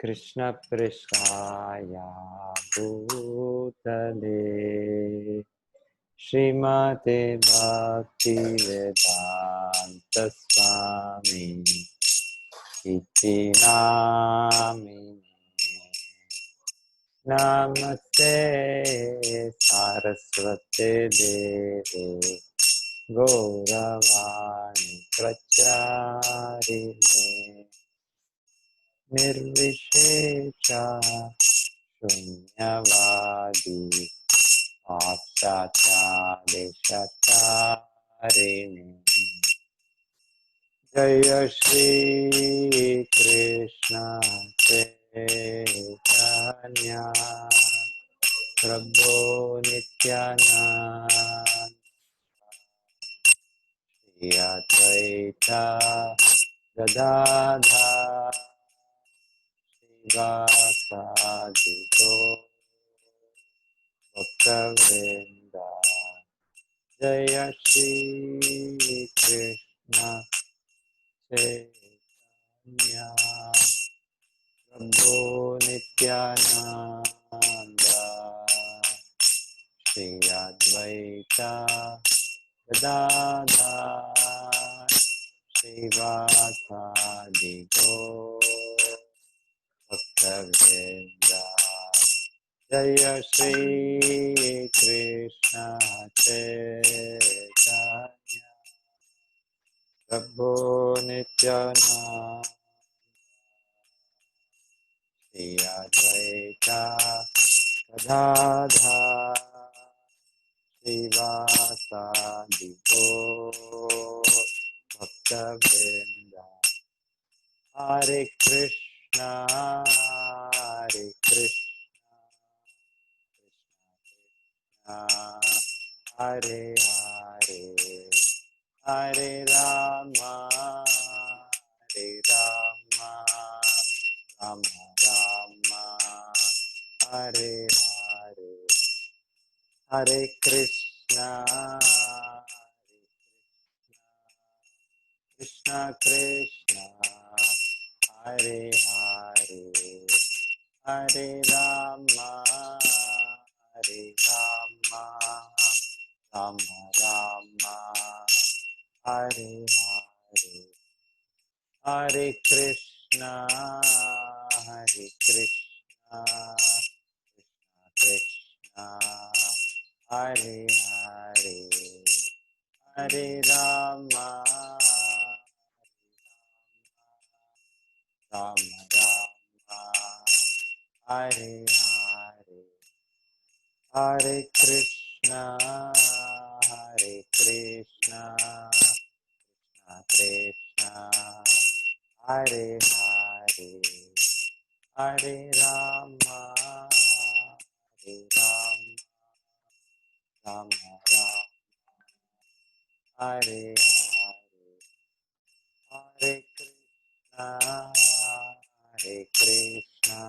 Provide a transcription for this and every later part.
कृष्ण पृष्ठाय भूतले श्रीमते भक्ति वेदांत स्वामी इति नामिने। नमस्ते सारस्वते देवे गौरवाणी प्रचारिणे निर्विशेष शून्यवादी पाश्चात्यादेशतारिणे। जय श्री कृष्ण चैतन्य प्रभो नित्यानंद श्री अद्वैता गदाधर श्रीवासादि भक्तवृंद। जय श्री कृष्ण चैतन्य प्रभु नित्यानंद श्री अद्वैता गदाधर श्रीवासादि भक्तवृंद। जय श्री कृष्ण चैतन्य प्रभु नित्यानंद श्री अद्वैता गदाधर श्रीवासादि भक्तवृंद। हरे कृष्णा हरे हरे हरे राम राम राम हरे हरे। हरे कृष्णा कृष्णा कृष्णा हरे हरे हरे राम राम राम हरे हरे। हरे कृष्णा कृष्णा कृष्णा हरे हरे हरे राम राम हरे हरे। हरे कृष्णा कृष्णा कृष्णा हरे हरे हरे राम राम हरे हरे। हरे कृष्णा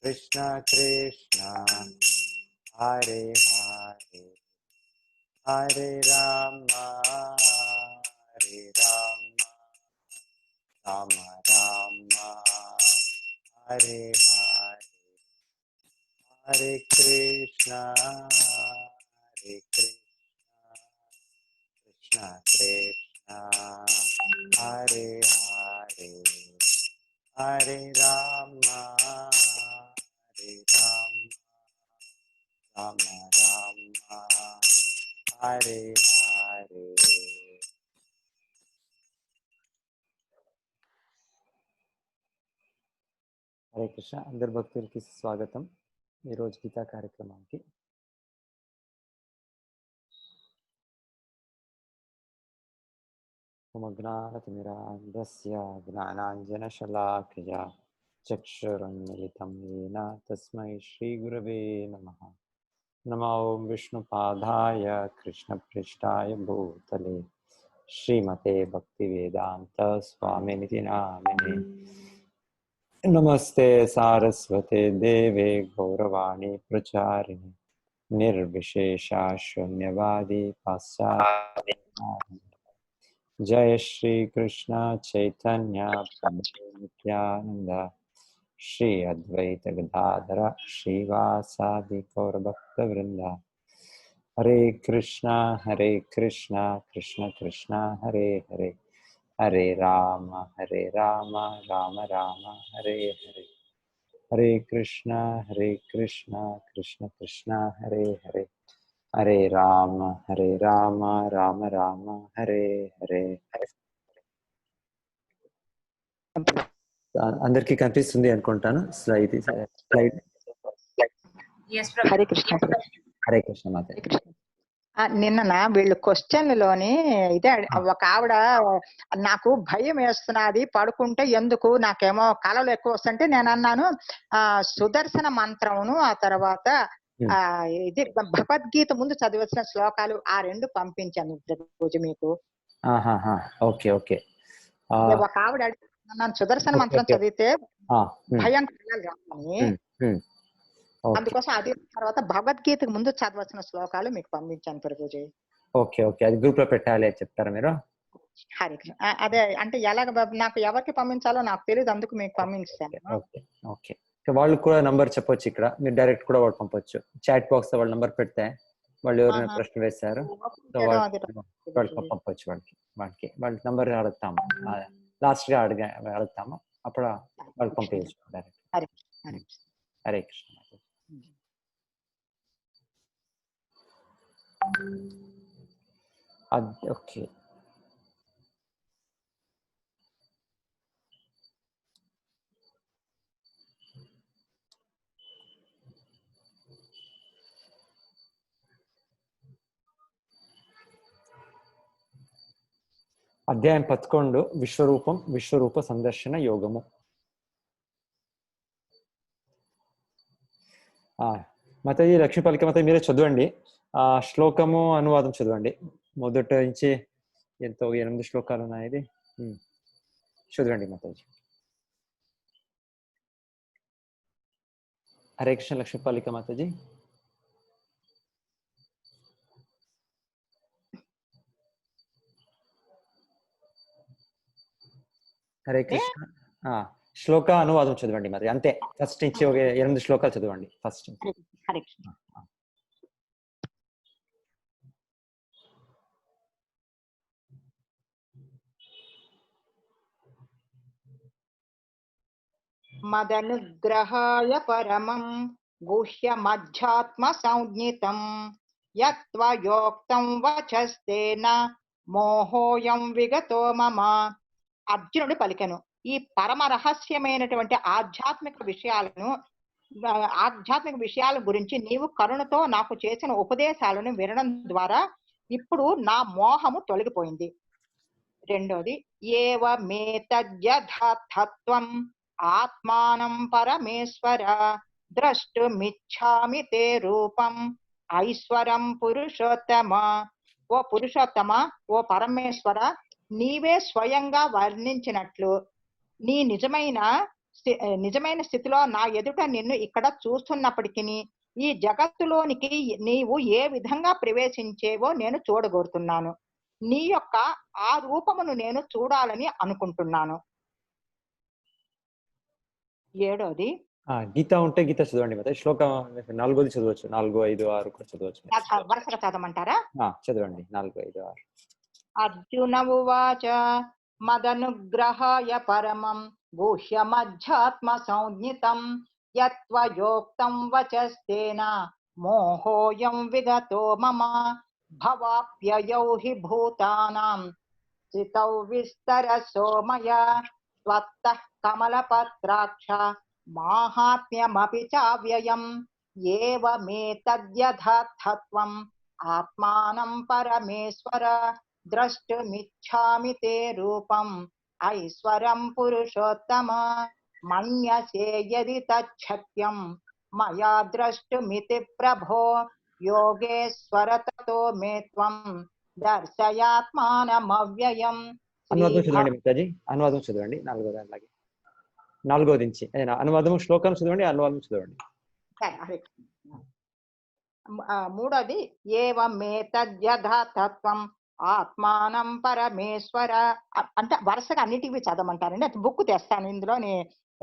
कृष्णा कृष्णा हरे हरे हरे राम राम हरे हरे। हरे कृष्णा कृष्णा कृष्णा हरे हरे हरे राम राम हरे हरे। హరే కృష్ణ. అందరి భక్తులకి స్వాగతం. ఈరోజు గీతా కార్యక్రమానికి జ్ఞానతిమిరాంధస్య జ్ఞానాంజనశలాకయా చక్షురున్మిలితం येन తస్మై శ్రీగురవే నమః. నమో విష్ణుపాదాయ కృష్ణపృష్ఠాయ భూతలే శ్రీమతే భక్తివేదాంత స్వామినితి నామినే. नमस्ते सारस्वते देवे गौरवाणी प्रचारिणे निर्विशेषा शून्यवादी पाश्चात्य। जय श्री कृष्ण चैतन्य प्रभु नित्यानंद श्री अद्वैत गदाधर श्रीवासादि गौरभक्तवृंद हरे कृष्णा कृष्ण कृष्ण हरे हरे हरे राम राम राम हरे हरे हरे कृष्णा कृष्ण कृष्ण हरे हरे हरे राम राम राम हरे हरे అందరికీ కనిపిస్తుంది అనుకుంటాను స్లైడ్ హరే కృష్ణ హరే కృష్ణ మాత. నిన్న వీళ్ళు క్వశ్చన్లోని ఇదే ఒక ఆవిడ నాకు భయం వేస్తున్నది పడుకుంటే ఎందుకు నాకేమో కళలు ఎక్కువ వస్తుంటే నేను అన్నాను సుదర్శన మంత్రమును ఆ తర్వాత ఇది భగవద్గీత ముందు చదివించిన శ్లోకాలు ఆ రెండు పంపించాను రోజు మీకు. Okay okay. ఒక ఆవిడ అన్నాను సుదర్శన మంత్రం చదివితే భయం కలగాలని, అందుకోసం అది తర్వాత భగవద్గీతకు ముందు చదవాల్సిన శ్లోకాలు మీకు పంపించాను ప్రభుజీ. ఓకే ఓకే, అది గ్రూప్ లో పెట్టాలి అని చెప్తారా మీరు? హరే కృష్ణ. అదే అంటే ఎలాగ నాకు ఎవరికి పంపించాలో నాకు తెలియదు, అందుకు మీకు పంపించాను. ఓకే ఓకే, వాళ్ళు కూడా నంబర్ చెప్పొచ్చు, ఇక్కడ మీరు డైరెక్ట్ కూడా వాళ్ళు పంపొచ్చు. చాట్ బాక్స్ లో వాళ్ళ నంబర్ పెడితే వాళ్ళు ఎవరైనా ప్రశ్న వేశారు వాళ్ళకి పంపొచ్చు. వాళ్ళ నంబర్ అడుగుతాము, లాస్ట్ గా అడుగుతాము, అప్పుడు వాళ్ళు పంపించచ్చు డైరెక్ట్. హరే కృష్ణ. ఓకే, అధ్యాయం 11 విశ్వరూప సందర్శన యోగము. మాతాజీ లక్ష్మీపాలిక మాత మీరే చదవండి, శ్లోకము అనువాదం చదవండి. మొదట నుంచి ఎంతో 8 శ్లోకాలు ఉన్నాయి, ఇది చదవండి మాతాజీ. హరే కృష్ణ లక్ష్మీపాలిక మాతాజీ. హరే కృష్ణ. శ్లోక అనువాదం చదవండి మరి, అంతే. ఫస్ట్ నుంచి ఒక 8 శ్లోకాలు చదవండి ఫస్ట్. హరే కృష్ణ. మదనుగ్రహాయ పరమం గుహ్యమధ్యాత్మ సంజ్ఞితం యత్వయోక్తం వచస్తేన మోహోయం విగతో మమ. అర్జునుడు పలికెను, ఈ పరమ రహస్యమైనటువంటి ఆధ్యాత్మిక విషయాల గురించి నీవు కరుణతో నాకు చేసిన ఉపదేశాలను వినడం ద్వారా ఇప్పుడు నా మోహము తొలగిపోయింది. రెండోది, ఏవమేతద్యథాత్వం ఆత్మానం పరమేశ్వర ద్రష్టుమిచ్ఛామి తే రూపం ఐశ్వరం పురుషోత్తమ. ఓ పురుషోత్తమ, ఓ పరమేశ్వర, నీవే స్వయంగా వర్ణించినట్లు నీ నిజమైన స్థితిలో నా ఎదుట నిన్ను ఇక్కడ చూస్తున్నప్పటికీ ఈ జగత్తులోనికి నీవు ఏ విధంగా ప్రవేశించేవో నేను చూడగోరుతున్నాను. నీ యొక్క ఆ రూపమును నేను చూడాలని అనుకుంటున్నాను. ఏడోది, గీత ఉంటే గీత చదవండి మరి. శ్లోకం 4ది చదవచ్చు, 4, 5, 6 కూడా చదవచ్చు. వరుసగా చదవమంటారా? చదవండి 4, 5, 6. అర్జున ఉవాచ మదనుగ్రహాయ పరమం గుహ్యమధ్యాత్మ సంజ్ఞితం యత్వయోక్తం వచస్తేన మోహోయం విగతో మమ భవాప్యయౌ హి భూతానాం స్థితౌ విస్తరసో మయా త్వత్తః కమలపత్రాక్ష మాహాత్మ్యమపి చావ్యయం ఏవమేతద్యథాత్వం ఆత్మానం పరమేశ్వర ద్రష్టుమిచ్ఛామి తే రూపం ఐశ్వరం పురుషోత్తమ మన్యసే యది తచ్చక్యం మయా ద్రష్టుమితి ప్రభో యోగేశ్వర తతో మే త్వం దర్శయాత్మానమవ్యయం. అనువాదం చదవండి మాతాజీ, అనువాదం చదవండి. 4వ నుంచి అనువాదము, శ్లోకం చదవండి, అనువాదం చదవండి. మూడోది, ఏవమేతద్యథాత్వం ఆత్మానం పరమేశ్వర. అంటే వరుసగా అన్నిటివి చదవమంటారండి. అది బుక్ తెస్తాను, ఇందులోని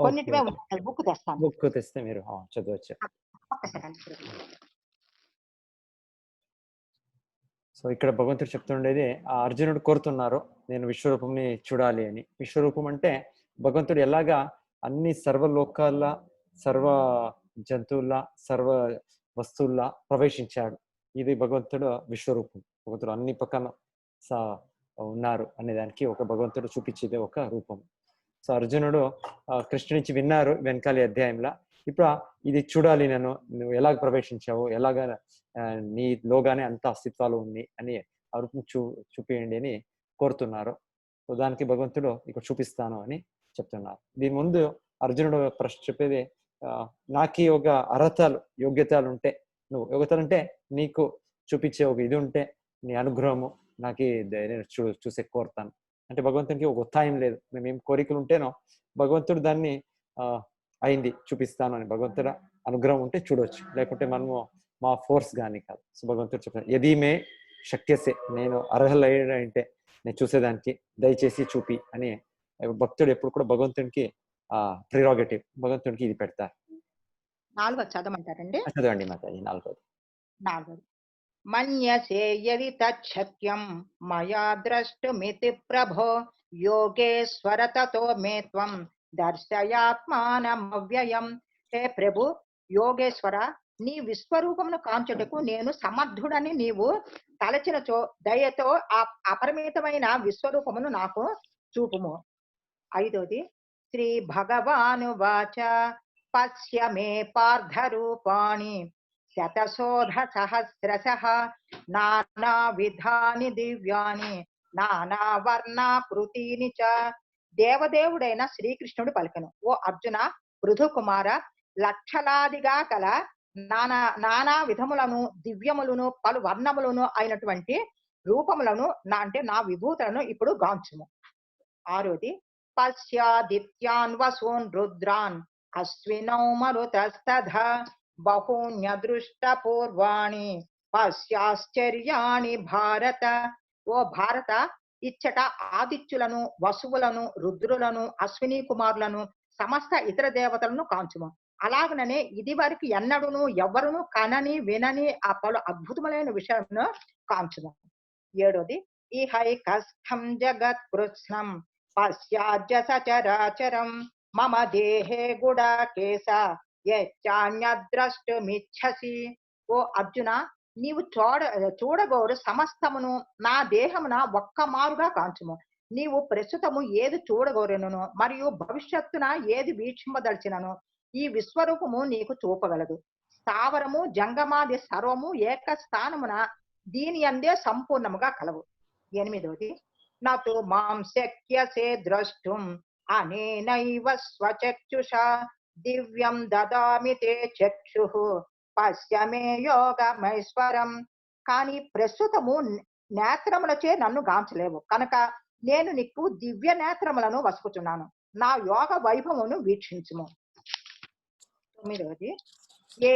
కొన్నిటివే ఉన్నాయి, బుక్ తెస్తాను. బుక్ తెస్తే మీరు చదవచ్చు. సో ఇక్కడ భగవంతుడు చెప్తుండేది, ఆ అర్జునుడు కోరుతున్నారు నేను విశ్వరూపంని చూడాలి అని. విశ్వరూపం అంటే భగవంతుడు ఎలాగా అన్ని సర్వలోకాల్లో, సర్వ జంతువుల్లా, సర్వ వస్తువుల్లా ప్రవేశించాడు. ఇది భగవంతుడు విశ్వరూపం. భగవంతుడు అన్ని పక్కన ఉన్నారు అనే దానికి ఒక భగవంతుడు చూపించేది ఒక రూపం. సో అర్జునుడు కృష్ణుడి నుంచి విన్నారు వెనకాలి అధ్యాయంలో. ఇప్పుడు ఇది చూడాలి, నువ్వు ఎలాగ ప్రవేశించావు, ఎలాగ నీలోగానే అంత అస్తిత్వాలు ఉంది అని ఆ రూపం చూపియండి అని కోరుతున్నారు. సో దానికి భగవంతుడు ఇక్కడ చూపిస్తాను అని చెప్తున్నారు. దీని ముందు అర్జునుడు ప్రశ్న చెప్పేది, నాకు ఒక అర్హతలు యోగ్యతలు ఉంటే, నువ్వు యోగ్యతలు ఉంటే నీకు చూపించే ఒక ఇది ఉంటే, నీ అనుగ్రహము నాకు నేను చూసే కోరుతాను అంటే భగవంతునికి ఒక ఒత్తాయం లేదు. మేమేం కోరికలు ఉంటేనో భగవంతుడు దాన్ని అయింది చూపిస్తాను అని భగవంతుడు అనుగ్రహం ఉంటే చూడవచ్చు, లేకుంటే మనము మా ఫోర్స్ కానీ కాదు. సో భగవంతుడు చెప్తాను, ఎది మే శక్యసే, నేను అర్హులైనంటే నేను చూసేదానికి దయచేసి చూపి అని భక్తుడు ఎప్పుడు కూడా భగవంతునికి ప్రిరోగేటివ్, భగవంతునికి ఇది పెడతారు. 4వ చదవమంటారండి? చదవండి మాతాజీ. 4వ మన్యసే యది తచ్చక్యం మయా ద్రష్టుమితి ప్రభో యోగేశ్వర తతో మే త్వం దర్శయాత్మానమవ్యయం. హే ప్రభు యోగేశ్వర, నీ విశ్వరూపమును కాంచుటకు నేను సమర్థుడని నీవు తలచినచో దయతో ఆ అపరిమితమైన విశ్వరూపమును నాకు చూపుము. 5వది శ్రీ భగవానువాచ పశ్య మే పార్థ రూపాణి శతశోధ సహస్రశః నానా విధాని దివ్యాని నానా వర్ణాకృతిని చ. దేవదేవుడైన శ్రీకృష్ణుడు పలికెను, ఓ అర్జున, పృథు కుమార, లక్షలాదిగా కల నానా విధములను దివ్యములను పలు వర్ణములను అయినటువంటి రూపములను అంటే నా విభూతులను ఇప్పుడు గాంచుము. 6వది పశ్యాదిత్యాన్ వసూన్ రుద్రాన్ అశ్వినౌ మరుతస్తథా బహూన్యదృష్ట పూర్వాణి పశ్యాశ్చర్యాణి భారత. ఓ భారత, ఇచ్చట ఆదిత్యులను, వసువులను, రుద్రులను, అశ్విని కుమారులను, సమస్త ఇతర దేవతలను కాంచుము. అలాగనే ఇది వరకు ఎన్నడూను ఎవ్వరును కనని వినని ఆ పలు అద్భుతములైన విషయమును కాంచుము. 7వది ఇహైకస్థం జగత్ కృత్స్నం పశ్చాద్య సచరాచరం మమ దేహే గుడాకేశ యచ్చాన్యద్రష్టుమిచ్చసి. ఓ అర్జున, నీవు చూడగోరు సమస్తమును నా దేహమున ఒక్క మారుగా కాంచుము. నీవు ప్రస్తుతము ఏది చూడగోరెను మరియు భవిష్యత్తున ఏది వీక్షింపదలిచినను ఈ విశ్వరూపము నీకు చూపగలదు. స్థావరము జంగమాది సర్వము ఏక స్థానమున దీని అందే సంపూర్ణముగా కలవు. 8వది నతు మాం శక్యసే ద్రష్టుం అనేనైవ స్వచక్షుషా దివ్యం దదామి తే చక్షుః పశ్య మే యోగమైశ్వరం. కానీ ప్రస్తుతము నేత్రములచే నన్ను గాంచలేవు కనుక నేను నీకు దివ్య నేత్రములను వసుకుచున్నాను. నా యోగ వైభవమును వీక్షించుము. 9వది ఏ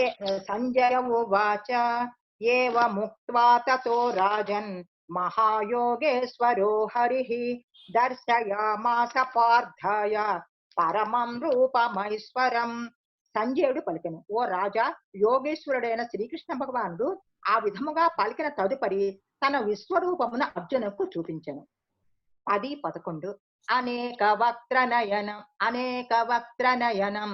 సంజయ ఉవాచ ఏవముక్త్వా తతో రాజన్ మహాయోగేశ్వరో హరిః దర్శయామాస పార్థాయ పరమం రూపమైశ్వరం. సంజయుడు పలికెను, ఓ రాజా, యోగేశ్వరుడైన శ్రీకృష్ణ భగవానుడు ఆ విధముగా పలికిన తదుపరి తన విశ్వరూపమును అర్జునకు చూపించెను. 10, 11 అనేక వక్త్ర నయనం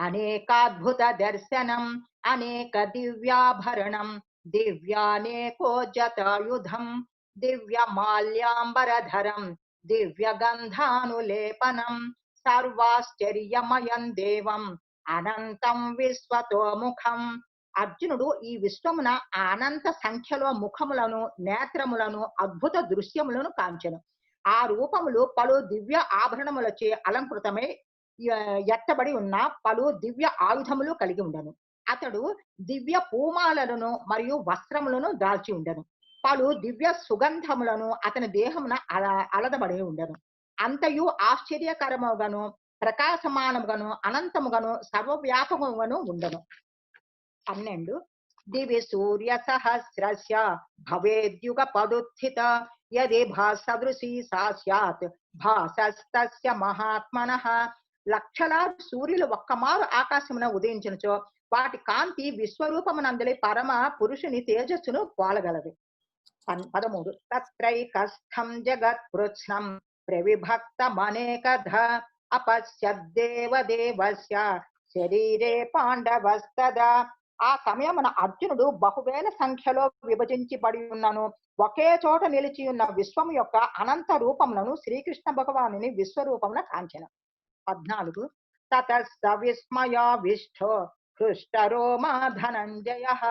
అనేకాద్భుత దర్శనం అనేక దివ్యాభరణం దివ్యానేకోజ్జతాయుధం దివ్య మాల్యాంబరధరం దివ్య గంధానులేపనం సర్వాశ్చర్యమయం దేవం అనంతం విశ్వతోముఖం. అర్జునుడు ఈ విశ్వమున అనంత సంఖ్యలో ముఖములను, నేత్రములను, అద్భుత దృశ్యములను కాంచెను. ఆ రూపములు పలు దివ్య ఆభరణములచే అలంకృతమై ఎత్తబడి ఉన్న పలు దివ్య ఆయుధములు కలిగి ఉండను. అతడు దివ్య పూమాలను మరియు వస్త్రములను దాల్చి ఉండను. పలు దివ్య సుగంధములను అతని దేహమున అలదబడి ఉండను. అంతయు ఆశ్చర్యకరముగాను, ప్రకాశమానముగాను, అనంతముగాను, సర్వవ్యాపకముగాను ఉండను. 12 దివి సూర్య సహస్రస్య భవేద్యుగ పదుత్థిత యది భాసదృశీ సా స్యాత్ భాసస్తస్య మహాత్మనః లక్షలాది సూర్యులు ఒక్కమారు ఆకాశమున ఉదయించినచో వాటి కాంతి విశ్వరూపమునందలి పరమ పురుషుని తేజస్సును పోలగలదు. 13 తత్రైకస్థం జగత్కృత్స్నం ప్రవిభక్తమనేకధ అపశ్యద్దేవదేవస్య శరీరే పాండవస్తదా. ఆ సమయమున అర్జునుడు బహువేల సంఖ్యలో విభజించబడి ఉన్నను ఒకే చోట నిలిచి ఉన్న విశ్వము యొక్క అనంత రూపములను శ్రీకృష్ణ భగవానుని విశ్వరూపమున కాంచెను. 14 తతస్స విస్మయావిష్టో హృష్టరోమా ధనంజయః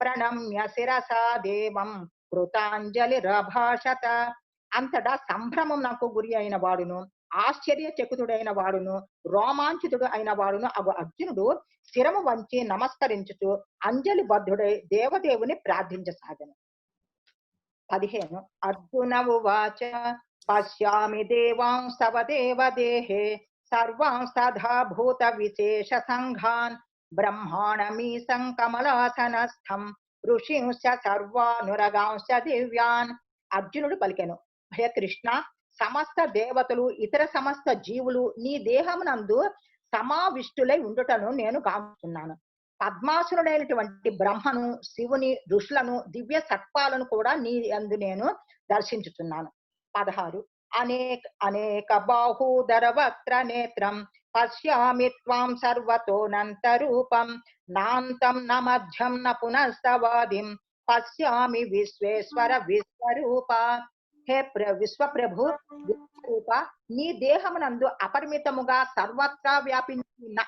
ప్రణమ్య శిరసా దేవం కృతాంజలిరభాషత. అంతటా సంభ్రమమునకు గురి అయిన వాడును ఆశ్చర్యచకితుడైన వాడును రోమాంచితుడు అయిన వాడును అగు అర్జునుడు శిరము వంచి నమస్కరించుచు అంజలి బద్ధుడై దేవదేవుని ప్రార్థించసాగను. 15 అర్జున ఉవాచ పశ్యామి దేవాంస్తవ దేవదేహే సర్వాంస్తథా భూత విశేష సంఘాన్ బ్రహ్మాణమీశం కమలాసనస్థం ఋషింశ్చ సర్వానురగాంశ్చ దివ్యాన్. అర్జునుడు పలికెను, హే కృష్ణ, సమస్త దేవతలు ఇతర సమస్త జీవులు నీ దేహమునందు సమావిష్టులై ఉండుటను నేను గాంచుతున్నాను. పద్మాసురుడైనటువంటి బ్రహ్మను, శివుని, ఋషులను, దివ్య సత్పాలను కూడా నీ యందు నేను దర్శించుతున్నాను. 16 అనేక బాహూదర వక్త్ర నేత్రం పశ్యామి త్వాం సర్వతోనంతరూపం నాంతం న మధ్యం న పునస్తవాదిం పశ్యామి విశ్వేశ్వర విశ్వరూప. హే విశ్వప్రభు విశ్వరూప, నీ దేహమునందు అపరిమితముగా సర్వత్రా వ్యాపించి ఉన్న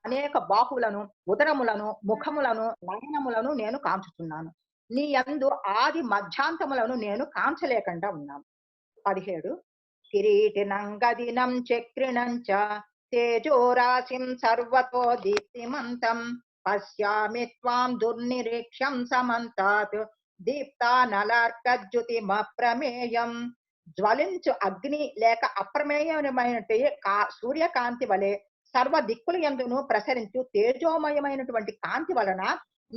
అనేక బాహువులను, ఉదరములను, ముఖములను, నయనములను నేను కాంచుతున్నాను. నీ యందు ఆది మధ్యాంతములను నేను కాంచలేకుండా ఉన్నాను. 17 కిరీటినం గదినం చక్రిణం చ తేజోరాశిం సర్వతో దీప్తిమంతం పశ్యామి త్వాం దుర్నిరీక్షం సమంతాత్ దీప్తానలార్కజ్యుతిమప్రమేయం. జ్వలించు అగ్ని లేక అప్రమేయమైనటువంటి సూర్యకాంతి వలె సర్వ దిక్కుల యందును ప్రసరించు తేజోమయమైనటువంటి కాంతి వలన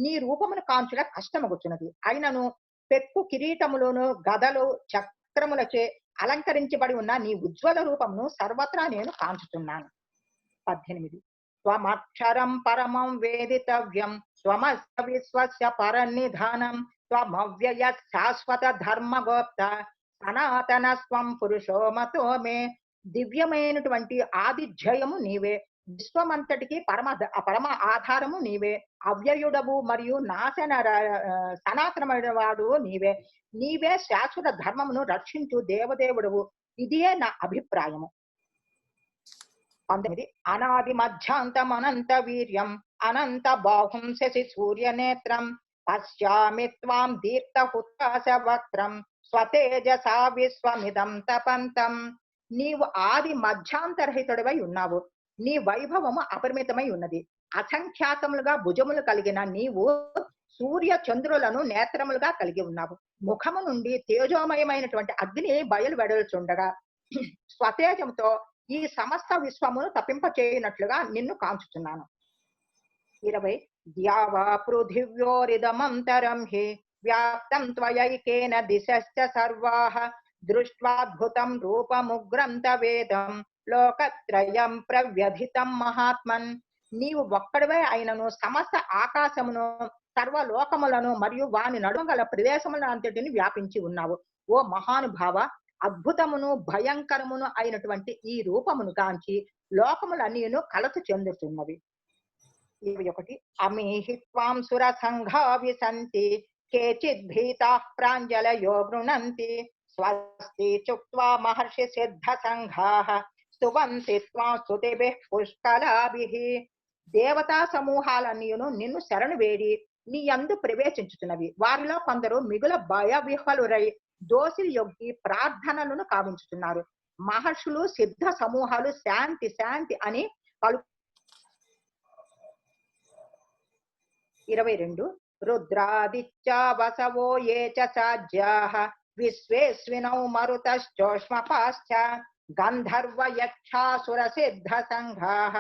నీ రూపమును కాంచుట కష్టమగుచున్నది. అయినను పెక్కు కిరీటములను గదలు చక్రములచే అలంకరించబడి ఉన్న నీ ఉజ్వల రూపమును సర్వత్రా నేను కాంచుతున్నాను. 18 త్వమక్షరం పరమం వేదితవ్యం త్వమస్య విశ్వస్య పరనిధానం త్వమవ్యయ శాశ్వత ధర్మగోప్త సనాతన స్వం పురుషో మతో మే. దివ్యమైనటువంటి ఆదిధ్యయము నీవే, విశ్వమంతటికి పరమ ఆధారము నీవే, అవ్యయుడవు మరియు సనాతనమైన వాడు నీవే. నీవే శాశ్వత ధర్మమును రక్షించు దేవదేవుడవు, ఇదియే నా అభిప్రాయము. 19 అనాది మధ్యాంతం అనంత వీర్యం అనంత బాహుం శశి సూర్య నేత్రం పశ్యామి త్వాం దీప్త హుతాశ వక్త్రం స్వతేజసా విశ్వమిదం తపంతం. నీవు ఆది మధ్యాంతరహితుడివై ఉన్నావు, నీ వైభవము అపరిమితమై ఉన్నది. అసంఖ్యాతములుగా భుజములు కలిగిన నీవు సూర్య చంద్రులను నేత్రములుగా కలిగి ఉన్నావు. ముఖము నుండి తేజోమయమైనటువంటి అగ్ని బయలు వెడల్చుండగా స్వతేజంతో ఈ సమస్త విశ్వమును తప్పింపచేయునట్లుగా నిన్ను కాంచుచున్నాను. 20 ద్యావా పృథివ్యోరిదమంతరం హి వ్యాప్తం త్వయైకేన దిశశ్చ సర్వాః దృష్ట్వాద్భుతం రూపముగ్రం తవేదం లోకత్రయం ప్రవ్యధితం మహాత్మన్. నీవు ఒక్కడివే అయినను సమస్త ఆకాశమును, సర్వలోకములను మరియు వాని నడుమ గల ప్రదేశములను అంతటిని వ్యాపించి ఉన్నావు. ఓ మహానుభావ, అద్భుతమును భయంకరమును అయినటువంటి ఈ రూపమును కాంచి లోకములన్నీను కలత చెందుతున్నవి. 21 అమీహి త్వాం సుర సంఘా విసంతి కేచిద్ భీతాః ప్రాంజలయో గృణంతి స్వస్తి చుక్త్వా మహర్షి సిద్ధ సంఘాః స్తువంతి త్వాం స్తుతిభిః పుష్కలాభిః. దేవతా సమూహాలన్నీను నిన్ను శరణు వేడి నీ యందు ప్రవేశించుతున్నవి. వారిలో కొందరు మిగుల భయ విహ్వలురై దోషులు యొగ్గి ప్రార్థనలను కావించుతున్నారు. మహర్షులు, సిద్ధ సమూహాలు శాంతి శాంతి అని పలు. 22 రుద్రాదిత్యా వసవో ఏ చ సాజ్యాః విశ్వేస్వినౌ మరుతశ్చోష్మపాశ్చ గంధర్వ యక్షాసుర సిద్ధ సంఘాః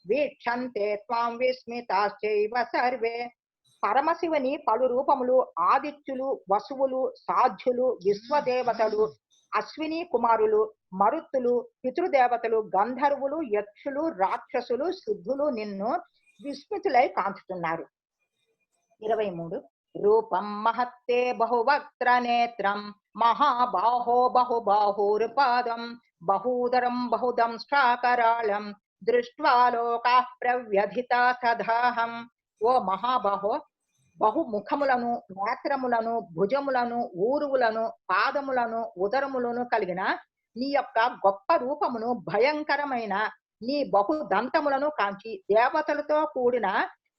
వీక్షంతే త్వాం విస్మితాశ్చైవ సర్వే. పరమశివుని పలు రూపములు ఆదిత్యులు, వసువులు, సాధ్యులు, విశ్వదేవతలు, అశ్విని కుమారులు మరుత్తులు, పితృదేవతలు, గంధర్వులు, యక్షులు, రాక్షసులు, సిద్ధులు నిన్ను విస్మితులై కాంచుతున్నారు. 23 రూపం మహత్తే బహువక్త్ర నేత్రం మహాబాహో బహుబాహుర్పాదం బహూదరం బహుదంష్ట్రాకరాళం దృష్ట్వా లోకాః ప్రవ్యధితా సదాహం. ఓ మహాబాహో, బహుముఖములను, నేత్రములను, భుజములను, ఊరువులను, పాదములను, ఉదరములను కలిగిన నీ యొక్క గొప్ప రూపమును, భయంకరమైన నీ బహు దంతములను కాంచి దేవతలతో కూడిన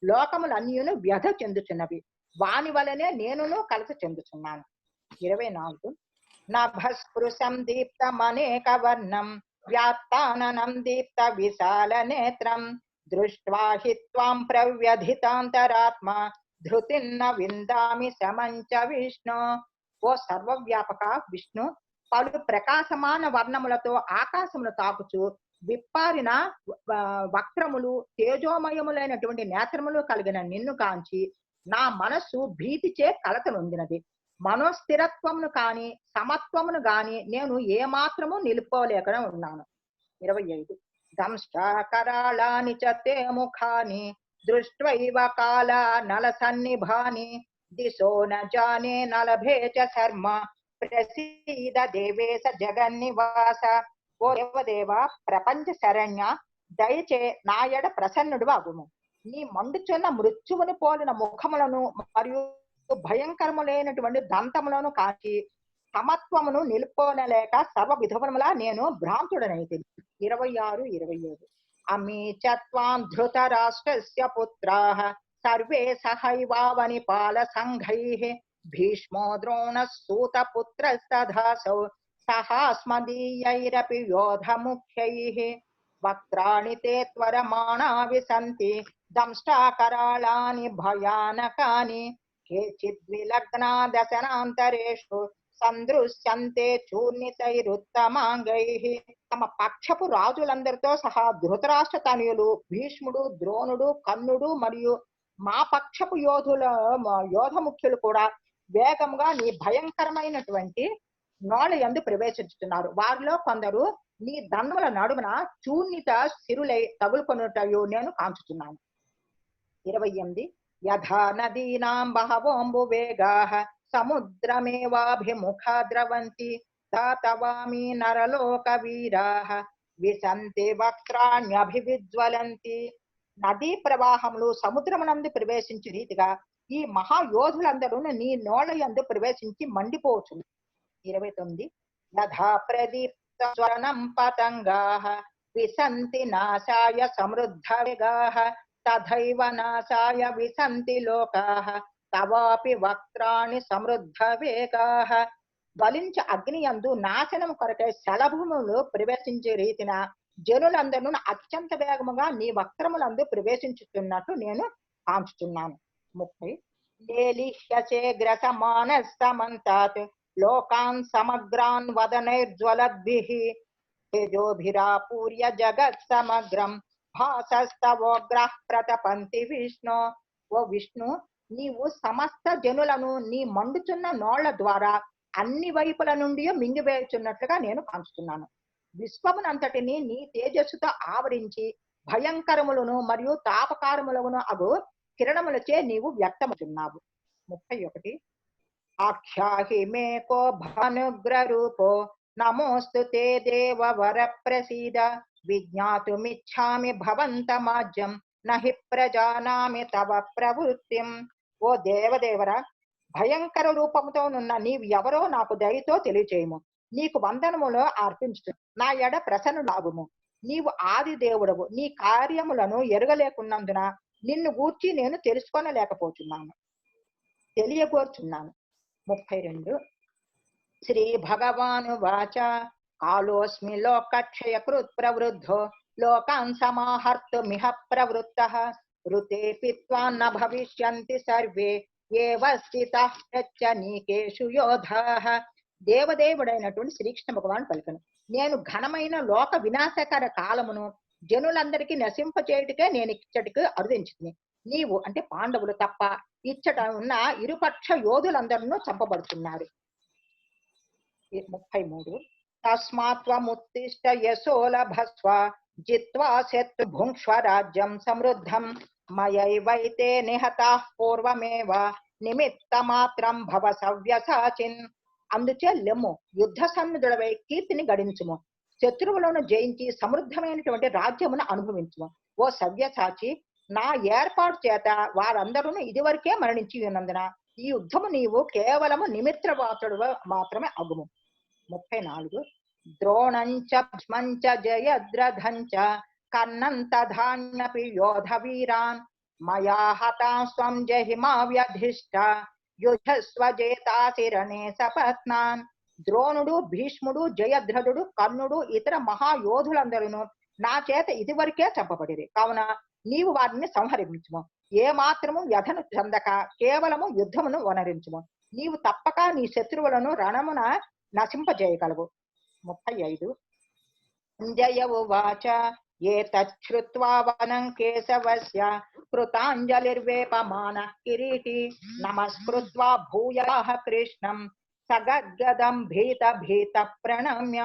లోకములన్నీను వ్యధ చెందుచున్నవి. వాని వలనే నేనును కలత చెందుచున్నాను. 24 నభస్పృశం దీప్తమనేక వర్ణం వ్యాత్తాననం దీప్త విశాల నేత్రం దృష్ట్వా హి త్వాం ప్రవ్యధితాంతరాత్మ ధృతిన్న విందామి సమంచ విష్ణు. ఓ సర్వవ్యాపక విష్ణు, పలు ప్రకాశమాన వర్ణములతో ఆకాశమును తాకుచు విప్పారిన వక్రములు, తేజోమయములైనటువంటి నేత్రములు కలిగిన నిన్ను కాంచి నా మనస్సు భీతిచే కలత నొందినది. మనోస్థిరత్వమును కాని సమత్వమును గాని నేను ఏమాత్రము నిలుపుకోలేక ఉన్నాను. 25 దంష్ట్రాకరాళాని చ తే ముఖాని దృష్ట్వైవ కాల నల సన్నిభాని దిశో న జానే నలభే చ శర్మ ప్రసీద దేవేశ జగన్నివాస. ఓ దేవదేవ, ప్రపంచ శరణ్య, దయచే నాయడ ప్రసన్నుడు అగుము. నీ మండుచున్న మృత్యువుని పోలిన ముఖములను మరియు భయంకరములైనటువంటి దంతములను కాచి సమత్వమును నిలుపుకోనలేక సర్వ విధములా నేను భ్రాంతుడనైతి. 26, 27 అమీ చ త్వాం ధృతరాష్ట్రస్య పుత్రాః సర్వే సహైవావని పాల సంఘైః భీష్మో ద్రోణః సూత పుత్రస్తథాసౌ సహాస్మదీయైరపి యోధ ముఖ్యైః వక్త్రాణి తే త్వరమాణా విసంతి దంష్ట్రాకరాళాని భయానకాని కేచిద్విలగ్నా దశనాంతరేషు సందృశ్యంతే చూర్ణితైరుత్తమాంగైః. తమ పక్షపు రాజులందరితో సహా ధృతరాష్ట్ర తనయులు భీష్ముడు, ద్రోణుడు, కర్ణుడు మరియు మా పక్షపు యోధ ముఖ్యులు కూడా వేగంగా నీ భయంకరమైనటువంటి నోళ్ళ యందు ప్రవేశించుతున్నారు. వారిలో కొందరు నీ దండముల నడుమున చూర్ణిత సిరులై తగులుకొనుటయు నేను కాంచుతున్నాను. 28 యథా నదీనాం బహవోంబు వేగాః సముద్రమేవాభిముఖా ద్రవంతి తవామి నరలోక వీరాః విసంతి వక్త్రాణ్యభివిజ్వలంతి. నదీ ప్రవాహములు సముద్రమునందు ప్రవేశించే రీతిగా ఈ మహాయోధులందరూ నీ నోళ్ళ యందు ప్రవేశించి మండిపోవచ్చు. 29 యథా ప్రదీప్త స్వర్ణం పతంగాః విసంతి నాశాయ సమృద్ధ వేగాః తథైవ నాశాయ విసంతి లోకాః తవాపి వక్త్రాణి సమృద్ధ వేగాః. బలించ అగ్ని యందు నాశనం కొరకై శలభములు ప్రవేశించే రీతిన జనులందరూ అత్యంత వేగముగా నీ వక్రములందు ప్రవేశించుతున్నట్టు నేను కాంచుతున్నాను. 30 లేలిహ్యసే గ్రసమానస్తమంతాత్ లోకాన్ సమగ్రాన్ వదనైర్జ్వలద్భిః తేజోభిరాపూర్య జగత్ సమగ్రం భాసస్తవోగ్రః ప్రతపంతి విష్ణు. ఓ విష్ణు, నీవు సమస్త జనులను నీ మండుచున్న నోళ్ల ద్వారా అన్ని వైపుల నుండి మింగివేయుచున్నట్లుగా నేను కాంచుతున్నాను. విశ్వమునంతటిని నీ తేజస్సుతో ఆవరించి భయంకరములను మరియు తాపకారములను అగు కిరణములచే నీవు వ్యక్తమవుతున్నావు. 31 ఆఖ్యాహి మే కో భానుగ్రరూపో నమోస్తు తే దేవ వర ప్రసీద విజ్ఞాతుమిచ్ఛామి భవంతమాజ్యం నహి ప్రజానామి తవ ప్రవృత్తిం. ఓ దేవదేవరా, భయంకర రూపంతో నున్న నీవు ఎవరో నాకు దయతో తెలియచేయము. నీకు వందనములో అర్పించు, నా ఎడ ప్రసన్నులాగుము. నీవు ఆది దేవుడవు, నీ కార్యములను ఎరగలేకున్నందున నిన్ను గూర్చి నేను తెలియగోర్చున్నాను. 32 శ్రీ భగవాను వాచ కాలోస్మి లోకక్షయ కృత్ ప్రవృద్ధో లోకాన్ సమాహర్తుమిహ ప్రవృత్తః ఋతేపి త్వాన్న భవిష్యంతి సర్వే ఏవ స్థితః ప్రచ్చనీకేషు యోధాః. దేవదేవుడైనటువంటి శ్రీకృష్ణ భగవాన్ పలికను, నేను ఘనమైన లోక వినాశకర కాలమును జనులందరికీ నశింపచేయుటకే నేను ఇచ్చటికి అరుదించింది. నీవు అంటే పాండవులు తప్ప ఇచ్చట ఉన్న ఇరుపక్ష యోధులందరూ చంపబడుతున్నారు. 33 తస్మాత్ త్వముత్తిష్ట యశో లభస్వ జిత్వా శత్రు భుంక్ష్వ రాజ్యం సమృద్ధం మయైవైతే నిహతాః పూర్వమేవ నిమిత్త మాత్రం భవ సవ్యసాచిన్. అందుచే లెమ్ము, యుద్ధ సన్నిధుడవై కీర్తిని గడించుము, శత్రువులను జయించి సమృద్ధమైనటువంటి రాజ్యమును అనుభవించుము. ఓ సవ్యసాచి, నా ఏర్పాటు చేత వారందరూ ఇదివరకే మరణించి ఉన్నందున ఈ యుద్ధము నీవు కేవలము నిమిత్త మాత్రుడు మాత్రమే అగుము. 34 ద్రోణంచ భీష్మంచ జయద్రథంచ కర్ణంత ధాన్యపి యోధ వీరాన్ మయా హతాం స్వం జహిమా వ్యధిష్ట యుద్ధస్వ జేతాసిరణే సపత్నాన్. ద్రోణుడు, భీష్ముడు, జయద్రథుడు, కర్ణుడు, ఇతర మహాయోధులందరూ నా చేత ఇదివరకే చంపబడిరి. కావున నీవు వారిని సంహరించుము. ఏ మాత్రము వ్యధను చెందక కేవలము యుద్ధమును వనరించుము. నీవు తప్పక నీ శత్రువులను రణమున నశింపజేయగలవు. 35 సంజయ ఉవాచ ఏతచ్ఛ్రుత్వా వనం కేశవస్య కృతాంజలిర్వేపమానః కిరీటీ నమస్కృత్వా భూయాః కృష్ణం సగద్గదం భీత భీత ప్రణమ్య.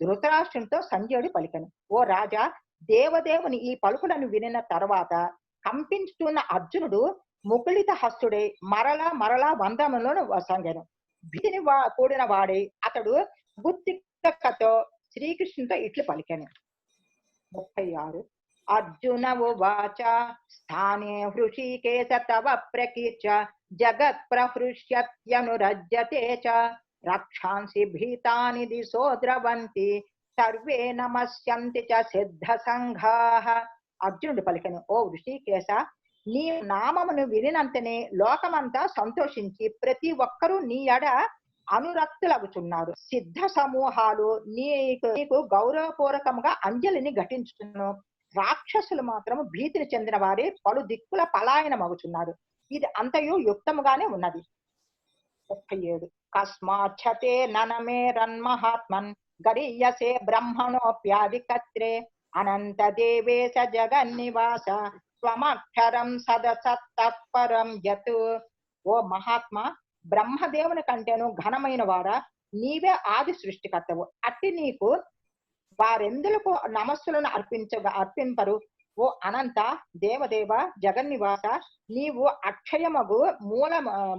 ధృతరాష్ట్రునితో సంజయుడు పలికెను, ఓ రాజా, దేవదేవుని ఈ పలుకులను వినిన తర్వాత కంపించుతున్న అర్జునుడు ముకుళిత హస్తుడై మరలా మరలా వందములను వసంగెను. భీతిని కూడిన వాడై అతడు గుత్తికతో శ్రీకృష్ణుతో ఇట్లు పలికెను. 36 అర్జున ఉవాచ స్థానే హృషీకేశ తవ ప్రకీర్త్య జగత్ ప్రహృష్యత్యనురజ్యతే చ రక్షాంసి భీతాని దిశో ద్రవంతి సర్వే నమస్యంతి చ సిద్ధ సంఘాః. అర్జునుడు పలికెను, ఓ హృషీకేశ, నీ నామమును వినినంతనే లోకమంతా సంతోషించి ప్రతి ఒక్కరూ నీ ఎడ అనురక్తులగుచున్నారు. సిద్ధ సమూహాలు నీకు గౌరవపూర్వకంగా అంజలిని ఘటించుతున్నారు. రాక్షసులు మాత్రం భీతిని చెందిన వారే పలు దిక్కుల పలాయనమగుచున్నారు. ఇది అంతయు యుక్తముగానే ఉన్నది. 37 కస్మాచ్చతే ననమే రన్మహాత్మన్ గరీయసే బ్రహ్మణోప్యాదికత్రే అనంత దేవేశ జగన్నివాస స్వమక్షరం సదసత్తత్పరం యత్. ఓ మహాత్మా, బ్రహ్మదేవుని కంటేను ఘనమైన వాడా, నీవే ఆది సృష్టికర్తవు. అట్టి నీకు వారెందులకు నమస్సులను అర్పింపరు. ఓ అనంత దేవదేవ జగన్నివాస, నీవు అక్షయమగు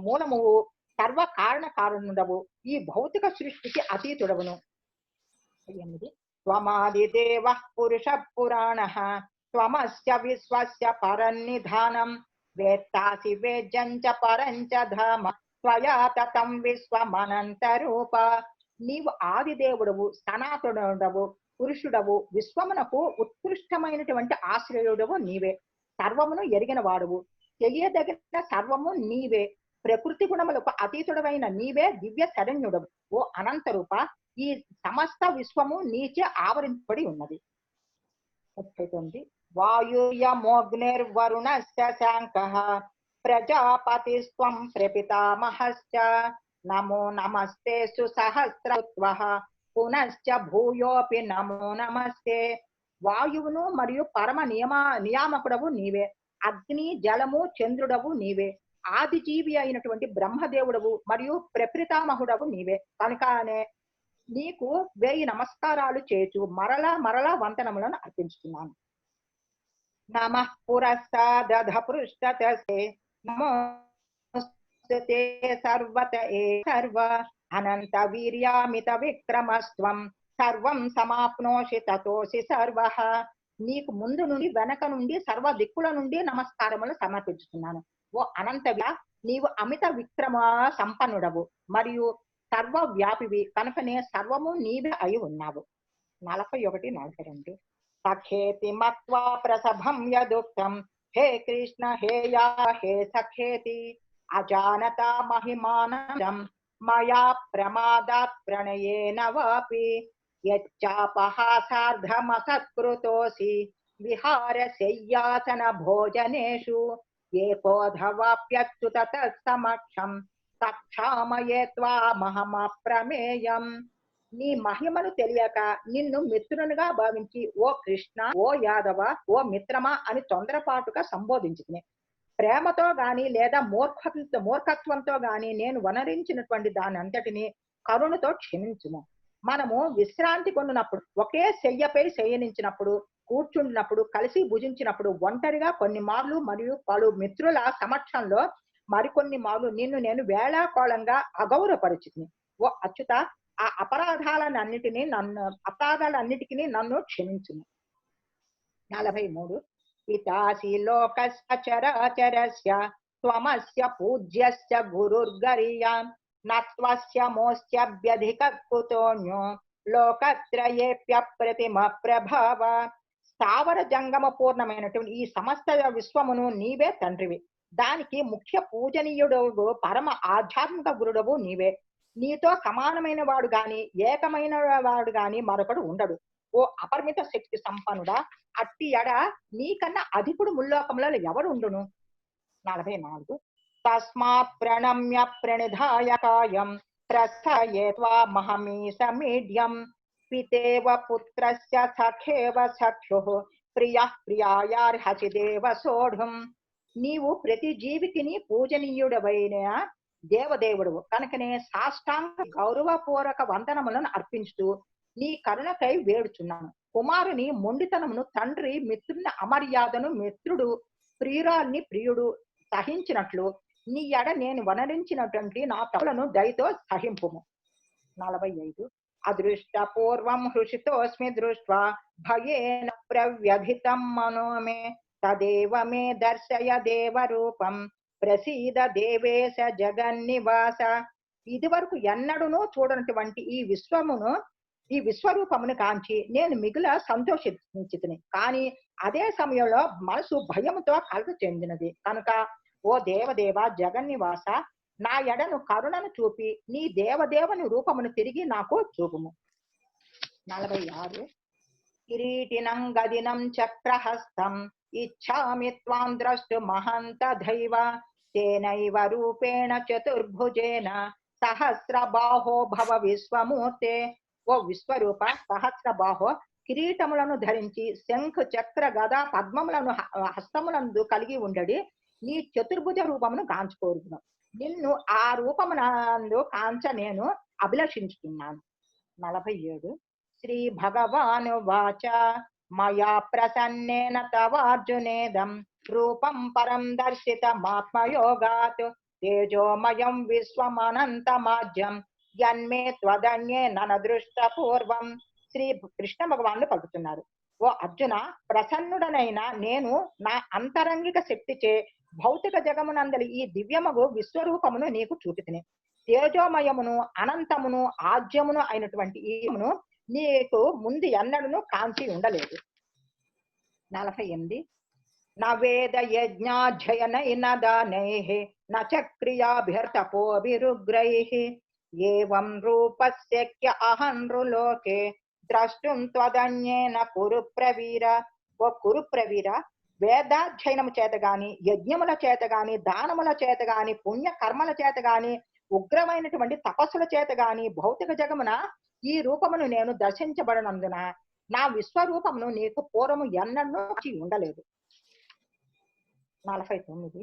మూలమువు, సర్వ కారణ కారణుడవు, ఈ భౌతిక సృష్టికి అతీతుడవును. 8 త్వమాదిదేవ పురుష పురాణః త్వమస్య విశ్వస్య పరన్నిధానం వేత్తాసి వేద్యంచ పరంచ ధామ త్వయా తతం విశ్వమనంతరూప. నీవు ఆదిదేవుడవు, సనాతనుడవు, పురుషుడవు, విశ్వమునకు ఉత్కృష్టమైనటువంటి ఆశ్రయుడవు నీవే. సర్వమును ఎరిగిన వాడువు, తెలియదగిన సర్వము నీవే. ప్రకృతి గుణములకు అతీతుడమైన నీవే దివ్య శరణ్యుడవు. ఓ అనంతరూప, ఈ సమస్త విశ్వము నీచే ఆవరించబడి ఉన్నది. 39 వాయుయమోగ్నిర్వరుణశ్చ శాంకః ప్రజాపతిస్త్వం ప్రపితామహశ్చ నమో నమస్తే సుసహస్రత్వః పునశ్చ భూయోపి నమో నమస్తే. వాయువును మరియు పరమ నియామకుడవు నీవే. అగ్ని, జలము, చంద్రుడవు నీవే. ఆదిజీవి అయినటువంటి బ్రహ్మదేవుడవు మరియు ప్రపితామహుడవు నీవే. కనుకనే నీకు 1000 నమస్కారాలు చేచు మరలా మరలా వందనములను అర్పించుతున్నాను. నమః పురస్సాదధ పృష్ఠతస్తే నమోస్తుతే సర్వత ఏ సర్వ అనంత వీర్యామిత విక్రమస్త్వం సర్వం సమాప్నోషి తతోసి సర్వః. నీకు ముందు నుండి వెనక నుండి సర్వ దిక్కుల నుండి నమస్కారములు సమర్పించుతున్నాను. ఓ అనంతవ్యా, నీవు అమిత విక్రమ సంపన్నుడవు మరియు సర్వ వ్యాపివి, కనుకనే సర్వము నీవే అయి ఉన్నావు. 41, 42 సఖేతి మత్వా ప్రసభం యదుక్తం హే కృష్ణ హే యా హే సఖేతి అజానత మహిమానం మయా ప్రమాదాత్ ప్రణయేన వాపి యచ్చాపహాసార్ధమసత్కృతోసి విహార శయ్యాసన భోజనేషు ఏకోధవాప్యచ్యుత తత్సమక్షం తక్షామయే త్వామహమప్రమేయం. నీ మహిమను తెలియక నిన్ను మిత్రునిగా భావించి ఓ కృష్ణ, ఓ యాదవ, ఓ మిత్రమా అని తొందరపాటుగా సంబోధించుకుని, ప్రేమతో గాని లేదా మూర్ఖత్వంతో గాని నేను వనరించినటువంటి దాని అంతటిని కరుణతో క్షమించుము. మనము విశ్రాంతి కొన్నప్పుడు, ఒకే శయ్యపై శయనించినప్పుడు, కూర్చుండినప్పుడు, కలిసి భుజించినప్పుడు, ఒంటరిగా కొన్ని మార్లు మరియు పలు మిత్రుల సమక్షంలో మరికొన్ని మార్లు నిన్ను నేను వేళాకోళంగా అగౌరవపరిచితిని. ఓ అచ్యుత, ఆ అపరాధాలన్నిటికీ నన్ను క్షమించును. 43. పితాసి లోకస్య చరాచరస్య త్వమస్య పూజ్యస్య గురుర్గరీయాన్ నత్వస్య మోస్త్యభ్యధిక కుతోన్యో లోకత్రయేప్యప్రతిమ ప్రభావ. స్థావర జంగమ పూర్ణమైనటువంటి ఈ సమస్త విశ్వమును నీవే తండ్రివి. దానికి ముఖ్య పూజనీయుడవు, పరమ ఆధ్యాత్మిక గురుడవు నీవే. నీతో సమానమైన వాడు గాని, ఏకమైన వాడు గాని మరొకడు ఉండడు. ఓ అపరిమిత శక్తి సంపన్నుడా, అట్టి ఎడ నీకన్నా అధికుడు ముల్లోకములలో ఎవడు ఉండును? 44. తస్మాత్ ప్రణమ్య ప్రణిధాయ కాయం ప్రస్థయేత్వా మహమీశ మీడ్యం పితేవ పుత్రస్య సఖేవ సఖ్యుః ప్రియః ప్రియాయార్హసి దేవ సోఢుం. నీవు ప్రతి జీవికిని పూజనీయుడవైన దేవదేవుడు కనుకనే సాష్టాంగ గౌరవపూర్వక వందనములను అర్పించుతూ నీ కరుణకై వేడుచున్నాను. కుమారుని మొండితనమును తండ్రి మిత్రుని అమర్యాదను మిత్రుడు ప్రియురాల్ని ప్రియుడు సహించినట్లు నీ ఎడ నేను వనరించినటువంటి నా తప్పులను దయతో సహింపుము. 45. అదృష్ట పూర్వం హృషితోస్మి దృష్ట్వా భయేన ప్రవ్యధితం మనో మే తదేవ మే దర్శయ దేవ రూపం ప్రసీద దేవేశ జగన్నివాస. ఇది వరకు ఎన్నడూనూ చూడనటువంటి ఈ విశ్వరూపమును కాంచి నేను మిగుల సంతోషించితిని. కానీ అదే సమయంలో మనసు భయముతో కలత చెందినది కనుక ఓ దేవదేవ జగన్నివాస, నా ఎడను కరుణను చూపి నీ దేవదేవుని రూపమును తిరిగి నాకు చూపుము. 46. కిరీటినం గదినం చక్రహస్తం ఇచ్ఛామి త్వాం ద్రష్టు మహంత దైవ తేనైవ రూపేణ చతుర్భుజేన సహస్రబాహో భవ విశ్వమూర్తే. ఓ విశ్వరూప, సహస్రబాహో, కిరీటములను ధరించి శంఖ చక్ర గద పద్మములను హస్తములందు కలిగి ఉండడి నీ చతుర్భుజ రూపమును కాంచుకోరును. నిన్ను ఆ రూపమునందు కాంచ నేను అభిలషించుతున్నాను. 47. శ్రీ భగవాను వాచ మయా ప్రసన్నేన తవార్జునేదం రూపం పరం దర్శితమాత్మయోగాత్ తేజోమయం విశ్వమనంతమాజ్యం యన్మే త్వదన్యే ననదృష్ట పూర్వం. శ్రీ కృష్ణ భగవానుడు పలుకుతున్నారు. ఓ అర్జున, ప్రసన్నుడనైన నేను నా అంతరంగిక శక్తిచే భౌతిక జగమునందలి ఈ దివ్యమగు విశ్వరూపమును నీకు చూపితిని. తేజోమయమును అనంతమును ఆజ్యమును అయినటువంటి ఈమును నీకు ముందు ఎన్నడను కాంచి ఉండలేదు. 48. నవేద యజ్ఞాధ్యయనైన దానైః న చక్రియాభిర్తపోభిరుగ్రైః ఏవం రూపస్య అహం నృలోకే ద్రష్టుం త్వదన్యేన కురు ప్రవీర. ఓ కురు ప్రవీర, వేదాధ్యయనము చేత గాని, యజ్ఞముల చేత గాని, దానముల చేత గాని, పుణ్య కర్మల చేత గాని, ఉగ్రమైనటువంటి తపస్సుల చేత గాని భౌతిక జగమున ఈ రూపమును నేను దర్శించబడినందున నా విశ్వరూపమును నీకు పూర్వము ఎన్నడూ ఉండలేదు. 49.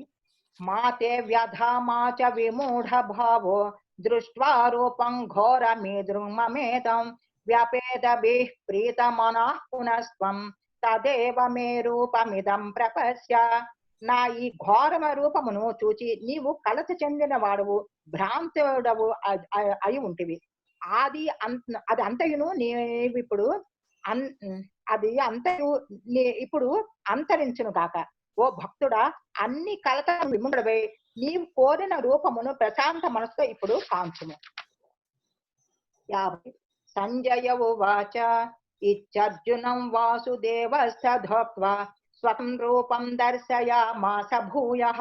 మాతే వ్యధామాచ విమూఢ భావో దృష్ట్వా రూపం ఘోరమేదృమమేతం వ్యపేదభిః ప్రీతమనః పునస్త్వం తదేవ మే రూపమిదం ప్రపశ్య. నా ఈ ఘోరమ రూపమును చూచి నీవు కలత చెందిన వాడువు, భ్రాంతుడవు అయి ఉంటివి. అది అంతయును నీవిప్పుడు అది అంతయు ఇప్పుడు అంతరించును కాక. ఓ భక్తుడా, అన్ని కలతలను విముడవై నీవు కోరిన రూపమును ప్రశాంత మనసుతో ఇప్పుడు కాంచుము. 50. సంజయ ఉవాచ ఇచ్చర్జునం వాసుదేవస్తథోక్త్వా స్వం రూపం దర్శయామాస భూయః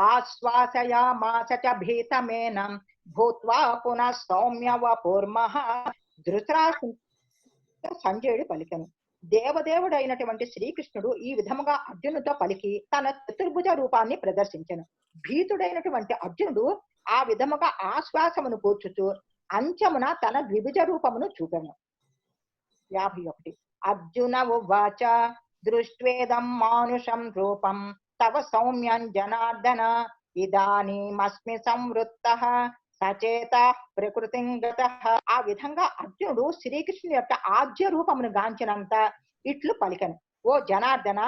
ఆశ్వాసయామాస చ భీతమేనం భూత్వా పునః సౌమ్య వపుర్మః. ధృతరాష్ట్రుడు సంజయుడు పలికెను. దేవదేవుడైనటువంటి శ్రీకృష్ణుడు ఈ విధముగా అర్జునుడితో పలికి తన చతుర్భుజ రూపాన్ని ప్రదర్శించెను. భీతుడైనటువంటి అర్జునుడు ఆ విధముగా ఆశ్వాసమును కూర్చుతూ అంచమున తన ద్విభుజ రూపమును చూపెను. 51. అర్జున ఉవాచ దృష్ట్వేదం మానుషం రూపం తవ సౌమ్యం జనార్దన ఇదానీమస్మి సంవృత్తః సచేత ప్రకృతిం గతః. ఆ విధంగా అర్జునుడు శ్రీకృష్ణుని యొక్క ఆద్య రూపమును గాంచినంత ఇట్లు పలికను, ఓ జనార్దన,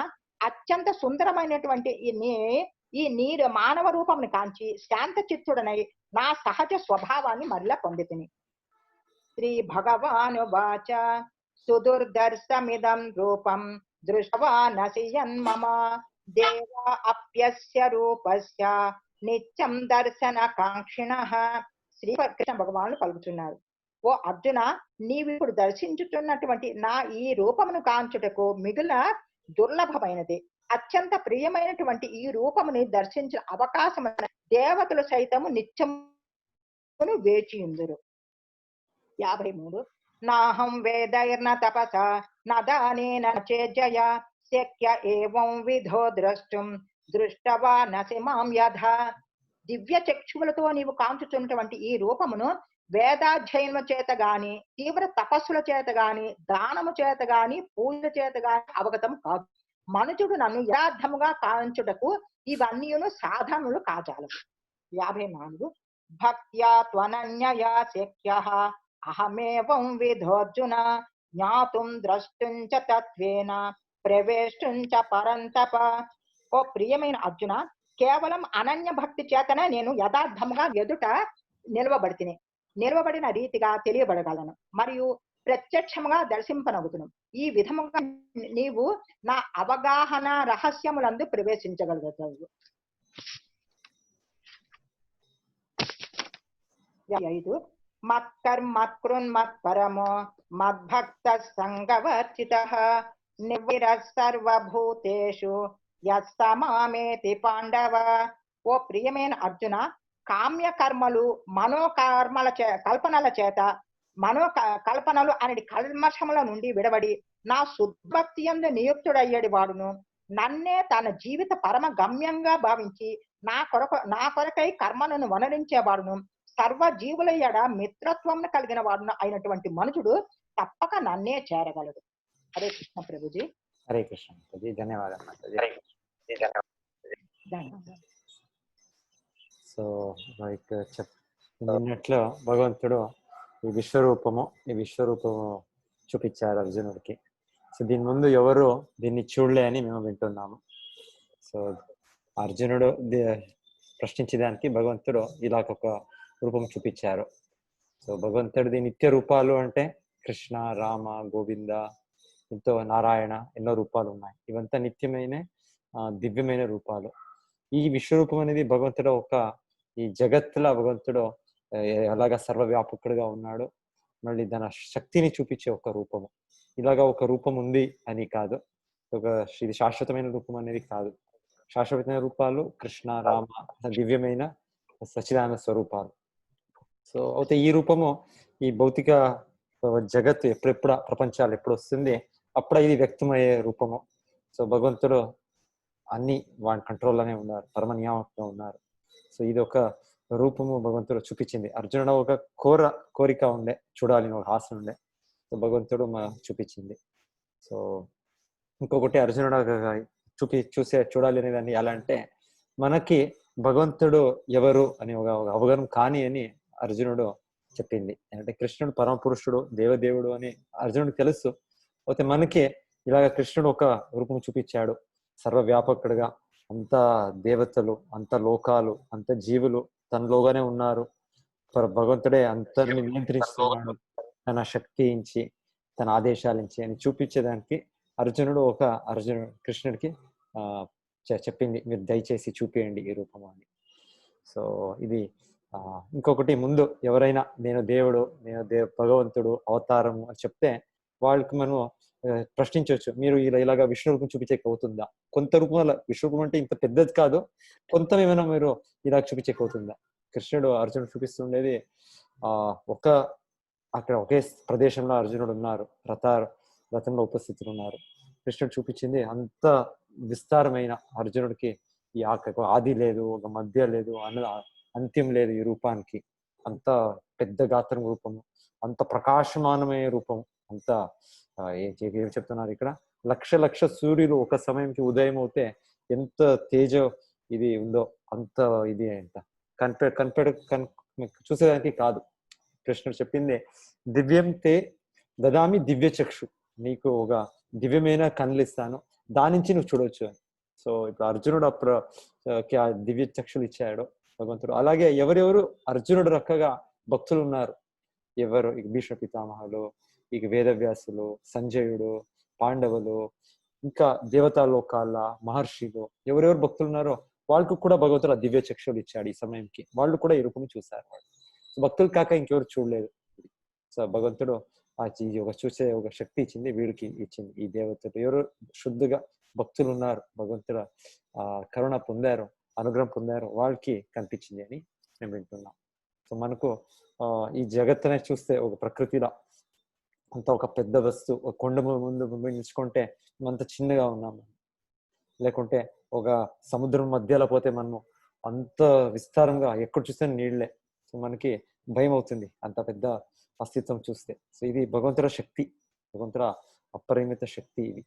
అత్యంత సుందరమైనటువంటి ఈ నీరు మానవ రూపమును కాంచి శాంత చిత్తుడనై నా సహజ స్వభావాన్ని మరలా పొందితిని. శ్రీ భగవానువాచ సుదుర్దర్శమిదం రూపం దృష్టవానసి యన్మమ దేవ అప్యస్య రూపస్య నిత్యం దర్శన కాంక్షిణః. శ్రీ కృష్ణ భగవానులు పలుకుతున్నారు, ఓ అర్జున, నీవిప్పుడు దర్శించుతున్నటువంటి నా ఈ రూపమును కాంచుటకు మిగుల దుర్లభమైనది. అత్యంత ప్రియమైనటువంటి ఈ రూపముని దర్శించిన అవకాశం దేవతలు సైతము నిత్యమును వేచియుందురు. 53. నాహం వేదైర్న తపస నదానేన చేజయ శక్య ఏవం విధో ద్రష్టుం దృష్టవానసి మాం యథా. దివ్య చక్షువులతో నీవు కాంచుతున్నటువంటి ఈ రూపమును వేదాధ్యయనము చేత గాని, తీవ్ర తపస్సుల చేత గాని, దానము చేత గాని, పూజ చేత గాని అవగతం కాదు. మనుషుడు నన్ను యథార్థముగా కాంచుటకు ఇవన్నీయును సాధనలు కాజాలవు. 54. భక్త్యా త్వనన్యయా శక్యః అహమేవం విధోర్జున జ్ఞాతుం ద్రష్టుం చ తత్వేన ప్రవేష్టుం చ పరంతప. ఓ ప్రియమైన అర్జున, కేవలం అనన్య భక్తి చేతనే నేను యథార్థముగా ఎదుట నిలవబడిన రీతిగా తెలియబడగలను మరియు ప్రత్యక్షముగా దర్శింపనగుతును. ఈ విధముగా నీవు నా అవగాహన రహస్యములందు ప్రవేశించగలుగుతావు. 5. మత్కర్మత్కృన్మత్పరమో మద్భక్త సంగవర్జితః నివిరః సర్వభూతేషు యస్సమామేతి పాండవ. ఓ ప్రియమైన అర్జున, కామ్య కర్మలు మనోకర్మల కల్పనల చేత కల్పనలు అనే కల్మషముల నుండి విడబడి నా శుద్ధభక్తి యందు నియుక్తుడయ్యేడి వాడును నన్నే తన జీవిత పరమ గమ్యంగా భావించి నా కొరకై కర్మలను వనరించేవాడును సర్వ జీవుల ఎడ మిత్రత్వం కలిగిన వాడును అయినటువంటి మనుషుడు తప్పక నన్నే చేరగలడు. హరే కృష్ణ ప్రభుజీ. హరే కృష్ణ ప్రభుజీ. ధన్యవాదాలు మాతాజీ. సో లైక్ చెప్పినట్లు భగవంతుడు ఈ విశ్వరూపము చూపించారు అర్జునుడికి. సో దీని ముందు ఎవరు దీన్ని చూడలే అని మేము వింటున్నాము. సో అర్జునుడు ప్రశ్నించడానికి భగవంతుడు ఇలాగొక రూపం చూపించారు. సో భగవంతుడిది నిత్య రూపాలు అంటే కృష్ణ, రామ, గోవింద, ఎంతో నారాయణ, ఎన్నో రూపాలు ఉన్నాయి. ఇవంతా నిత్యమైన దివ్యమైన రూపాలు. ఈ విశ్వరూపం అనేది భగవంతుడు ఈ జగత్తులో భగవంతుడు ఎలాగా సర్వవ్యాపకుడుగా ఉన్నాడు, మళ్ళీ దాని శక్తిని చూపించే ఒక రూపము. ఇలాగా ఒక రూపం ఉంది అని కాదు, ఇది శాశ్వతమైన రూపం అనేది కాదు. శాశ్వతమైన రూపాలు కృష్ణ, రామ, దివ్యమైన సచ్చిదానంద స్వరూపాలు. సో అయితే ఈ రూపము ఈ భౌతిక జగత్తు ఎప్పుడెప్పుడు ప్రపంచాలు ఎప్పుడు వస్తుంది అప్పుడు ఇది వ్యక్తమయ్యే రూపము. సో భగవంతుడు అన్ని వాడి కంట్రోల్లోనే ఉన్నారు, పరమ నియామకంగా ఉన్నారు. సో ఇది ఒక రూపము భగవంతుడు చూపించింది. అర్జునుడు ఒక కోరిక ఉండే, చూడాలి ఒక ఆశ ఉండే. సో భగవంతుడు చూపించింది. సో ఇంకొకటి అర్జునుడు చూడాలి అనేదాన్ని ఎలా అంటే, మనకి భగవంతుడు ఎవరు అని ఒక అవగాహన కాని అని అర్జునుడు చెప్పింది. అంటే కృష్ణుడు పరమ పురుషుడు, దేవదేవుడు అని అర్జునుడికి తెలుసు. అయితే మనకి ఇలాగ కృష్ణుడు ఒక రూపం చూపించాడు, సర్వవ్యాపకుడుగా. అంత దేవతలు, అంత లోకాలు, అంత జీవులు తనలోగానే ఉన్నారు. భగవంతుడే అంతరిని నియంత్రిస్తున్నాడు తన శక్తి ఇచ్చి, తన ఆదేశాలు ఇచ్చి అని చూపించేదానికి కృష్ణుడికి చెప్పింది, మీరు దయచేసి చూపియండి ఈ రూపము అని. సో ఇది ఇంకొకటి, ముందు ఎవరైనా నేను దేవుడు, భగవంతుడు అవతారము అని చెప్తే వాళ్ళకి మనం ప్రశ్నించవచ్చు, మీరు ఇలాగా విష్ణు రూపం చూపించకపోతుందా? కొంత రూపం విష్ణు అంటే ఇంత పెద్దది కాదు, కొంత ఏమైనా మీరు ఇలా చూపించకపోతుందా? కృష్ణుడు అర్జునుడు చూపిస్తుండేది అక్కడ ఒకే ప్రదేశంలో అర్జునుడు ఉన్నారు, రథంలో ఉపస్థితులు ఉన్నారు. కృష్ణుడు చూపించింది అంత విస్తారమైన, అర్జునుడికి ఈ ఆది లేదు, ఒక మధ్య లేదు, అంత్యం లేదు ఈ రూపానికి. అంత పెద్ద గాత్రం రూపము, అంత ప్రకాశమానమైన రూపం, అంత ఏం చెప్తున్నారు ఇక్కడ, లక్ష సూర్యులు ఒక సమయంకి ఉదయం అవుతే ఎంత తేజ ఇది ఉందో అంత ఇది ఎంత మీకు చూసేదానికి కాదు. కృష్ణుడు చెప్పింది దివ్యం తే దదామి దివ్య చక్షు, నీకు ఒక దివ్యమైన కళ్ళు ఇస్తాను, దాని నుంచి నువ్వు చూడొచ్చు అని. సో ఇప్పుడు అర్జునుడు అప్పుడు ఆ దివ్య చక్షులు ఇచ్చాడు భగవంతుడు. అలాగే ఎవరెవరు అర్జునుడు రక్కగా భక్తులు ఉన్నారు, ఎవరు ఇక భీష్మ పితామహులు, ఇక వేదవ్యాసులు, సంజయుడు, పాండవులు, ఇంకా దేవతా లోకాల మహర్షులు, ఎవరెవరు భక్తులు ఉన్నారో వాళ్ళకు కూడా భగవంతుడు ఆ దివ్య చక్షులు ఇచ్చాడు. ఈ సమయంకి వాళ్ళు కూడా ఈ రూపం చూశారు. వాళ్ళు భక్తులు కాక ఇంకెవరు చూడలేదు. సో భగవంతుడు ఆ ఒక చూసే ఒక శక్తి ఇచ్చింది, వీడికి ఇచ్చింది ఈ దేవతలు. ఎవరు శుద్ధిగా భక్తులు ఉన్నారు, భగవంతుడు ఆ కరుణ పొందారు, అనుగ్రహం పొందారు, వాళ్ళకి కనిపించింది అని మేము వింటున్నాం. సో మనకు ఈ జగత్తునే చూస్తే ఒక ప్రకృతిలో అంత ఒక పెద్ద వస్తువు, ఒక కొండ ముందు నిలుచుకుంటే అంత చిన్నగా ఉన్నాము, లేకుంటే ఒక సముద్రం మధ్యలో పోతే మనము అంత విస్తారంగా ఎక్కడ చూస్తే నీళ్లే. సో మనకి భయం అవుతుంది అంత పెద్ద అస్తిత్వం చూస్తే. సో ఇది భగవంతుల శక్తి, భగవంతుల అపరిమిత శక్తి ఇది.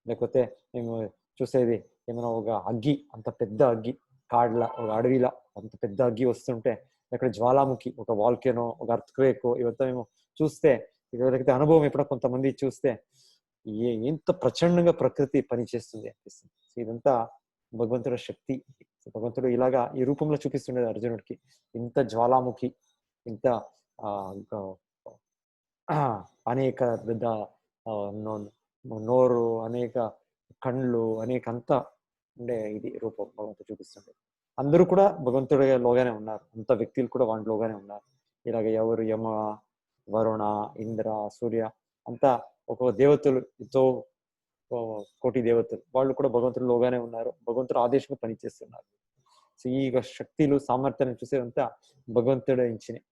లేకపోతే మేము చూసేది ఏమైనా ఒక అగ్గి, అంత పెద్ద అగ్గి, కాడ్ల ఒక అడవిలా అంత పెద్ద అగ్గి వస్తుంటే, అక్కడ జ్వాలాముఖి, ఒక వాల్కెనో, ఒక అర్త్క్వేక్, ఇవంతా మేము చూస్తే, లేకపోతే అనుభవం ఎప్పుడో కొంతమంది చూస్తే ఎంత ప్రచండంగా ప్రకృతి పనిచేస్తుంది అనిపిస్తుంది. సో ఇదంతా భగవంతుడి శక్తి. భగవంతుడు ఇలాగా ఈ రూపంలో చూపిస్తుండేది అర్జునుడికి. ఇంత జ్వాలాముఖి, ఇంత అనేక పెద్ద నోరు, అనేక కళ్ళు, అనేక అంతా ఉండే ఇది రూపం భగవంతుడు చూపిస్తుండే. అందరూ కూడా భగవంతుడి లోగానే ఉన్నారు, అంత వ్యక్తులు కూడా వాటిలోగానే ఉన్నారు. ఇలాగ ఎవరు యమ, వరుణ, ఇంద్ర, సూర్య అంతా ఒక దేవతలు, ఎంతో కోటి దేవతలు, వాళ్ళు కూడా భగవంతుడిలోగానే ఉన్నారు, భగవంతుడు ఆదేశంగా పనిచేస్తున్నారు. సో ఈ శక్తులు సామర్థ్యాన్ని చూసేదంతా భగవంతుడు ఇచ్చినాయి.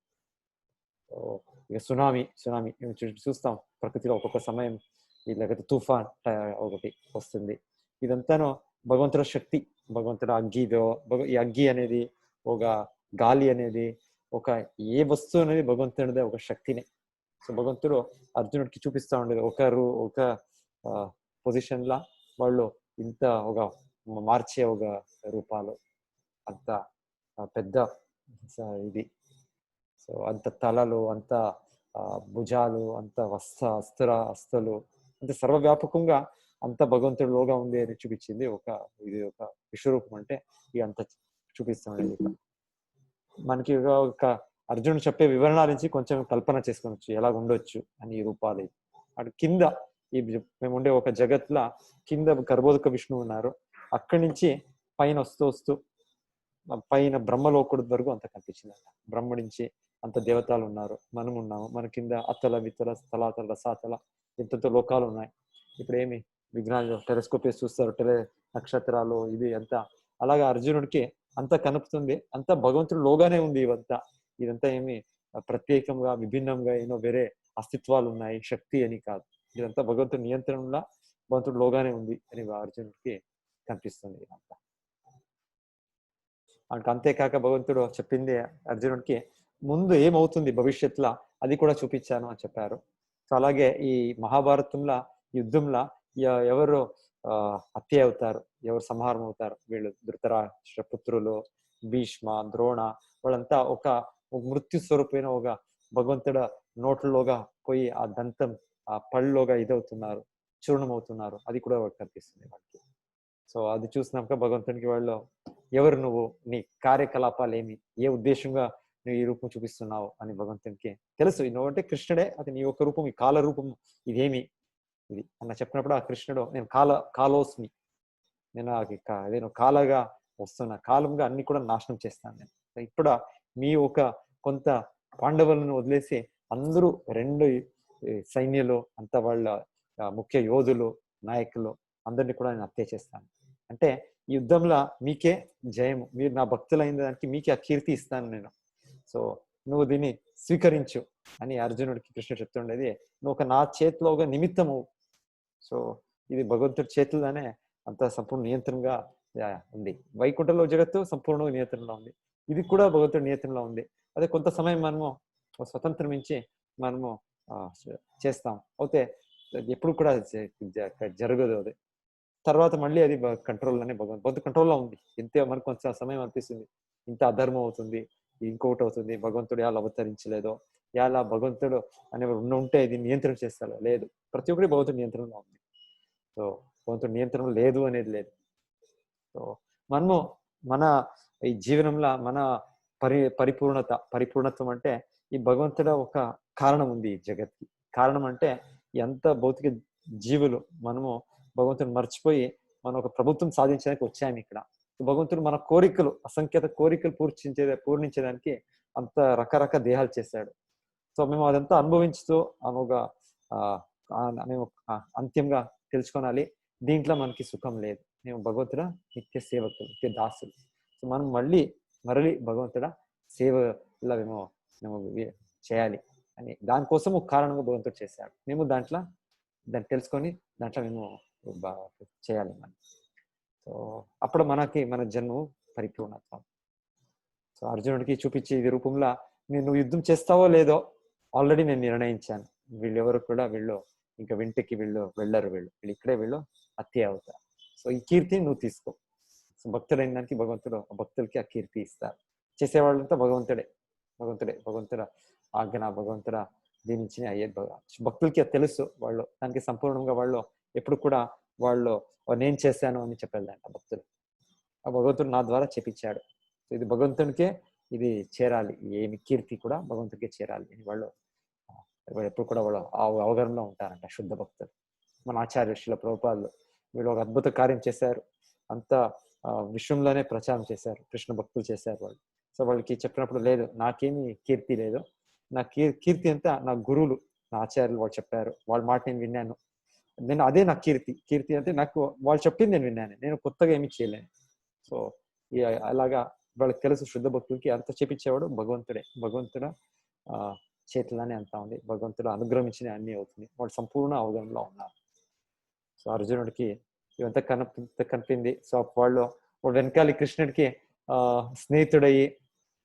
ఇక సునామీ మేము చూస్తాం ప్రకృతిలో ఒక్కొక్క సమయం, లేకపోతే తుఫాన్ ఒకటి వస్తుంది. ఇదంతాను భగవంతుడి శక్తి, భగవంతుడు అగ్గిదో, ఈ అగ్గి అనేది, ఒక గాలి అనేది, ఒక ఏ వస్తువు అనేది భగవంతుడిదే ఒక శక్తినే. సో భగవంతుడు అర్జునుడికి చూపిస్తా ఉండేది, ఒక పొజిషన్ లా వాళ్ళు ఇంత ఒక మార్చే ఒక రూపాలు, అంత పెద్ద ఇది. సో అంత తలలు, అంత భుజాలు, అంత అస్తులు, అంత సర్వవ్యాపకంగా అంత భగవంతుడిలోగా ఉంది అని చూపించింది ఇది ఒక విశ్వరూపం. అంటే ఇది అంత చూపిస్తుండేది. మనకి ఒక అర్జునుడు చెప్పే వివరణ నుంచి కొంచెం కల్పన చేసుకోవచ్చు ఎలాగ ఉండొచ్చు అని ఈ రూపాలు. అటు కింద మేము ఉండే ఒక జగత్లా కింద గర్భోదక విష్ణువు ఉన్నారు, అక్కడి నుంచి పైన వస్తూ పైన బ్రహ్మలోకుడు వరకు అంత కనిపించింది. బ్రహ్మ నుంచి అంత దేవతలు ఉన్నారు, మనం ఉన్నాము, మన కింద అతల వితల స్థలాతల రసాతల ఎంతెంతో లోకాలు ఉన్నాయి. ఇప్పుడు ఏమి విజ్ఞానులు టెలిస్కోప్ వేసి చూస్తారు, నక్షత్రాలు ఇది అంతా. అలాగా అర్జునుడికి అంత కనుపుతుంది, అంత భగవంతుడు లోగానే ఉంది. ఇదంతా ఏమి ప్రత్యేకంగా విభిన్నంగా ఏమో వేరే అస్తిత్వాలు ఉన్నాయి, శక్తి అని కాదు. ఇదంతా భగవంతుడి నియంత్రణలో భగవంతుడు లోగానే ఉంది అని అర్జునుడికి కనిపిస్తుంది. ఇదంతా అంతేకాక భగవంతుడు చెప్పింది అర్జునుడికి ముందు ఏమవుతుంది భవిష్యత్తులో అది కూడా చూపించాను అని చెప్పారు. సో అలాగే ఈ మహాభారతంలో యుద్ధంలో ఎవరు హత్య అవుతారు, ఎవరు సంహారం అవుతారు, వీళ్ళు ధృతరాష్ట్ర పుత్రులు, భీష్మ, ద్రోణ, వాళ్ళంతా ఒక మృత్యు స్వరూపమైన ఒక భగవంతుడ నోట్లలోగా పోయి ఆ దంతం ఆ పళ్ళలోగా ఇదవుతున్నారు, చూర్ణం అవుతున్నారు. అది కూడా కనిపిస్తుంది వాళ్ళకి. సో అది చూసినాక భగవంతునికి వాళ్ళు, ఎవరు నువ్వు, నీ కార్యకలాపాలు ఏమి, ఏ ఉద్దేశంగా నువ్వు ఈ రూపం చూపిస్తున్నావు అని భగవంతునికి తెలుసు. నువ్వు అంటే కృష్ణుడే, అది నీ యొక్క రూపం, ఈ కాల రూపం ఇదేమి ఇది అన్న చెప్పినప్పుడు ఆ కృష్ణుడు నేను కాలోస్మి, నేను కాలగా వస్తున్నా, కాలంగా అన్ని కూడా నాశనం చేస్తాను నేను. ఇప్పుడు మీ కొంత పాండవులను వదిలేసి అందరూ 2 సైన్యులు అంతా వాళ్ళ ముఖ్య యోధులు, నాయకులు అందరినీ కూడా నేను హత్య చేస్తాను. అంటే ఈ యుద్ధంలో మీకే జయము, మీరు నా భక్తులైన దానికి మీకే ఆ కీర్తి ఇస్తాను నేను. సో నువ్వు దీన్ని స్వీకరించు అని అర్జునుడికి కృష్ణుడు చెప్తుండేది. నువ్వు నా చేతిలో ఒక నిమిత్తము. సో ఇది భగవంతుడి చేతుల్లోనే అంత సంపూర్ణ నియంత్రణగా ఉంది. వైకుంఠంలో జగత్తు సంపూర్ణ నియంత్రణలో ఉంది, ఇది కూడా భగవంతుడి నియంత్రణలో ఉంది. అదే కొంత సమయం మనము స్వతంత్రం ఇచ్చి మనము చేస్తాం, అయితే ఎప్పుడు కూడా జరగదు. అది తర్వాత మళ్ళీ అది కంట్రోల్లోనే, భగవంతుడి కంట్రోల్లో ఉంది. ఇంతే మనకు కొంచెం సమయం అనిపిస్తుంది ఇంత అధర్మం అవుతుంది, ఇంకొకటి అవుతుంది, భగవంతుడు ఎలా అవతరించలేదో, ఎలా భగవంతుడు అనేవాడు ఉంటే ఇది నియంత్రణ చేస్తాడో లేదు. ప్రతి ఒక్కటి భగవంతుడి నియంత్రణలో ఉంది. సో భగవంతుడి నియంత్రణ లేదు అనేది లేదు. సో మనము మన ఈ జీవనంలో మన పరిపూర్ణత్వం అంటే ఈ భగవంతుడ ఒక కారణం ఉంది ఈ జగత్కి. కారణం అంటే ఎంత భౌతిక జీవులు మనము భగవంతుని మర్చిపోయి మనం ఒక ప్రభుత్వం సాధించడానికి వచ్చాము ఇక్కడ. భగవంతుడు మన కోరికలు, అసంఖ్యాత కోరికలు పూర్ణించేదానికి అంత రకరకాల దేహాలు చేశాడు. సో మేము అదంతా అనుభవించుతూ మేము అంత్యంగా తెలుసుకోనాలి, దీంట్లో మనకి సుఖం లేదు. మేము భగవంతుడ నిత్య సేవకులు, నిత్య దాసులు. సో మనం మరలి భగవంతుడ సేవలో మేము చేయాలి అని దానికోసం ఒక కారణంగా భగవంతుడు చేశాడు. మేము దాన్ని తెలుసుకొని దాంట్లో మేము చేయాలి మనం. సో అప్పుడు మన జన్మ పరిపూర్ణత్వం. సో అర్జునుడికి చూపించే ఇది రూపంలో నువ్వు యుద్ధం చేస్తావో లేదో ఆల్రెడీ నేను నిర్ణయించాను. వీళ్ళు ఇంకా వెంటకి వెళ్ళరు, వీళ్ళు ఇక్కడే హత్య అవుతారు. సో ఈ కీర్తిని నువ్వు తీసుకో. సో భక్తుడైన దానికి భక్తులకి ఆ కీర్తి ఇస్తారు. చేసేవాళ్ళంతా భగవంతుడ ఆజ్ఞ, భగవంతుడ దీనించి అయ్యేది భక్తులకి తెలుసు. వాళ్ళు దానికి సంపూర్ణంగా ఎప్పుడు కూడా నేను చేశాను అని చెప్పలేదంట భక్తులు. ఆ భగవంతుడు నా ద్వారా చెప్పించాడు. సో ఇది భగవంతునికే ఇది చేరాలి, ఏమి కీర్తి కూడా భగవంతుడికే చేరాలి అని వాళ్ళు ఎప్పుడు కూడా ఆ అవగాహనలో ఉంటారంట శుద్ధ భక్తులు. మన ఆచార్య శ్రీల ప్రభుపాదులు వీళ్ళు ఒక అద్భుత కార్యం చేశారు. అంత విశ్వంలోనే ప్రచారం చేశారు, కృష్ణ భక్తులు చేశారు వాళ్ళు. సో వాళ్ళకి చెప్పినప్పుడు లేదు, నాకేమి కీర్తి లేదు, నా కీర్తి అంతా నా గురువులు, నా ఆచార్యులు వాళ్ళు చెప్పారు, వాళ్ళ మాట నేను విన్నాను, అదే నా కీర్తి అంటే నాకు వాళ్ళు చెప్పింది నేను విన్నాను, నేను కొత్తగా ఏమీ చేయలేను. సో అలాగా వాళ్ళకి తెలుసు, శుద్ధ భక్తులకి అంత చెప్పించేవాడు భగవంతుడ చేతిలోనే అంతా ఉంది, భగవంతుడు అనుగ్రహించిన అన్ని అవుతుంది, వాళ్ళు సంపూర్ణ అవగాహనలో ఉన్నారు. సో అర్జునుడికి ఇవంతా కనిపింది. సో వాళ్ళు వెనకాల కృష్ణుడికి స్నేహితుడయ్యి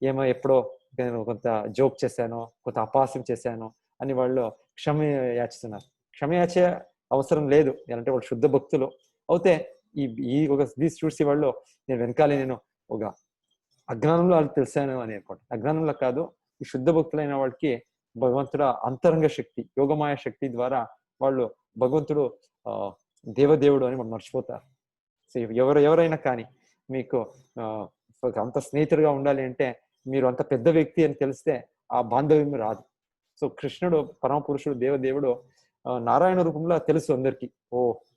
ఏమో ఎప్పుడో నేను కొంత జోక్ చేశాను, కొంత అపహాస్యం చేశాను అని వాళ్ళు క్షమయాచిస్తున్నారు. క్షమయాచే అవసరం లేదు, అంటే వాళ్ళు శుద్ధ భక్తులు అయితే ఇది చూసి వాళ్ళు నేను వెనకాల ఒక అజ్ఞానంలో వాళ్ళు తెలిసాను అని అనుకోండి. అజ్ఞానంలో కాదు, ఈ శుద్ధ భక్తులైన వాళ్ళకి భగవంతుడ అంతరంగ శక్తి, యోగమాయ శక్తి ద్వారా వాళ్ళు భగవంతుడు దేవదేవుడు అని మనం మర్చిపోతారు. సో ఎవరైనా కానీ మీకు అంత స్నేహితుడిగా ఉండాలి అంటే మీరు అంత పెద్ద వ్యక్తి అని తెలిస్తే ఆ బాంధవ్యం రాదు. సో కృష్ణుడు పరమ పురుషుడు, దేవదేవుడు నారాయణ రూపంలో తెలుసు అందరికి,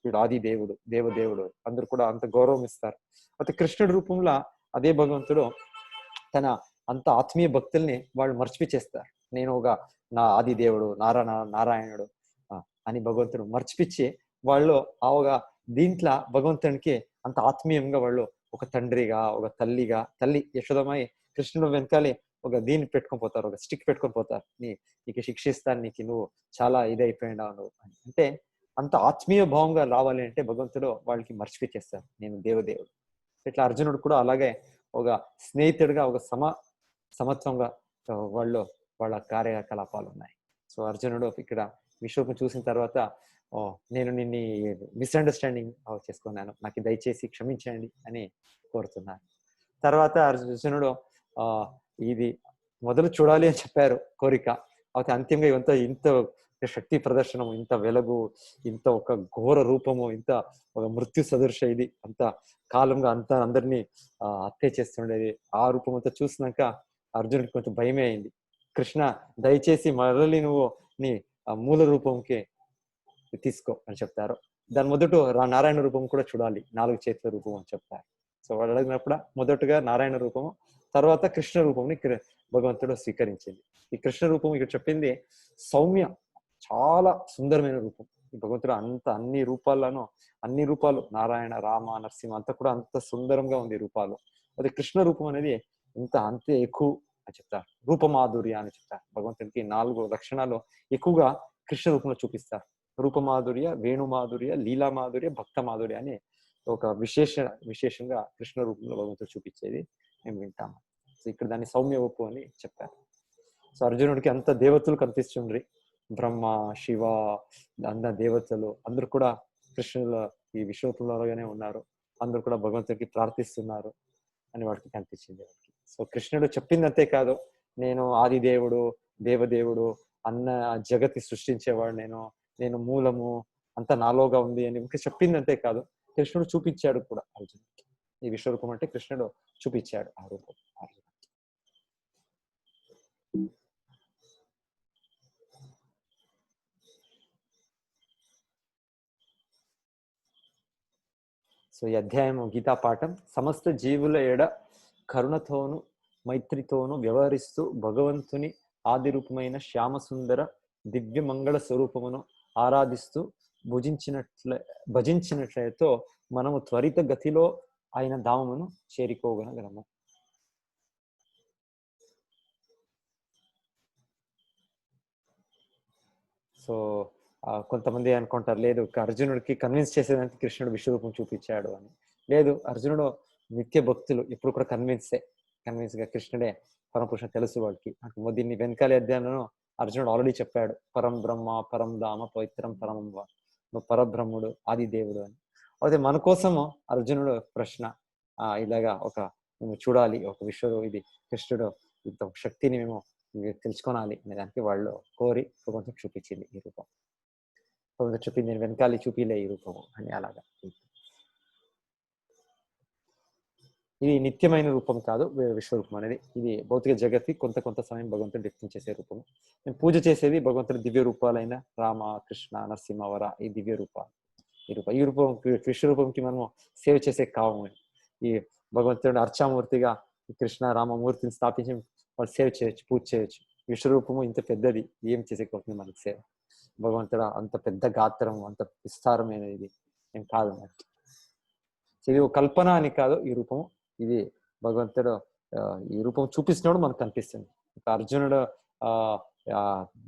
వీడు ఆది దేవుడు, దేవదేవుడు, అందరు కూడా అంత గౌరవం ఇస్తారు. అయితే కృష్ణుడి రూపంలో అదే భగవంతుడు తన అంత ఆత్మీయ భక్తుల్ని వాళ్ళు మర్చిపించేస్తారు. నేను నా ఆది దేవుడు నారాయణుడు అని భగవంతుడు మర్చిపించి వాళ్ళు దీంట్లో భగవంతునికి అంత ఆత్మీయంగా వాళ్ళు ఒక తండ్రిగా, ఒక తల్లి యశోదమై కృష్ణుడు వెనకాలి దీన్ని పెట్టుకొని పోతారు, ఒక స్టిక్ పెట్టుకొని పోతారు, నీకు శిక్షిస్తాను, నువ్వు చాలా ఇదైపోయినావు నువ్వు అంటే. అంత ఆత్మీయ భావంగా రావాలి అంటే భగవంతుడు వాళ్ళకి మర్చిపించేస్తారు నేను దేవదేవుడు. ఇట్లా అర్జునుడు కూడా అలాగే ఒక స్నేహితుడిగా, ఒక సమత్వంగా వాళ్ళ కార్యకలాపాలు ఉన్నాయి. సో అర్జునుడు ఇక్కడ విశ్వరూపం చూసిన తర్వాత నేను నిన్ను మిస్అండర్స్టాండింగ్ చేసుకున్నాను, నాకు దయచేసి క్షమించండి అని కోరుతున్నాను. తర్వాత అర్జునుడు ఇది మొదలు చూడాలి అని చెప్పారు కోరిక, అయితే అంతిమంగా ఇంత శక్తి ప్రదర్శనం, ఇంత వెలుగు, ఇంత ఒక ఘోర రూపము, ఇంత ఒక మృత్యు సదృశ, ఇది అంత కాలంగా అంతా అందరినీ హత్య చేస్తుండేది, ఆ రూపం అంతా చూసినాక అర్జునుడికి కొంచెం భయమే అయింది. కృష్ణ దయచేసి మరలి నువ్వు నీ మూల రూపంకి తీసుకో అని చెప్తారు. దాని మొదట నారాయణ రూపం కూడా చూడాలి, 4 చేతుల రూపం అని చెప్తారు. సో వాళ్ళు అడిగినప్పుడు మొదటగా నారాయణ రూపము, తర్వాత కృష్ణ రూపంని భగవంతుడు స్వీకరించింది. ఈ కృష్ణ రూపం ఇక్కడ చెప్పింది సౌమ్య, చాలా సుందరమైన రూపం. ఈ భగవంతుడు అన్ని రూపాలు నారాయణ, రామ, నరసింహ అంతా కూడా అంత సుందరంగా ఉంది రూపాలు. అదే కృష్ణ రూపం అనేది అంతే ఎక్కువ అని చెప్తారు, రూపమాధుర్య అని చెప్తారు. భగవంతునికి 4 లక్షణాలు ఎక్కువగా కృష్ణ రూపంలో చూపిస్తారు. రూపమాధుర్య, వేణుమాధుర్య, లీలామాధుర్య, భక్త మాధుర్య అని ఒక విశేషంగా కృష్ణ రూపంలో భగవంతుడు చూపించేది మేము వింటాము. సో ఇక్కడ దాన్ని సౌమ్య రూపం అని చెప్పారు. సో అర్జునుడికి అంత దేవతలు కనిపిస్తుండ్రి, బ్రహ్మ, శివ, దేవతలు అందరూ కూడా కృష్ణుల ఈ విశ్వరూపంలోనే ఉన్నారు, అందరూ కూడా భగవంతుడికి ప్రార్థిస్తున్నారు అని వాడికి కనిపించింది. సో కృష్ణుడు చెప్పిందంతే కాదు, నేను ఆదిదేవుడు, దేవదేవుడు, అన్న జగతి సృష్టించేవాడు, నేను మూలము, అంత నాలోగా ఉంది అని ఇంకా చెప్పిందంతే కాదు, కృష్ణుడు చూపించాడు కూడా అర్జునుడికి. ఈ విశ్వరూపం అంటే కృష్ణుడు చూపించాడు ఆ రూపం అర్జునుడికి. సో ఈ అధ్యాయం గీతా పాఠం సమస్త జీవుల ఎడ కరుణతోను మైత్రితోను వ్యవహరిస్తూ భగవంతుని ఆది రూపమైన శ్యామసుందర దివ్య మంగళ స్వరూపమును ఆరాధిస్తూ భజించినట్లయితో మనము త్వరిత గతిలో ఆయన ధామమును చేరుకోగలము. సో కొంతమంది అనుకుంటారు, లేదు అర్జునుడికి కన్విన్స్ చేసేదానికి కృష్ణుడు విశ్వరూపం చూపించాడు అని. లేదు, అర్జునుడు నిత్య భక్తులు ఎప్పుడు కూడా కన్విన్స్ గా కృష్ణుడే పరమపురుషుడు తెలుసు వాళ్ళకి. దీన్ని వెనకాల అధ్యాయంలో అర్జునుడు ఆల్రెడీ చెప్పాడు, పరం బ్రహ్మ పరం ధామ పవిత్రం పరమం వా, నువ్వు పరబ్రహ్ముడు ఆది దేవుడు అని. అయితే మన కోసము అర్జునుడు ప్రశ్న ఇలాగా మేము చూడాలి, ఒక ఇది కృష్ణుడు ఇంత శక్తిని మేము తెలుసుకోనాలి అనే దానికి వాళ్ళు కోరి భగవంతుడు చూపించింది ఈ రూపం. భగవంతుడు చూపింది, నేను వెనకాలి చూపిలే ఈ రూపము అని. అలాగా ఇది నిత్యమైన రూపం కాదు విశ్వరూపం అనేది. ఇది భౌతిక జగత్తి కొంత సమయం భగవంతుడు వ్యక్తం చేసే రూపము. నేను పూజ చేసేది భగవంతుడి దివ్య రూపాలైన రామ, కృష్ణ, నరసింహవర, ఈ దివ్య రూపాలు. ఈ రూపం విశ్వరూపంకి మనము సేవ చేసే కావము. ఈ భగవంతుడు అర్చామూర్తిగా కృష్ణ రామమూర్తిని స్థాపించి వాళ్ళు సేవ చేయొచ్చు, పూజ చేయొచ్చు. విశ్వరూపము ఇంత పెద్దది, ఏం చేసేకపోతుంది మనకు సేవ. భగవంతుడు అంత పెద్ద గాత్రం, అంత విస్తారమైనది ఏం కాదు. ఇది ఒక కల్పన అని కాదు ఈ రూపము. ఇది భగవంతుడు ఈ రూపం చూపిస్తున్నప్పుడు మనకు కనిపిస్తుంది. అర్జునుడు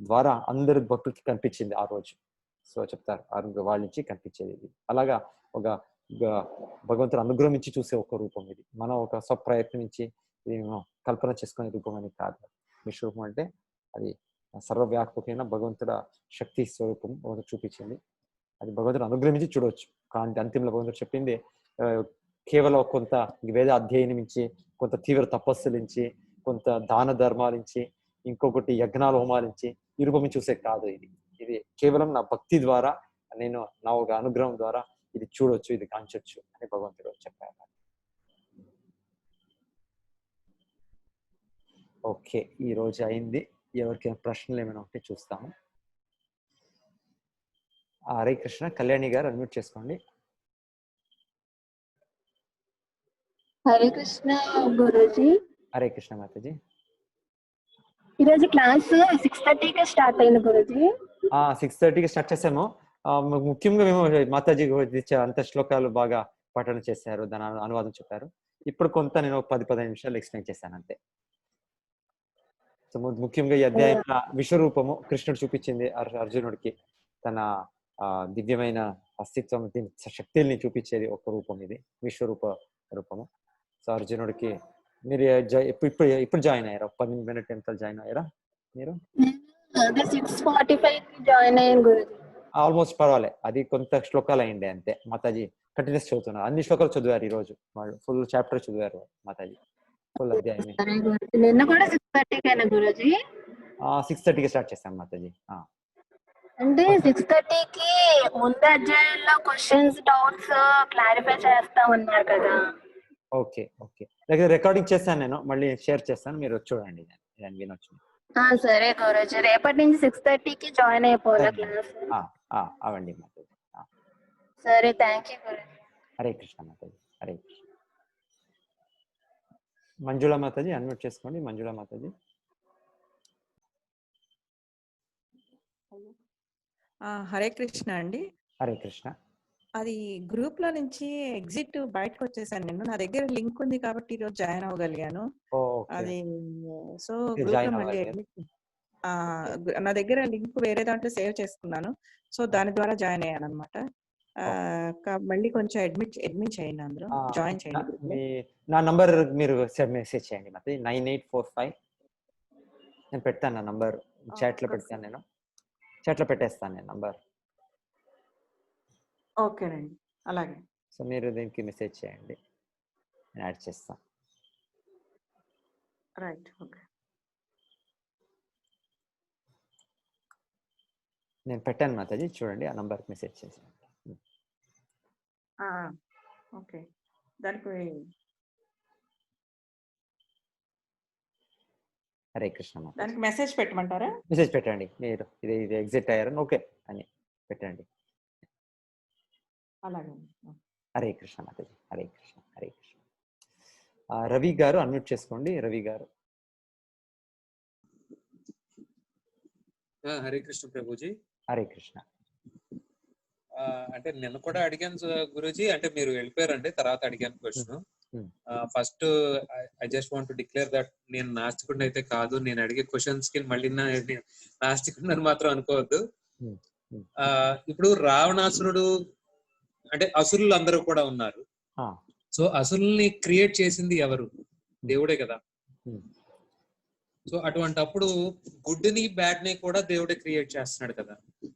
ద్వారా అందరి భక్తులకి కనిపించింది ఆ రోజు. సో చెప్తారు వాళ్ళ నుంచి కనిపించేది ఇది. అలాగా ఒక భగవంతుడు అనుగ్రహించి చూసే ఒక రూపం ఇది. మనం ఒక స్వప్రయత్నించి ఇది కల్పన చేసుకునే రూపం అని కాదు. విశ్వరూపం అంటే అది సర్వవ్యాపకమైన భగవంతుడ శక్తి స్వరూపం భగవంతుడు చూపించింది. అది భగవంతుడు అనుగ్రహించి చూడవచ్చు. కానీ అంతిమంలో భగవంతుడు చెప్పింది కేవలం కొంత వేద అధ్యయనం నుంచి, కొంత తీవ్ర తపస్సులించి, కొంత దాన ధర్మాలించి, ఇంకొకటి యజ్ఞాల హోమాలించి ఈ రూపం చూసే కాదు. ఇది కేవలం నా భక్తి ద్వారా, నా ఒక అనుగ్రహం ద్వారా ఇది చూడొచ్చు, ఇది కాంచొచ్చు అని భగవంతుడు చెప్పారు. ఓకే, ఈ రోజు అయింది. ఎవరికైనా ప్రశ్నలు ఏమైనా ఉంటే చూస్తాము. హరే కృష్ణ. కళ్యాణి గారు అన్మ్యూట్ చేసుకోండి. హరే కృష్ణ గురూజీ. హరే కృష్ణ మాతాజీ. ఈరోజు క్లాస్ 6:30కి స్టార్ట్ అయింది గురూజీ. 6:30కి స్టార్ట్ చేసాము. ముఖ్యంగా మేము మాతాజీ అంత శ్లోకాలు బాగా పఠన చేశారు, దాని అనువాదం చెప్పారు. ఇప్పుడు కొంత నేను 10-15 నిమిషాలు ఎక్స్ప్లెయిన్ చేశాను అంతే. సో ముఖ్యంగా ఈ అధ్యాయంలో విశ్వరూపము కృష్ణుడు చూపించింది అర్జునుడికి. తన దివ్యమైన అస్తిత్వం, శక్తుల్ని చూపించేది ఒక రూపం ఇది, విశ్వరూప రూపము. సో అర్జునుడికి మీరు ఇప్పుడు జాయిన్ అయ్యారా? 10 మినిట్ ఎంత జాయిన్ అయ్యారా మీరు? 6:45కి జాయిన్ అయ్యాను గురూజీ. ఆల్మోస్ట్ పర్వాలే, అది కొంత శ్లోకాలు అయింది అంతే. మాతాజీ కంటిన్యూస్ చదువుతున్నారు, అన్ని శ్లోకాలు చదివారు ఈ రోజు. వాళ్ళు ఫుల్ చాప్టర్ చదివారు మాతాజీ, ఫుల్ అధ్యాయం. నిన్న కూడా 6:30కి గురూజీ. 6:30కి స్టార్ట్ చేస్తాం మాతాజీ. అంటే 6:30కి ముందు అధ్యాయంలో క్వశ్చన్స్, డౌట్స్ క్లారిఫై చేస్తామన్నారు కదా. ఓకే ఓకే, రికార్డింగ్ చేస్తాను, నేను మళ్ళీ షేర్ చేస్తాను, మీరు చూడండి, నేను వినొచ్చు. సరే గురూజీ, రేపటి నుంచి 6:30కి జాయిన్ అయిపోవాలా క్లాస్? అవండి మాతాజీ. సరే, thank you Guruji. Hare Krishna Mataji. Hare Krishna. Manjula Mataji unmute చేసుకోండి. మంజుళ మాతాజీ. హరే కృష్ణ అండి. హరే కృష్ణ. అది గ్రూప్ లో నుంచి ఎగ్జిట్ బయటకు వచ్చేసాను నేను. నా దగ్గర లింక్ ఉంది కాబట్టి ఈరోజు జాయిన్ అవ్వగలిగాను. అది సో గ్రూప్ లో మళ్ళీ నా దగ్గర లింక్ వేరే దాంట్లో సేవ్ చేసుకున్నాను. సో దాని ద్వారా జాయిన్ అయ్యాను అనమాట. మళ్ళీ కొంచెం అడ్మిట్ చేయండి, అందులో జాయిన్ చేయండి. నా నంబర్ మీరు మెసేజ్ చేయండి మరి. 9845 నేను పెడతాను, నా నంబర్ చాట్ లో పెడతాను, నేను చాట్ లో పెట్టేస్తాను నేను నంబర్. ఓకేనండి, అలాగే. సో మీరు దీనికి మెసేజ్ చేయండి, నేను యాడ్ చేస్తాను. రైట్. ఓకే. నేను పెట్టాను మాతాజీ, చూడండి ఆ నంబర్కి మెసేజ్ చేశాను. ఓకే. దానికి హరే కృష్ణ మాతాజీ. దానికి మెసేజ్ పెట్టమంటారా? మెసేజ్ పెట్టండి, మీరు ఇది ఎగ్జిట్ అయ్యారని ఓకే అని పెట్టండి. అలాగే. హరే కృష్ణ మాతాజీ, హరే కృష్ణ, హరే కృష్ణ. రవి గారు అన్మ్యూట్ చేసుకోండి. రవి గారు. హరే కృష్ణ ప్రభుజీ. హరే కృష్ణ. అంటే నిన్న కూడా అడిగాను గురూజీ, అంటే మీరు వెళ్ళిపోయారండి, తర్వాత అడిగాను question. First I just want to declare that నేను నాస్తికుడిని అయితే కాదు. నేను అడిగే క్వశ్చన్స్ కి మళ్ళీ నాస్తికుడిని మాత్రం అనుకోవద్దు. ఇప్పుడు రావణాసురుడు అంటే అసురులు అందరూ కూడా ఉన్నారు. సో అసురుల్ని క్రియేట్ చేసింది ఎవరు? దేవుడే కదా. సో అటువంటప్పుడు గుడ్ ని బ్యాడ్ ని కూడా దేవుడే క్రియేట్ చేస్తున్నాడు కదా.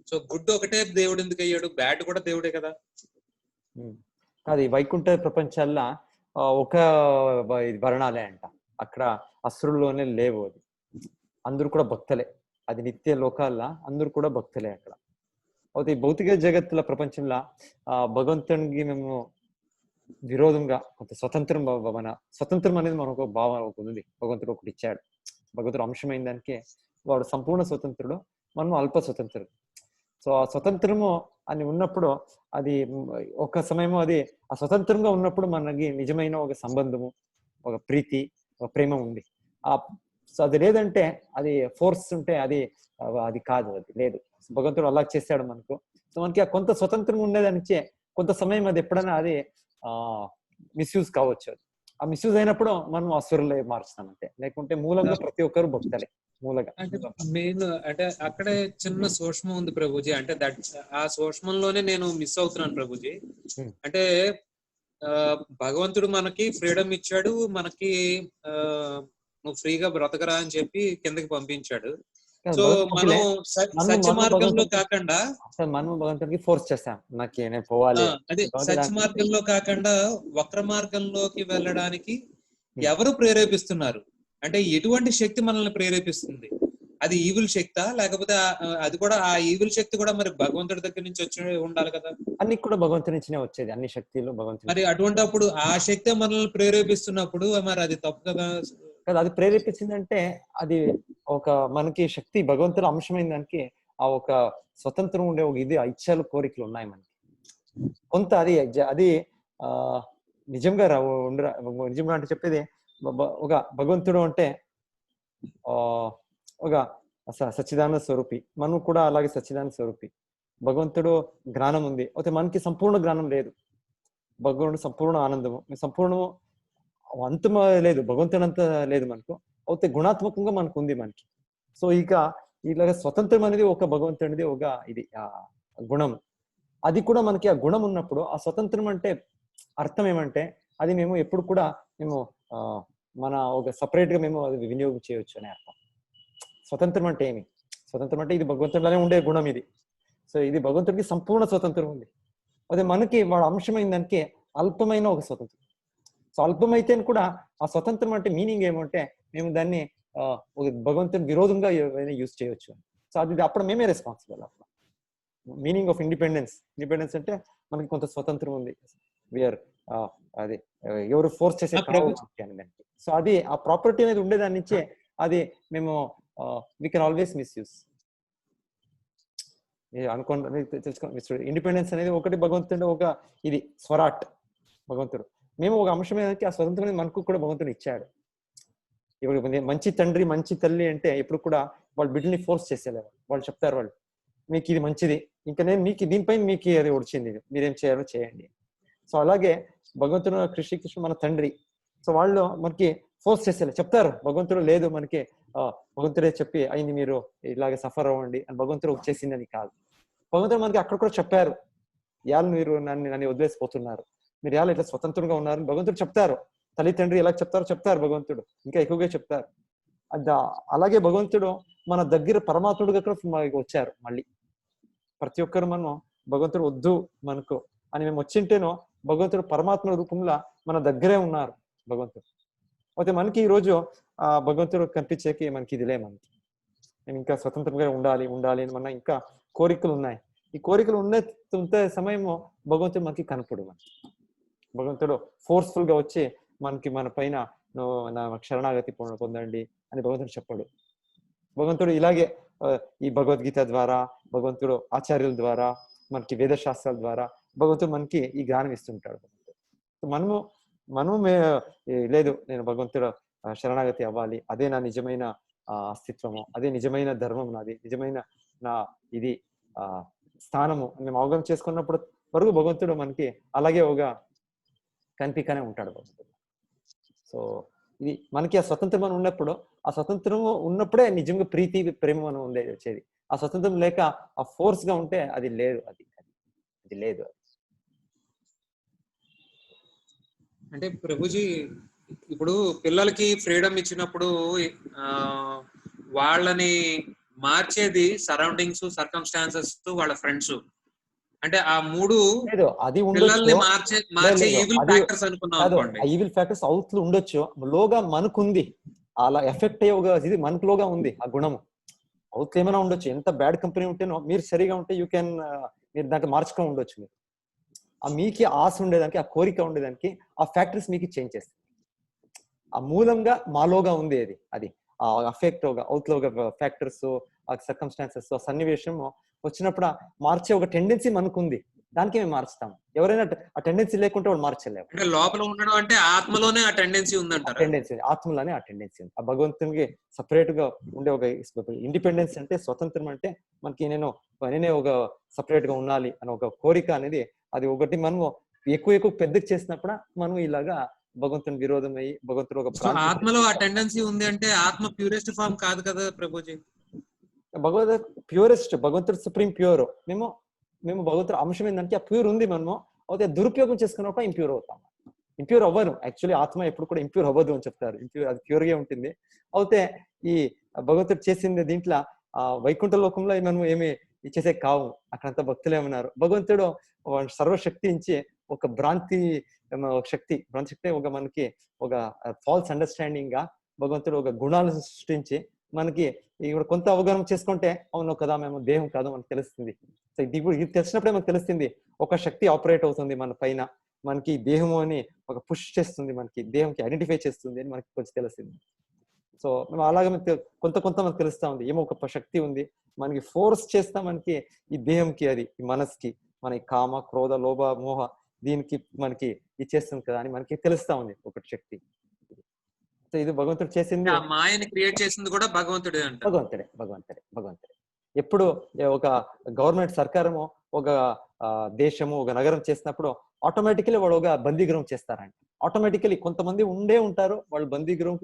సో గుడ్ ఒకటే దేవుడు ఎందుకు అయ్యాడు? బ్యాడ్ కూడా దేవుడే కదా. అది వైకుంఠ ప్రపంచాల్లో ఒక వర్ణాలే అంట. అక్కడ అసురుల్లోనే లేవు. అది అందరూ కూడా భక్తులే. అది నిత్య లోకాల్లో అందరూ కూడా భక్తులే అక్కడ. అయితే ఈ భౌతిక జగత్తుల ప్రపంచంలో భగవంతునికి మేము విరోధంగా కొంత స్వతంత్రం అనేది మనకు ఒక భావన ఉంది. భగవంతుడు ఒకటి ఇచ్చాడు. భగవంతుడు అంశమైన దానికి వాడు సంపూర్ణ స్వతంత్రుడు, మనం అల్ప స్వతంత్రుడు. సో ఆ స్వతంత్రము అని ఉన్నప్పుడు అది ఒక సమయము అది ఆ స్వతంత్రంగా ఉన్నప్పుడు మనకి నిజమైన ఒక సంబంధము, ఒక ప్రీతి, ఒక ప్రేమ ఉంది. అది లేదంటే అది ఫోర్స్ ఉంటే అది కాదు, అది లేదు. భగవంతుడు అలా చేశాడు మనకు. సో మనకి ఆ కొంత స్వతంత్రం ఉండేదానిచ్చే కొంత సమయం అది ఎప్పుడైనా అది మిస్యూజ్ కావచ్చు. అది ఆ మిస్యూజ్ అయినప్పుడు మనం అసురులే మారుస్తాం అంతే. లేకుంటే మూలంగా ప్రతి ఒక్కరు భక్తులే మూలంగా. అంటే మెయిన్ అంటే అక్కడే చిన్న సూక్ష్మం ఉంది ప్రభుజీ. అంటే ఆ సూక్ష్మంలోనే నేను మిస్ అవుతున్నాను ప్రభుజీ. అంటే భగవంతుడు మనకి ఫ్రీడమ్ ఇచ్చాడు, మనకి నువ్వు ఫ్రీగా బ్రతకరా అని చెప్పి కిందకి పంపించాడు. సో మనం సత్య మార్గంలో కాకుండా మనం భగవంతుడికి ఫోర్స్ చేస్తాం, నాకు నేను పోవాలి. అదే సత్య మార్గంలో కాకుండా వక్ర మార్గంలోకి వెళ్ళడానికి ఎవరు ప్రేరేపిస్తున్నారు? అంటే ఎటువంటి శక్తి మనల్ని ప్రేరేపిస్తుంది? అది ఈవిల్ శక్తా, లేకపోతే అది కూడా ఆ ఈవిల్ శక్తి కూడా మరి భగవంతుడి దగ్గర నుంచి వచ్చి ఉండాలి కదా. అన్ని కూడా భగవంతుడి నుంచినే వచ్చేది, అన్ని శక్తులు భగవంతుడు. మరి అటువంటి అప్పుడు ఆ శక్తి మనల్ని ప్రేరేపిస్తున్నప్పుడు మరి అది తప్పు కదా. అది ప్రేరేపించిందంటే అది ఒక మనకి శక్తి భగవంతుడు అంశమైన దానికి ఆ ఒక స్వతంత్రం ఉండే ఒక ఇది ఇచ్ఛలు కోరికలు ఉన్నాయి మనకి కొంత. అది నిజంగా నిజంగా అంటే చెప్పేది ఒక భగవంతుడు అంటే ఒక సచ్చిదానంద స్వరూపి. మనం కూడా అలాగే సచ్చిదానంద స్వరూపి. భగవంతుడు జ్ఞానం ఉంది, అయితే మనకి సంపూర్ణ జ్ఞానం లేదు. భగవంతుడు సంపూర్ణ ఆనందము, సంపూర్ణము అంతమ లేదు, భగవంతుడంత లేదు మనకు. అయితే గుణాత్మకంగా మనకు ఉంది మనకి. సో ఇలాగ స్వతంత్రం అనేది ఒక భగవంతుడిది ఒక ఇది గుణం. అది కూడా మనకి ఆ గుణం ఉన్నప్పుడు ఆ స్వతంత్రం అంటే అర్థం ఏమంటే అది మేము ఎప్పుడు కూడా మేము మన ఒక సపరేట్ గా మేము అది వినియోగం చేయవచ్చు అనే అర్థం. స్వతంత్రం అంటే ఏమి? స్వతంత్రం అంటే ఇది భగవంతుడిలోనే ఉండే గుణం ఇది. సో ఇది భగవంతుడికి సంపూర్ణ స్వతంత్రం ఉంది. అదే మనకి వాడు అంశమైన దానికి అల్పమైన ఒక స్వతంత్రం. సో అల్పమైతే కూడా ఆ స్వతంత్రం అంటే మీనింగ్ ఏమంటే మేము దాన్ని భగవంతుని విరోధంగా యూజ్ చేయవచ్చు. సో అది అప్పుడు మేమే రెస్పాన్సిబుల్. అప్పుడు మీనింగ్ ఆఫ్ ఇండిపెండెన్స్ అంటే మనకి కొంత స్వతంత్రం ఉంది. వీఆర్ అది ఎవరు ఫోర్స్ చేసే దానికి. సో అది ఆ ప్రాపర్టీ అనేది ఉండేదాని నుంచే అది మేము వీ కెన్ ఆల్వేస్ మిస్యూజ్ అనుకోండి. తెలుసుకోండి, ఇండిపెండెన్స్ అనేది ఒకటి భగవంతుడు ఒక ఇది స్వరాట్ భగవంతుడు. మేము ఒక అంశం ఏదైతే ఆ స్వతంత్రం మనకు కూడా భగవంతుడు ఇచ్చాడు. ఇప్పుడు మంచి తండ్రి మంచి తల్లి అంటే ఎప్పుడు కూడా వాళ్ళు బిడ్డని ఫోర్స్ చేసేలేరు. వాళ్ళు చెప్తారు, వాళ్ళు మీకు ఇది మంచిది, ఇంకా నేను మీకు దీనిపైన మీకు అది వచ్చింది, మీరేం చేయాలో చేయండి. సో అలాగే భగవంతుడు శ్రీకృష్ణ మన తండ్రి. సో వాళ్ళు మనకి ఫోర్స్ చేసేలే చెప్తారు. భగవంతుడు లేదు మనకి భగవంతుడే చెప్పి అయింది మీరు ఇలాగే సఫర్ అవ్వండి అని భగవంతుడు చేసిందని కాదు. భగవంతుడు మనకి అక్కడ కూడా చెప్పారు, ఇవాళ మీరు నన్ను వదిలేసిపోతున్నారు, మీరు ఇవాళ ఇట్లా స్వతంత్రంగా ఉన్నారు భగవంతుడు చెప్తారు. తల్లిదండ్రి ఎలా చెప్తారు భగవంతుడు ఇంకా ఎక్కువగా చెప్తారు. అలాగే భగవంతుడు మన దగ్గర పరమాత్ముడిగా కూడా వచ్చారు. మళ్ళీ ప్రతి ఒక్కరు మనం భగవంతుడు వద్దు మనకు అని మేము వచ్చింటేనో భగవంతుడు పరమాత్మ రూపంలో మన దగ్గరే ఉన్నారు భగవంతుడు. అయితే మనకి ఈ రోజు ఆ భగవంతుడు కనిపించేకి మనకి ఇదిలే మనకి నేను ఇంకా స్వతంత్రంగా ఉండాలి అని మన ఇంకా కోరికలు ఉన్నాయి. ఈ కోరికలు ఉన్న సమయము భగవంతుడు మనకి కనపడు. మనకి భగవంతుడు ఫోర్స్ఫుల్ గా వచ్చి మనకి మన పైన నా శరణాగతి పొందండి అని భగవంతుడు చెప్పాడు. భగవంతుడు ఇలాగే ఈ భగవద్గీత ద్వారా, భగవంతుడు ఆచార్యుల ద్వారా, మనకి వేదశాస్త్రాల ద్వారా భగవంతుడు మనకి ఈ జ్ఞానం ఇస్తుంటాడు. మనము లేదు నేను భగవంతుడు శరణాగతి అవ్వాలి, అదే నా నిజమైన అస్తిత్వము, అదే నిజమైన ధర్మం, నాది నిజమైన నా ఇది స్థానము మేము అవగాహన చేసుకున్నప్పుడు వరకు భగవంతుడు మనకి అలాగే ఒక కనిపికనే ఉంటాడు భగవంతుడు. సో ఇది మనకి ఆ స్వతంత్రం మనం ఉన్నప్పుడు, ఆ స్వతంత్రం ఉన్నప్పుడే నిజంగా ప్రీతి ప్రేమ మనం వచ్చేది. ఆ స్వతంత్రం లేక ఆ ఫోర్స్ గా ఉంటే అది లేదు, అది లేదు. అంటే ప్రభుజీ ఇప్పుడు పిల్లలకి ఫ్రీడమ్ ఇచ్చినప్పుడు వాళ్ళని మార్చేది సరౌండింగ్స్, సర్కమ్స్టాన్సెస్, వాళ్ళ ఫ్రెండ్స్, అంటే ఆ మూడు అది పిల్లల్ని మార్చే ఈవిల్ ఫ్యాక్టర్స్ అనుకున్నాం అనుకోండి. ఈవిల్ ఫ్యాక్టర్స్ అవుట్ లో ఉండొచ్చు, లోగా మనకుంది అలా ఎఫెక్ట్ అయ్యే ఇది మనకు లోగా ఉంది ఆ గుణము. అవుట్ ఏమైనా ఉండొచ్చు, ఎంత బ్యాడ్ కంపెనీ ఉంటేనో మీరు సరిగా ఉంటే యూ కెన్ మీరు దాంట్లో మార్చుకొని ఉండొచ్చు. మీరు ఆ మీకి ఆశ ఉండేదానికి, ఆ కోరిక ఉండేదానికి ఆ ఫ్యాక్టర్స్ మీకు చేంజ్ చేస్తాయి. ఆ మూలంగా మాలోగా ఉంది అది ఆ అఫెక్ట్ అవుట్ లో ఫ్యాక్టర్స్, ఆ సర్కమ్స్టాన్సెస్, ఆ సన్నివేశం వచ్చినప్పుడు మార్చే ఒక టెండెన్సీ మనకుంది, దానికి మేము మార్చుతాం. ఎవరైనా ఆ టెండెన్సీ లేకుంటే వాళ్ళు మార్చలేము. అంటే లోపల ఉండడం అంటే ఆత్మలోనే ఆ టెండెన్సీ ఉందంటారు. టెండెన్సీ ఆత్మలోనే ఆ టెండెన్సీ ఉంది. ఆ భగవంతునికి సపరేట్ గా ఉండే ఒక ఇండిపెండెన్స్ అంటే, స్వతంత్రం అంటే మనకి నేనే ఒక సపరేట్ గా ఉండాలి అని ఒక కోరిక అనేది, అది ఒకటి మనము ఎక్కువ పెద్దకి చేసినప్పుడు మనం ఇలాగా భగవంతుని విరోధం అయ్యి భగవంతుడు ఒక ఆత్మలో ఆ టెండెన్సీ ఉంది అంటే ఆత్మ ప్యూరెస్ట్ ఫామ్ కాదు కదా ప్రభుజీ. ప్యూరెస్ట్ భగవంతుడు సుప్రీం ప్యూర్. మేము భగవంతుడు అంశం ఏంటంటే ఆ ప్యూర్ ఉంది, మనము అయితే దురుపయోగం చేసుకున్నప్పుడు ఇంప్యూర్ అవుతాం. ఇంప్యూర్ అవ్వను, యాక్చువల్లీ ఆత్మ ఎప్పుడు కూడా ఇంప్యూర్ అవ్వదు అని చెప్తారు. అది ప్యూర్ గా ఉంటుంది. అయితే ఈ భగవంతుడు చేసింది దీంట్లో వైకుంఠ లోకంలో మనం ఏమి ఇచ్చేసే కావు, అక్కడంతా భక్తులు ఏమన్నారు. భగవంతుడు సర్వశక్తి ఇచ్చి ఒక భ్రాంతి శక్తి ఒక మనకి ఒక ఫాల్స్ అండర్స్టాండింగ్ గా భగవంతుడు ఒక గుణాలు సృష్టించి మనకి ఇప్పుడు కొంత అవగాహన చేసుకుంటే అవును కదా మేము దేహం కాదు మనకు తెలుస్తుంది. సో ఇది తెలిసినప్పుడే మనకు తెలుస్తుంది ఒక శక్తి ఆపరేట్ అవుతుంది మన పైన, మనకి దేహము అని ఒక పుష్ చేస్తుంది, మనకి దేహంకి ఐడెంటిఫై చేస్తుంది అని మనకి కొంచెం తెలుస్తుంది. సో మేము అలాగే కొంత మనకు తెలుస్తా ఉంది ఏమో ఒక శక్తి ఉంది మనకి ఫోర్స్ చేస్తా మనకి ఈ దేహంకి, అది ఈ మనసుకి, మన కామ క్రోధ లోభ మోహ దీనికి మనకి ఇచ్చేస్తుంది కదా అని మనకి తెలుస్తా ఉంది ఒకటి శక్తి. సో ఇది భగవంతుడు చేసింది, మాయని క్రియేట్ చేసింది కూడా భగవంతుడే. భగవంతుడే. ఎప్పుడు ఒక గవర్నమెంట్ సర్కారము ఒక దేశము ఒక నగరం చేసినప్పుడు ఆటోమేటికలీ వాడు ఒక బందీగృహం చేస్తారంట. ఆటోమేటికలీ కొంతమంది ఉంటారు వాళ్ళు బందీగృహం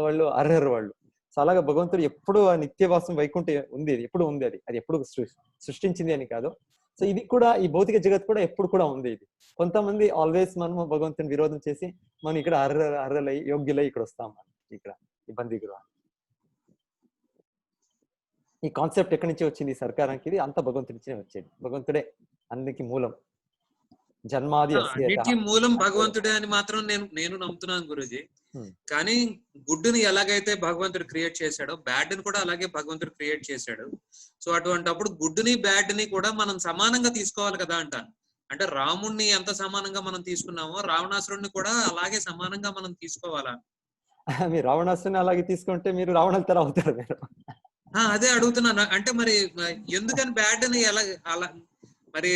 వాళ్ళు అర్హరు వాళ్ళు. సో అలాగా భగవంతుడు ఎప్పుడు ఆ నిత్యవాసం వైకుంఠ ఉంది, ఎప్పుడు ఉంది, అది ఎప్పుడు సృష్టించింది అని కాదు. సో ఇది కూడా ఈ భౌతిక జగత్ కూడా ఎప్పుడు కూడా ఉంది. ఇది కొంతమంది ఆల్వేస్ మనము భగవంతుని విరోధం చేసి మనం ఇక్కడ అర్హలై యోగ్యులై ఇక్కడ వస్తాం. ఇక్కడ ఈ బందీగృహం ఈ కాన్సెప్ట్ ఎక్కడి నుంచి వచ్చింది ఈ సర్కారానికి, ఇది అంతా భగవంతుడి నుంచే వచ్చేది. భగవంతుడే అందరికి మూలం, జన్మాది అన్నిటికీ మూలం భగవంతుడే అని మాత్రం నేను నమ్ముతున్నాను గురూజీ. కానీ గుడ్డుని ఎలాగైతే భగవంతుడు క్రియేట్ చేశాడో బ్యాడ్ ని కూడా అలాగే భగవంతుడు క్రియేట్ చేశాడు. సో అటువంటిప్పుడు గుడ్డుని బ్యాడ్ ని కూడా మనం సమానంగా తీసుకోవాలి కదా అంటాను. అంటే రాముణ్ణి ఎంత సమానంగా మనం తీసుకున్నామో రావణాసురుడిని కూడా అలాగే సమానంగా మనం తీసుకోవాలా? మీరు రావణాసురుని అలాగే తీసుకుంటే మీరు రావణుల తర అవుతారు మీరు. అదే అడుగుతున్నాను. అంటే మరి ఎందుకని బ్యాడ్ ని ఎలా అలా మరి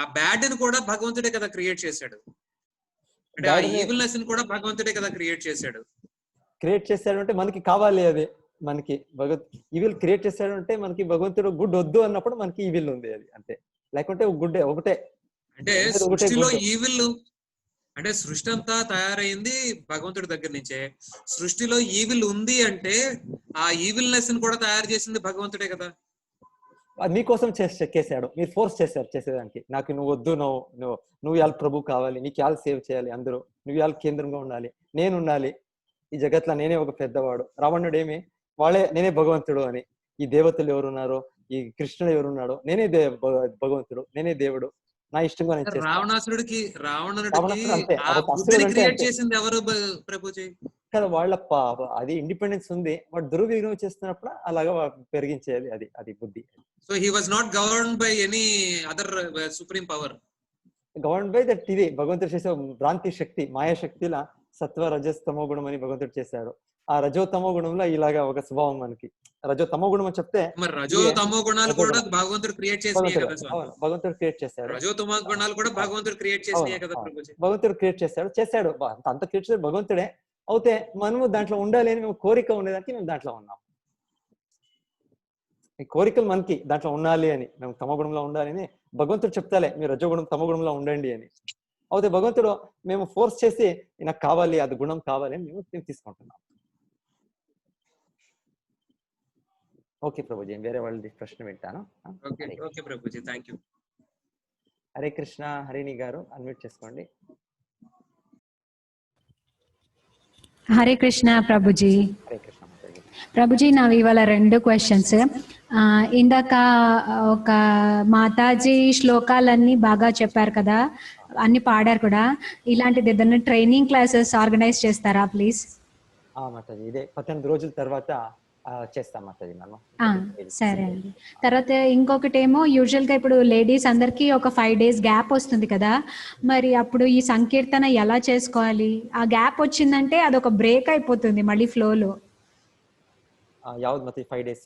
ఆ బ్యాడ్ ని కూడా భగవంతుడే కదా క్రియేట్ చేశాడు. అంటే ఆ ఈవిల్నెస్ ని కూడా భగవంతుడే కదా క్రియేట్ చేశాడు. అంటే మనకి కావాలి, అది మనకి ఈవిల్ క్రియేట్ చేశాడు అంటే మనకి భగవంతుడు గుడ్ వద్దు అన్నప్పుడు మనకి ఈవిల్ ఉంది, అది అంతే. లేకుంటే గుడ్ ఒకటే. అంటే సృష్టిలో ఈవిల్ అంటే సృష్టి అంతా తయారైంది భగవంతుడి దగ్గర నుంచే. సృష్టిలో ఈవిల్ ఉంది అంటే ఆ ఈవిల్నెస్ ని కూడా తయారు చేసింది భగవంతుడే కదా. మీకోసం చేశాడు, మీరు ఫోర్స్ చేశారు చేసేదానికి. నాకు నువ్వు వద్దు, నువ్వు ఇవాళ ప్రభు కావాలి, నీకు ఇవాళ సేవ్ చేయాలి, అందరూ నువ్వు ఇవాళ కేంద్రంగా ఉండాలి, నేను ఉండాలి ఈ జగత్లో, నేనే ఒక పెద్దవాడు. రావణుడు ఏమి నేనే భగవంతుడు అని, ఈ దేవతలు ఎవరున్నారో, ఈ కృష్ణుడు ఎవరున్నాడో, నేనే భగవంతుడు, నేనే దేవుడు, నా ఇష్టంగా నేను చేస్తాను. రావణుడికి క్రియేట్ చేసింది ఎవరు ప్రభుజీ? కదా వాళ్ళ అది ఇండిపెండెన్స్ ఉంది, వాడు దుర్వినియోగం చేస్తున్నప్పుడు అలాగా పెరిగించేది అది అది బుద్ధి. So he was not governed by any other supreme power. Govern by that ఇది భగవంతుడు చేసే భ్రాంతి శక్తి, మాయాశక్తిలా సత్వ రజస్ తమో గుణం అని భగవంతుడు చేశాడు. ఆ రజో తమో గుణంలో ఇలాగా ఒక స్వభావం మనకి. రజో తమో గుణం అని చెప్తే మరి రజో తమో గుణాలు కూడా భగవంతుడు క్రియేట్ చేసినాయి కదా స్వామి. భగవంతుడు క్రియేట్ చేశాడు. రజో తమో గుణాలు కూడా భగవంతుడు క్రియేట్ చేసినాయి కదా ప్రభుజీ. భగవంతుడు క్రియేట్ చేశాడు అంత క్రియేట్ చేశాడు భగవంతుడే. అయితే మనము దాంట్లో ఉండాలి అని మేము కోరిక ఉండేదానికి మేము దాంట్లో ఉన్నాం. ఈ కోరికలు మనకి దాంట్లో ఉండాలి అని, మేము తమగుణంలో ఉండాలి అని భగవంతుడు చెప్తాలే మీరు రజోగుణం తమగుణంలో ఉండండి అని. అయితే భగవంతుడు మేము ఫోర్స్ చేసి నాకు కావాలి అది గుణం కావాలి అని మేము తీసుకుంటున్నాం. ఓకే ప్రభుజీ, వేరే వాళ్ళది ప్రశ్న పెట్టాను. Okay Prabhuji, thank you. Hare Krishna. Harini గారు అన్మ్యూట్ చేసుకోండి. హరే కృష్ణ ప్రభుజీ. హరే కృష్ణ ప్రభుజీ, నావి ఇవాళ 2 క్వశ్చన్స్. ఇందాక ఒక మాతాజీ శ్లోకాలన్నీ బాగా చెప్పారు కదా, అన్ని పాడారు కూడా. ఇలాంటిది ఏదైనా ట్రైనింగ్ క్లాసెస్ ఆర్గనైజ్ చేస్తారా ప్లీజ్? మాతాజీ ఇదే 18 రోజుల తర్వాత చేస్తాం మాతాజీ మనం. సరే అండి. తర్వాత ఇంకొకటి ఏమో, యూజువల్ గా ఇప్పుడు లేడీస్ అందరికి ఒక 5 days గ్యాప్ వస్తుంది కదా, మరి అప్పుడు ఈ సంకీర్తన ఎలా చేసుకోవాలి? ఆ గ్యాప్ వచ్చిందంటే అదొక బ్రేక్ అయిపోతుంది మళ్ళీ ఫ్లోలో. యావత్ మతి 5 days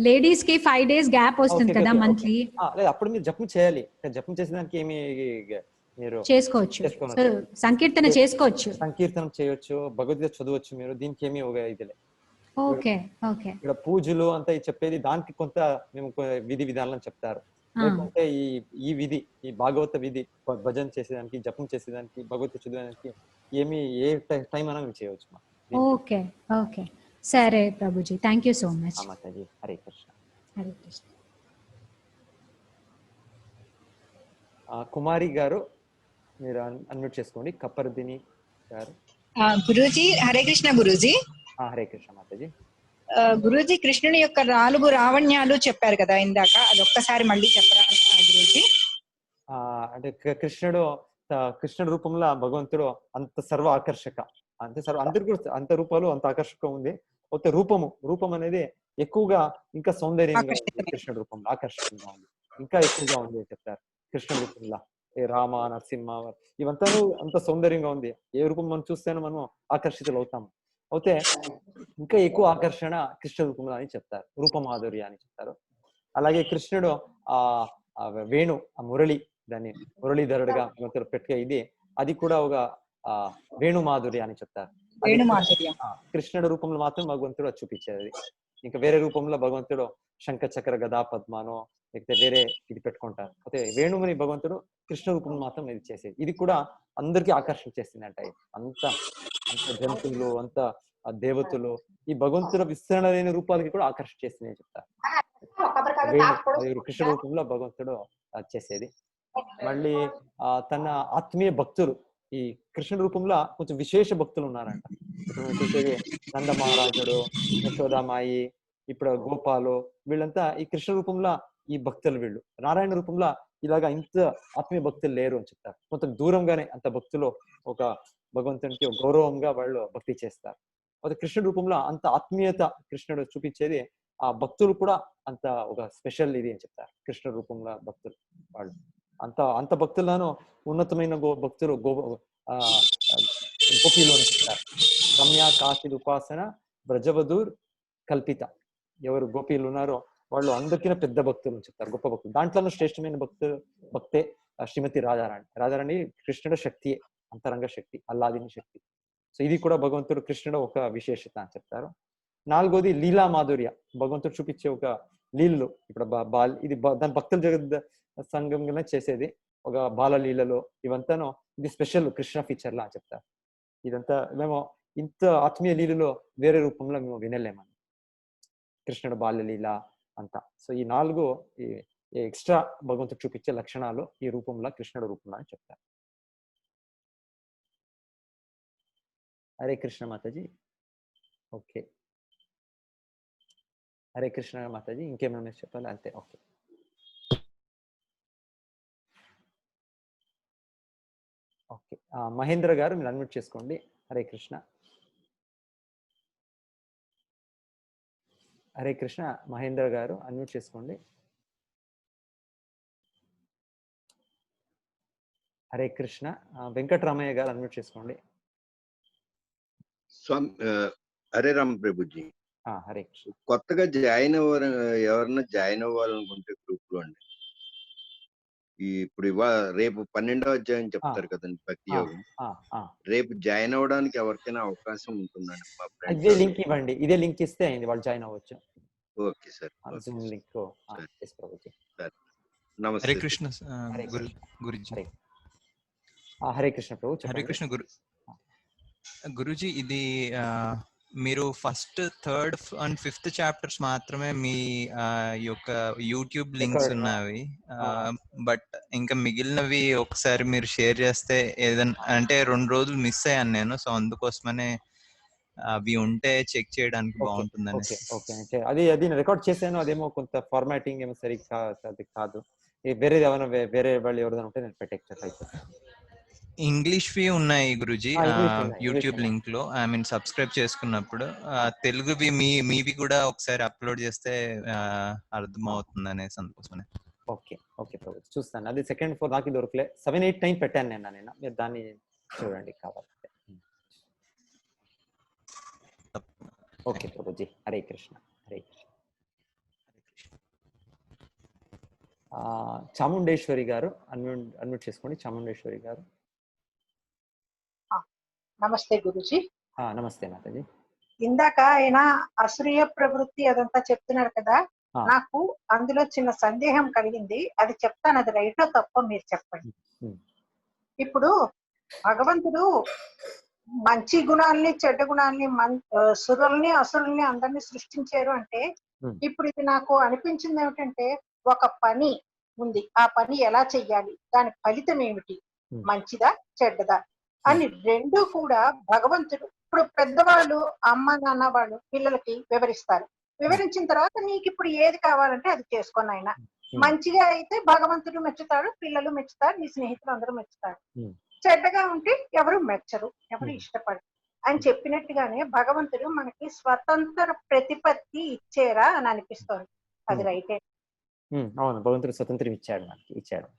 లేడీస్ కి 5 days గ్యాప్ వస్తుంది కదా మంత్లీ. లేదు, అప్పుడు మీరు జపం చేయాలి. జపం చేసేదానికి ఏమి మీరు చేసుకోవచ్చు, సంకీర్తన చేసుకోవచ్చు, సంకీర్తనం చేయొచ్చు, భగవద్గీత చదవచ్చు మీరు. దీనికి ఏమి ఇదిలే. Okay okay. ఇక్కడ పూజలు అంతా చెప్పేది దానికి కొంత మేము విధి విధానాలను చెప్తారు. లేకుంటే ఈ విధి, ఈ భాగవత విధి, భజన చేసేదానికి, జపం చేసేదానికి, భగవద్గీత చదివేదానికి ఏమి ఏ టైం అయినా మేము చేయవచ్చు. ఓకే ఓకే, సరే ప్రభుజీ, థ్యాంక్ యూ సో మచ్. మాతాజీ హరే కృష్ణ. హరే కృష్ణ. కుమారి గారు మీరు అన్మ్యూట్ చేసుకోండి. కప్పర్దిని గారు. గురూజీ హరే కృష్ణ. గురూజీ హరే కృష్ణ మాతాజీ. గురూజీ, కృష్ణుని యొక్క 4 రావణ్యాలు చెప్పారు కదా ఇందాక, అది ఒక్కసారి మళ్ళీ చెప్పరా గురూజీ? అంటే కృష్ణుడు రూపంలో భగవంతుడు అంత సర్వ ఆకర్షక, అందరికి అంత రూపాలు అంత ఆకర్షక ఉంది. అయితే రూపం అనేది ఎక్కువగా ఇంకా సౌందర్యంగా ఉంది. కృష్ణుడు రూపంలో ఆకర్షకంగా ఉంది, ఇంకా ఎక్కువగా ఉంది అని చెప్తారు. కృష్ణ రూపంలో రామ, నరసింహ ఇవంతా అంత సౌందర్యంగా ఉంది. ఏ రూపం మనం చూస్తేనే మనం ఆకర్షితులు అవుతాము. అయితే ఇంకా ఎక్కువ ఆకర్షణ కృష్ణ రూపంలో అని చెప్తారు, రూపమాధుర్య అని చెప్తారు. అలాగే కృష్ణుడు వేణు, ఆ మురళి, దాన్ని మురళీధరుడుగా పెట్టే ఇది, అది కూడా ఒక వేణు మాధుర్య అని చెప్తారు. కృష్ణుడు రూపంలో మాత్రం భగవంతుడు చూపించేది. ఇంకా వేరే రూపంలో భగవంతుడు శంఖ చక్ర గదా పద్మానో లేకపోతే వేరే ఇది పెట్టుకుంటారు. అయితే వేణుమని భగవంతుడు కృష్ణ రూపంలో మాత్రం ఇది చేసేది. ఇది కూడా అందరికీ ఆకర్షణ చేస్తుంది అంట. అంత జంతువులు, అంత దేవతలు, ఈ భగవంతుడు విస్తరణ లేని రూపాలకి కూడా ఆకర్షణ చేస్తుంది చెప్తారు. కృష్ణ రూపంలో భగవంతుడు చేసేది. మళ్ళీ తన ఆత్మీయ భక్తులు ఈ కృష్ణ రూపంలో కొంచెం విశేష భక్తులు ఉన్నారంట. చూసేది నంద మహారాజుడు, యశోదామాయి, ఇప్పుడు గోపాలు, వీళ్ళంతా ఈ కృష్ణ రూపంలో ఈ భక్తులు. వీళ్ళు నారాయణ రూపంలో ఇలాగా ఇంత ఆత్మీయ భక్తులు లేరు అని చెప్తారు. కొంత దూరంగానే అంత భక్తులు ఒక భగవంతునికి గౌరవంగా వాళ్ళు భక్తి చేస్తారు. అయితే కృష్ణ రూపంలో అంత ఆత్మీయత కృష్ణుడు చూపించేది. ఆ భక్తులు కూడా అంత ఒక స్పెషల్ ఇది అని చెప్తారు. కృష్ణ రూపంలో భక్తులు వాళ్ళు అంత భక్తులను ఉన్నతమైన భక్తులు గోపీలు అని చెప్తారు. రమ్య కాశీ ఉపాసన బ్రజవధూర్ కల్పిత, ఎవరు గోపీలు ఉన్నారో వాళ్ళు అందరికీ పెద్ద భక్తులు అని చెప్తారు, గొప్ప భక్తులు. దాంట్లోనూ శ్రేష్టమైన భక్తే శ్రీమతి రాధారాణి. రాధారాణి కృష్ణుడు శక్తియే, అంతరంగ శక్తి, అల్లాదిని శక్తి. సో ఇది కూడా భగవంతుడు కృష్ణుడు ఒక విశేషత అని చెప్తారు. 4వది లీలా మాధుర్య, భగవంతుడు చూపించే ఒక లీలలు. ఇప్పుడు ఇది దాని భక్తుల జగత్ సంఘంగానే చేసేది ఒక బాల లీలలో. ఇవంతాను ఇది స్పెషల్ కృష్ణ ఫీచర్ లా అని చెప్తారు. ఇదంతా మేము ఇంత ఆత్మీయ లీలలో వేరే రూపంలో మేము వినలేమని, కృష్ణుడు బాల్యలీల అంతా. సో ఈ 4 ఎక్స్ట్రా భగవంతుడు చూపించే లక్షణాలు ఈ రూపంలో కృష్ణుడు రూపంలో అని చెప్తారు. హరే కృష్ణ మాతాజీ. ఓకే, హరే కృష్ణ మాతాజీ. ఇంకేమైనా చెప్పాలి? అంతే. ఓకే. ఓకే, మహేంద్ర గారు మీరు అన్మ్యూట్ చేసుకోండి. హరే కృష్ణ. హరే కృష్ణ. మహేంద్ర గారు అన్మ్యూట్ చేసుకోండి. హరే కృష్ణ. వెంకటరామయ్య గారు అన్మ్యూట్ చేసుకోండి. హరే రామ్ ప్రభుజీ. హరే కృష్ణ. కొత్తగా ఎవరన్నా జాయిన్ అవ్వాలనుకుంటే గ్రూప్ లో అండి, ఇప్పుడు రేపు 12వ అధ్యాయం చెప్తారు కదండి భక్తి యోగం, రేపు జాయిన్ అవ్వడానికి ఎవరికైనా అవకాశం ఉంటుందండి? మా ఇదే ఫ్రెండ్స్ లింక్ ఇవ్వండి, ఇదే లింక్ ఇస్తే అయింది, వాళ్ళు జాయిన్ అవ్వచ్చు. Okay sir. Zoom link. నమస్తే. హరే కృష్ణ గురుజీ. హరే కృష్ణ ప్రభు. హరే కృష్ణ గురుజీ, ఇది మీరు first, third and fifth chapters మాత్రమే మీ యొక్క యూట్యూబ్ లింక్స్ ఉన్నవి, బట్ ఇంకా మిగిలినవి ఒకసారి మీరు షేర్ చేస్తే ఏదైనా, అంటే 2 రోజులు మిస్ అయ్యాను నేను, సో అందుకోసమనే అవి ఉంటే చెక్ చేయడానికి బాగుంటుందని. అది రికార్డ్ చేశాను, అదేమో కొంత ఫార్మాటింగ్ ఏమో సరిగ్గా అది కాదు. వేరేది ఏమైనా వేరే వాళ్ళు ఎవరైనా ఉంటే నేను పెట్టేస్తాను. ఇంగ్లీష్వి ఉన్నాయి గురుజీ యూట్యూబ్ లింక్ లో, ఐ మీన్ సబ్స్క్రైబ్ చేసుకున్నప్పుడు. తెలుగువి మీవి కూడా ఒకసారి అప్లోడ్ చేస్తే అర్థమవుతుంది అనేసి అందుకోసమే. ఓకే ఓకే ప్రభు, చూస్తాను. అది సెకండ్ ఫ్లోర్ నాకు దొరకలే. 7, 8, 9 పెట్టాను నేను. మీరు దాన్ని చూడండి కావాలంటే. ఓకే ప్రభుజీ. హరే కృష్ణ. హరే కృష్ణ. చాముండేశ్వరి గారు అన్మ్యూట్ చేసుకోండి. చాముండేశ్వరి గారు. నమస్తే గురుజీ. నమస్తే మాతాజీ. ఇందాక ఆయన అసూయ ప్రవృత్తి అదంతా చెప్తున్నారు కదా, నాకు అందులో చిన్న సందేహం కలిగింది. అది చెప్తాను, అది రైటో తప్ప మీరు చెప్పండి. ఇప్పుడు భగవంతుడు మంచి గుణాలని చెడ్డ గుణాలని సురుల్ని అసురుల్ని అందరినీ సృష్టించారు అంటే, ఇప్పుడు ఇది నాకు అనిపించింది ఏమిటంటే, ఒక పని ఉంది, ఆ పని ఎలా చెయ్యాలి, దాని ఫలితం ఏమిటి, మంచిదా చెడ్డదా అని రెండు కూడా భగవంతుడు, ఇప్పుడు పెద్దవాళ్ళు అమ్మ నాన్న వాళ్ళు పిల్లలకి వివరిస్తారు. వివరించిన తర్వాత నీకు ఇప్పుడు ఏది కావాలంటే అది చేసుకొని ఆయన మంచిగా అయితే భగవంతుడు మెచ్చుతాడు, పిల్లలు మెచ్చుతారు, నీ స్నేహితులు అందరూ మెచ్చుతారు. చెడ్డగా ఉంటే ఎవరు మెచ్చరు, ఎవరు ఇష్టపడరు అని చెప్పినట్టుగానే భగవంతుడు మనకి స్వతంత్ర ప్రతిపత్తి ఇచ్చేరా అని అనిపిస్తుంది. అది రైటే? అవును, భగవంతుడు స్వతంత్రం ఇచ్చాడు మనకి, ఇచ్చాడు.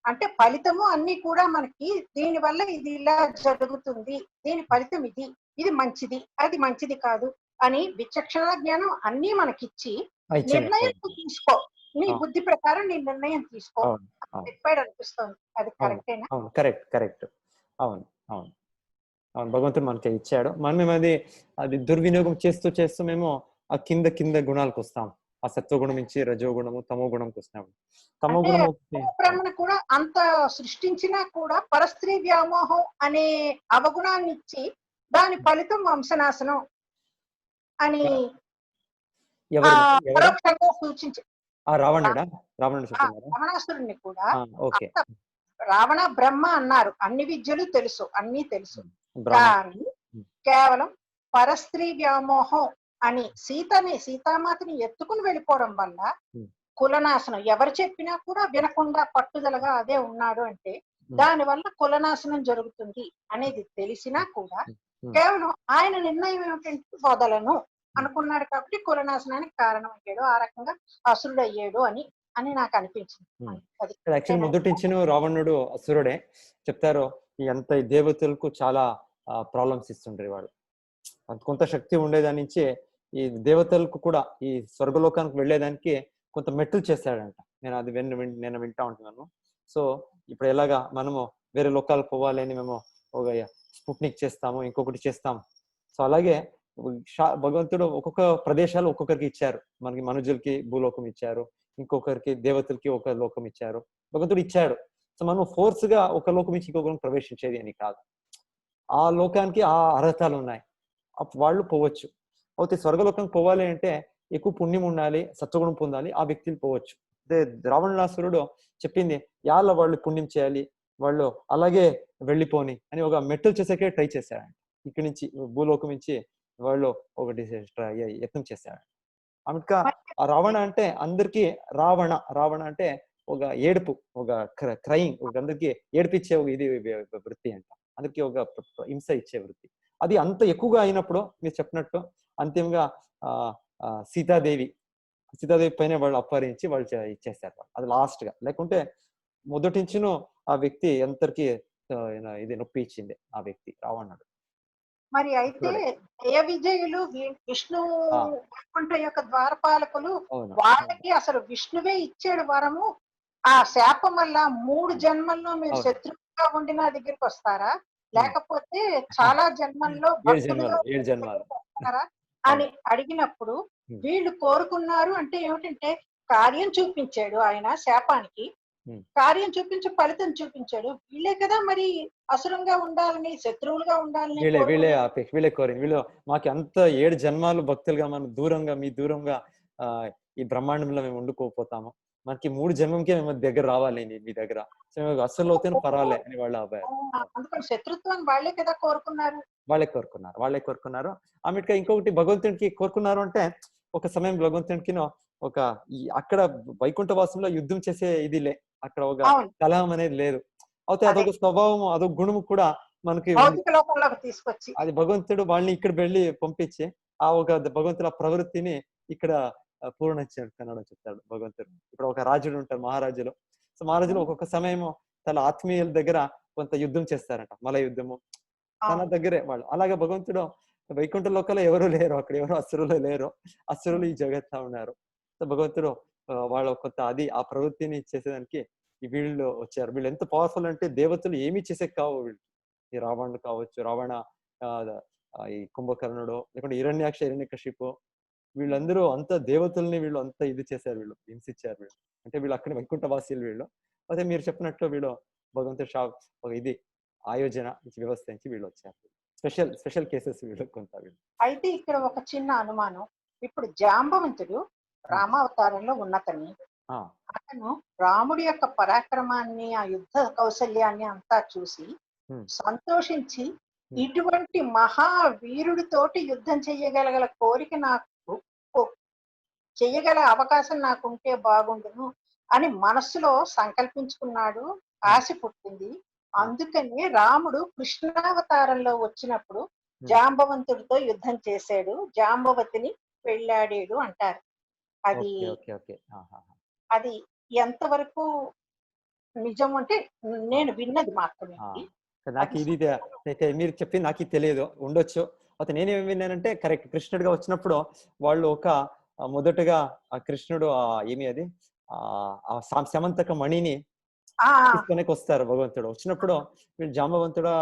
అంటే ఫలితము అన్ని కూడా మనకి దీని వల్ల ఇది ఇలా జరుగుతుంది, దీని ఫలితం ఇది, ఇది మంచిది, అది మంచిది కాదు అని విచక్షణ జ్ఞానం అన్ని మనకిచ్చి నిర్ణయం తీసుకో, నీ బుద్ధి ప్రకారం నీ నిర్ణయం తీసుకో చెప్పాడు అనిపిస్తుంది. అది కరెక్టేనా? అవును, కరెక్ట్. అవును అవును అవును, భగవంతుడు మనకి ఇచ్చాడు. మనం అది దుర్వినియోగం చేస్తూ మేము ఆ కింద గుణాలకు వస్తాం. ఆ సత్వగుణం నుంచి రజోగుణము, తమో గుణంకి వస్తాము. తమో గుణం కూడా అంత సృష్టించినా కూడా పరస్త్రీ వ్యామోహం అనే అవగుణాన్ని ఇచ్చి దాని ఫలితం వంశనాశనం అని పరోక్షంగా సూచించి రావణాసురుణ్ణి కూడా రావణ బ్రహ్మ అన్నారు. అన్ని విద్యలు తెలుసు, అన్ని తెలుసు, కానీ కేవలం పరస్త్రీ వ్యామోహం అని సీతామాతని ఎత్తుకుని వెళ్ళిపోవడం వల్ల కులనాశనం, ఎవరు చెప్పినా కూడా వినకుండా పట్టుదలగా అదే ఉన్నాడు అంటే దాని వల్ల కులనాశనం జరుగుతుంది అనేది తెలిసినా కూడా కేవలం ఆయన నిర్ణయం ఏమిటంటే వదలను అనుకున్నాడు కాబట్టి కులనాశనానికి కారణం అయ్యాడు, ఆ రకంగా అసురుడు అయ్యాడు అని నాకు అనిపించింది. యాక్చువల్ మొదటి నుంచి రావణుడు అసురుడే చెప్తారు. ఎంత దేవతలకు చాలా ప్రాబ్లమ్స్ ఇస్తుండ్రు వాడు. కొంత శక్తి ఉండేదాని నుంచి ఈ దేవతలకు కూడా ఈ స్వర్గలోకానికి వెళ్ళేదానికి కొంత మెట్లు చేస్తాడంట. నేను వింటా ఉంటున్నాను. సో ఇప్పుడు ఎలాగా మనము వేరే లోకాలకు పోవాలి అని మేము ఒక స్పుట్నిక్ చేస్తాము, ఇంకొకటి చేస్తాము. సో అలాగే భగవంతుడు ఒక్కొక్క ప్రదేశాలు ఒక్కొక్కరికి ఇచ్చారు. మనకి మనుజులకి భూలోకం ఇచ్చారు, ఇంకొకరికి దేవతలకి ఒక లోకం ఇచ్చారు, భగవంతుడు ఇచ్చాడు. సో మనం ఫోర్స్ గా ఒక లోకం నుంచి ఇంకొకరు ప్రవేశించేది అని కాదు. ఆ లోకానికి ఆ అర్హతలు ఉన్నాయి, వాళ్ళు పోవచ్చు. అయితే స్వర్గలోకం పోవాలి అంటే ఎక్కువ పుణ్యం ఉండాలి, సత్వగుణం పొందాలి, ఆ వ్యక్తులు పోవచ్చు. అదే రావణాసురుడు చెప్పింది వాళ్ళు పుణ్యం చేయాలి, వాళ్ళు అలాగే వెళ్ళిపోని అని ఒక మెట్టలు చేసాకే ట్రై చేశాడు. ఇక్కడి నుంచి భూలోకం నుంచి వాళ్ళు ఒకటి యత్నం చేశాడు. ఇంకా రావణ అంటే అందరికి రావణ అంటే ఒక ఏడుపు, ఒక క్రైయింగ్, ఒక అందరికి ఏడిపించే ఒక ఇది వృత్తి అంట. అందరికి ఒక హింస ఇచ్చే వృత్తి. అది అంత ఎక్కువగా అయినప్పుడు మీరు చెప్పినట్టు అంతిమంగా సీతాదేవి పైన వాళ్ళు అపహరించి వాళ్ళు ఇచ్చేస్తారు. అది లాస్ట్ గా. లేకుంటే మొదటి నుంచిను ఆ వ్యక్తి ఎంతరికి ఇది నొప్పి ఇచ్చింది ఆ వ్యక్తి రావణుడు. మరి అయితే జయ విజయులు విష్ణు వైకుంఠ యొక్క ద్వారపాలకులు వాళ్ళకి అసలు విష్ణువే ఇచ్చాడు వరము. ఆ శాపం వల్ల 3 జన్మల్లో మీరు శత్రువుగా ఉండి నా దగ్గరికి వస్తారా, లేకపోతే చాలా జన్మల్లో భక్తులుగా వస్తారా అని అడిగినప్పుడు వీళ్ళు కోరుకున్నారు. అంటే ఏమిటంటే కార్యం చూపించాడు ఆయన శాపానికి, కార్యం చూపించి ఫలితం చూపించాడు. వీళ్ళే కదా మరి అసురంగా ఉండాలని, శత్రువులుగా ఉండాలని వీళ్ళే కోరి వీళ్ళు మాకు అంత 7 జన్మాలు భక్తులుగా మనం దూరంగా మీ దూరంగా ఈ బ్రహ్మాండంలో మేము ఉండుకోపోతాము, మనకి 3 జన్మంకే మేము దగ్గర రావాలి మీ దగ్గర, అసలు అవుతే పర్వాలే అని వాళ్ళ అబ్బాయి. అందుకని శత్రుత్వాన్ని వాళ్ళే కదా కోరుకున్నారు. వాళ్ళే కోరుకున్నారు. ఆమెకి ఇంకొకటి భగవంతునికి కోరుకున్నారు అంటే ఒక సమయం భగవంతునికి ఒక అక్కడ వైకుంఠ వాసంలో యుద్ధం చేసే ఇదిలే, అక్కడ ఒక కలహం అనేది లేదు. అయితే అదొక స్వభావం, అదొక గుణము కూడా మనకి తీసుకొచ్చి అది భగవంతుడు వాళ్ళని ఇక్కడ వెళ్ళి పంపించి ఆ ఒక భగవంతుడు ఆ ప్రవృత్తిని ఇక్కడ పూర్ణించాడు చెప్తాడు భగవంతుడు. ఇక్కడ ఒక రాజుడు ఉంటారు, మహారాజులు. సో మహారాజులు ఒక్కొక్క సమయము తన ఆత్మీయుల దగ్గర కొంత యుద్ధం చేస్తారంట, మల యుద్ధము తన దగ్గరే వాళ్ళు. అలాగే భగవంతుడు వైకుంఠ లోకంలో ఎవరు లేరు, అక్కడ ఎవరు అసురులు లేరు, అసురులు ఈ జగత్తా ఉన్నారు. సో భగవంతుడు వాళ్ళ కొంత అది ఆ ప్రవృత్తిని చేసేదానికి వీళ్ళు వచ్చారు. వీళ్ళు ఎంత పవర్ఫుల్ అంటే దేవతలు ఏమీ చేసే కావు వీళ్ళు. ఈ రావణుడు కావచ్చు, రావణ ఈ కుంభకర్ణుడు, లేకుంటే హిరణ్యకశిపు, వీళ్ళందరూ అంత దేవతల్ని వీళ్ళు అంత ఇది చేశారు, వీళ్ళు హింసించారు వీళ్ళు. అంటే వీళ్ళు అక్కడ వైకుంఠ వాసీలు వీళ్ళు. అదే మీరు చెప్పినట్లు వీళ్ళు భగవంతుడు ఒక ఇది ఆయోజన వ్యవస్థ నుంచి వీళ్ళు వచ్చారు. స్పెషల్ కేసెస్ వీళ్ళు కొంత వీళ్ళు. అయితే ఇక్కడ ఒక చిన్న అనుమానం. ఇప్పుడు జాంబవంతుడు రామావతారంలో ఉన్నతని, అతను రాముడి యొక్క పరాక్రమాన్ని, ఆ యుద్ధ కౌశల్యాన్ని అంతా చూసి సంతోషించి ఇటువంటి మహావీరుడితోటి యుద్ధం చెయ్యగల కోరిక నాకు, చెయ్యగల అవకాశం నాకుంటే బాగుండును అని మనస్సులో సంకల్పించుకున్నాడు, ఆశ పుట్టింది. అందుకని రాముడు కృష్ణావతారంలో వచ్చినప్పుడు జాంబవంతుడితో యుద్ధం చేశాడు, జాంబవతిని పెళ్ళాడాడు అంటారు. అది ఎంతవరకు నిజం అంటే నేను విన్నది మాత్రమే. నాకు ఇది మీరు చెప్పి నాకు తెలియదు, ఉండొచ్చు. అయితే నేనేమి విన్నానంటే కరెక్ట్, కృష్ణుడిగా వచ్చినప్పుడు వాళ్ళు ఒక మొదటగా ఆ కృష్ణుడు ఏమి అది సమంతక మణిని తీసుకొని వస్తారు. భగవంతుడు వచ్చినప్పుడు వీళ్ళు జాంబవంతుడు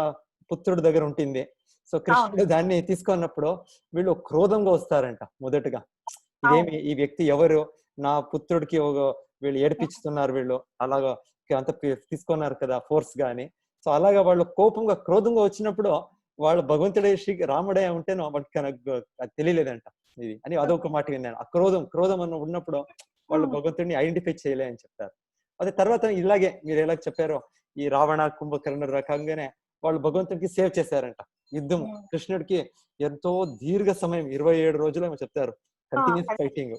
పుత్రుడి దగ్గర ఉంటుంది. సో కృష్ణుడు దాన్ని తీసుకున్నప్పుడు వీళ్ళు క్రోధంగా వస్తారంట. మొదటగా ఇదేమి, ఈ వ్యక్తి ఎవరు, నా పుత్రుడికి వీళ్ళు ఏడిపిస్తున్నారు, వీళ్ళు అలాగా అంత తీసుకున్నారు కదా ఫోర్స్ గాని. సో అలాగా వాళ్ళు కోపంగా క్రోధంగా వచ్చినప్పుడు వాళ్ళు భగవంతుడే రాముడే ఉంటేనో వాటికి అది తెలియలేదంట ఇది అని అదొక మాట విన్నాను. ఆ క్రోధం అన్న ఉన్నప్పుడు వాళ్ళు భగవంతుడిని ఐడెంటిఫై చేయలే అని చెప్తారు. అదే తర్వాత ఇలాగే మీరు ఎలా చెప్పారో ఈ రావణ కుంభకర్ణ రకంగానే వాళ్ళు భగవంతుడికి సేవ్ చేశారంట. యుద్ధం కృష్ణుడికి ఎంతో దీర్ఘ సమయం 27 రోజులు ఏమో చెప్తారు కంటిన్యూస్ ఫైటింగ్.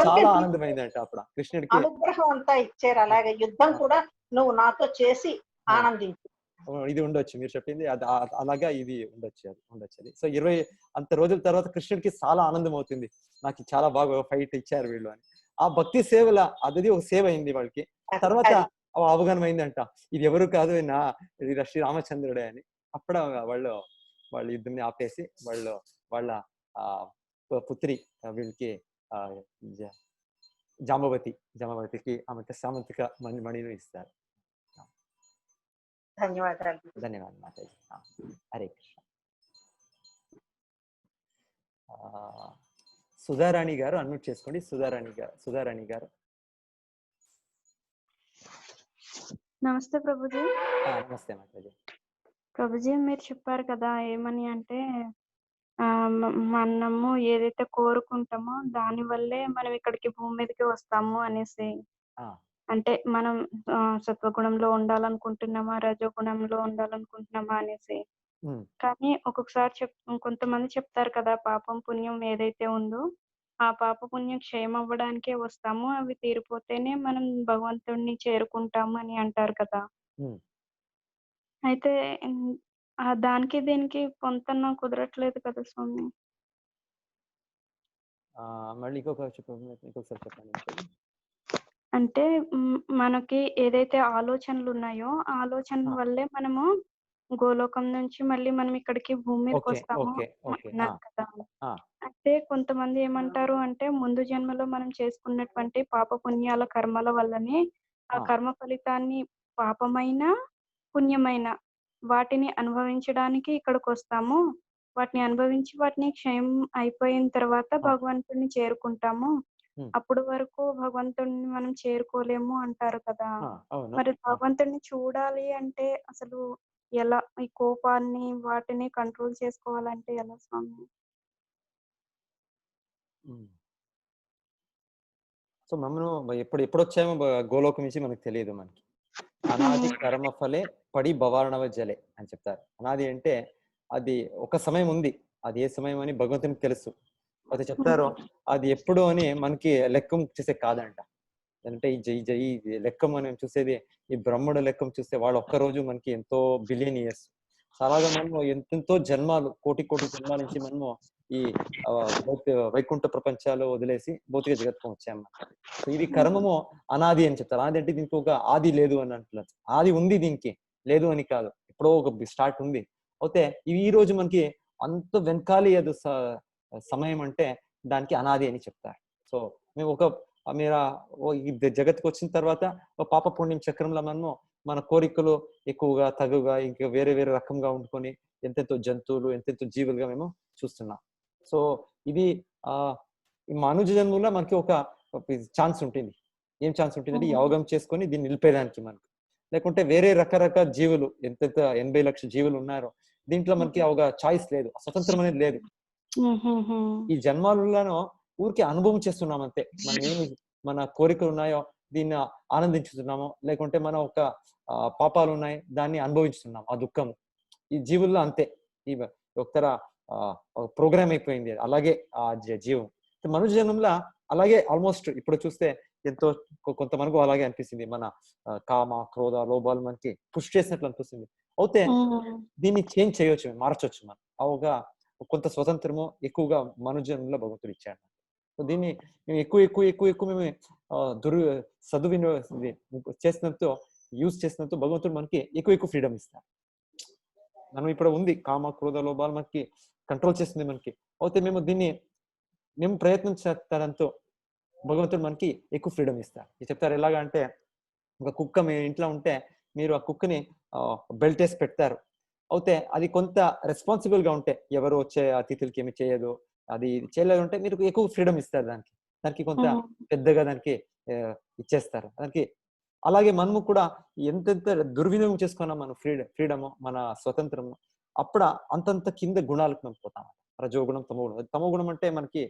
చాలా ఆనందమైందంట అప్పుడు కృష్ణుడికి అనుగ్రహం అంతా ఇచ్చారు. అలాగే యుద్ధం కూడా నువ్వు నాతో చేసి ఆనందించు. ఇది ఉండొచ్చు మీరు చెప్పింది, అలాగా ఇది ఉండొచ్చు, అది ఉండొచ్చు. అది సో 20 అంత రోజుల తర్వాత కృష్ణుడికి చాలా ఆనందం అవుతుంది, నాకు చాలా బాగా ఫైట్ ఇచ్చారు వీళ్ళు అని. ఆ భక్తి సేవల అది ఒక సేవ అయింది వాళ్ళకి. తర్వాత అవగాహన అయిందంట ఇది ఎవరు కాదు నా శ్రీ రామచంద్రుడే అని. అప్పుడు వాళ్ళు యుద్ధంని ఆపేసి వాళ్ళ పుత్రి వీళ్ళకి జాంబవతికి ఆమెకి సామంతిక మణిని ఇస్తారు. ధన్యవాదాలు మాతాజీ. హరే కృష్ణ. సుధారాణి గారు అన్మ్యూట్ చేసుకోండి. సుధారాణి గారు నమస్తే ప్రభుజీ. నమస్తే మాతాజీ. ప్రభుజీ మీరు చెప్పారు కదా ఏమని అంటే మనము ఏదైతే కోరుకుంటామో దాని వల్లే మనం ఇక్కడికి భూమి మీదకి వస్తాము అనేసి. అంటే మనం సత్వగుణంలో ఉండాలనుకుంటున్నామా, రజోగుణంలో ఉండాలనుకుంటున్నామా అనేసి. కానీ ఒక్కొక్కసారి కొంతమంది చెప్తారు కదా పాపం పుణ్యం ఏదైతే ఉందో ఆ పాప పుణ్యం క్షయం అవ్వడానికే వస్తాము, అవి తీరిపోతేనే మనం భగవంతుడిని చేరుకుంటాము అని అంటారు కదా. అయితే దానికి దీనికి పొంతన కుదరట్లేదు కదా స్వామి. మళ్ళీ ఇంకొకసారి చెప్పండి. అంటే మనకి ఏదైతే ఆలోచనలు ఉన్నాయో ఆ ఆలోచనల వల్లే మనము గోలోకం నుంచి మళ్ళీ మనం ఇక్కడికి భూమి మీదకి వస్తాము అన్నారు కదా. అయితే కొంతమంది ఏమంటారు అంటే ముందు జన్మలో మనం చేసుకున్నటువంటి పాప పుణ్యాల కర్మల వల్లనే ఆ కర్మ ఫలితాన్ని పాపమైన పుణ్యమైన వాటిని అనుభవించడానికి ఇక్కడికి వస్తాము. వాటిని అనుభవించి వాటిని క్షయం అయిపోయిన తర్వాత భగవంతుడిని చేరుకుంటాము. అప్పుడు వరకు భగవంతుడిని మనం చేరుకోలేము అంటారు కదా. మరి భగవంతుడిని చూడాలి అంటే అసలు ఎలా? ఈ కోపాన్ని వాటిని కంట్రోల్ చేసుకోవాలంటే ఎలా స్వామి? సో మనం ఎప్పుడు వచ్చామో గోలోకం నుంచి మనకు తెలియదు. మనకి అనాది కర్మ ఫలే పడి భవార్ణవ జలే అని చెప్తారు. అనాది అంటే అది ఒక సమయం ఉంది, అది ఏ సమయం అని భగవంతునికి తెలుసు. అయితే చెప్తారు అది ఎప్పుడు అని మనకి లెక్కం చూసే కాదంట. అంటే ఈ లెక్కం మనం చూసేది, ఈ బ్రహ్మడు లెక్కం చూస్తే వాడు ఒక్కరోజు మనకి ఎంతో బిలియన్ ఇయర్స్. అలాగే మనము ఎంతెంతో జన్మాలు, కోటి జన్మాల నుంచి మనము ఈ వైకుంఠ ప్రపంచాలు వదిలేసి భౌతిక జగత్తుకు వచ్చాము. సో ఇది కర్మము అనాది అని చెప్తారు. అనాది అంటే దీనికి ఒక ఆది లేదు అని అంటున్నారు. ఆది ఉంది, దీనికి లేదు అని కాదు, ఎప్పుడో ఒక స్టార్ట్ ఉంది. అయితే ఈ రోజు మనకి అంత వెనకాలి అది సమయం అంటే దానికి అనాది అని చెప్తారు. సో మేము ఈ జగత్తుకు వచ్చిన తర్వాత పాప పుణ్యం చక్రంలో మనము మన కోరికలు ఎక్కువగా తగుగా ఇంకా వేరే రకంగా ఉండుకొని ఎంతెంతో జంతువులు ఎంతెంతో జీవులుగా మేము చూస్తున్నాం. సో ఇది మనుజ జన్మలో మనకి ఒక ఛాన్స్ ఉంటుంది. ఏం ఛాన్స్ ఉంటుందంటే యోగం చేసుకొని దీన్ని నిలిపేదానికి మనకు. లేకుంటే వేరే రకరకాల జీవులు ఎంతెంత 80 లక్షల జీవులు ఉన్నారో దీంట్లో మనకి ఒక చాయిస్ లేదు, స్వతంత్రం అనేది లేదు. ఈ జన్మాలలో ఊరికి అనుభవం చేస్తున్నాం అంతే. మనం ఏమి మన కోరికలు ఉన్నాయో దీన్ని ఆనందించుతున్నామో, లేకుంటే మన ఒక పాపాలు ఉన్నాయి దాన్ని అనుభవిస్తున్నాం, ఆ దుఃఖం ఈ జీవుల్లో అంతే. ఈ ఒకతర ప్రోగ్రామ్ అయిపోయింది అలాగే ఆ జీవం. మనుష్య జన్మంలో అలాగే ఆల్మోస్ట్ ఇప్పుడు చూస్తే ఎంతో కొంతమందికి అలాగే అనిపిస్తుంది. మన కామ క్రోధ లోభాలు మనకి పుష్ చేసినట్లు అనిపిస్తుంది. అయితే దీన్ని చేంజ్ చేయవచ్చు, మార్చవచ్చు. మనం ఒక కొంత స్వతంత్రము ఎక్కువగా మనుజన్లో భగవంతుడు ఇచ్చాడు. సో దీన్ని మేము ఎక్కువ మేము సద్వినియోగం చేసినంతో యూజ్ చేసినంతో భగవంతుడు మనకి ఎక్కువ ఫ్రీడమ్ ఇస్తారు. మనం ఇప్పుడు ఉంది కామ క్రోధ లోభాలు మనకి కంట్రోల్ చేస్తుంది మనకి. అయితే మేము ప్రయత్నం చేస్తారంతో భగవంతుడు మనకి ఎక్కువ ఫ్రీడమ్ ఇస్తారు. చెప్తారు ఎలాగా అంటే, ఒక కుక్క మీ ఇంట్లో ఉంటే మీరు ఆ కుక్కని బెల్ట్ వేసి పెడతారు. అయితే అది కొంత రెస్పాన్సిబుల్ గా ఉంటే ఎవరు వచ్చే అతిథులకి ఏమి చేయదు, అది చేయలేదు అంటే మీరు ఎక్కువ ఫ్రీడమ్ ఇస్తారు దానికి కొంత పెద్దగా దానికి ఇచ్చేస్తారు దానికి. అలాగే మనము కూడా ఎంతెంత దుర్వినియోగం చేసుకున్నాం మన ఫ్రీడమ్ మన స్వతంత్రము, అప్పుడు అంతంత కింద గుణాలకు మనం పోతాం. రజోగుణం తమోగుణం. తమోగుణం అంటే మనకి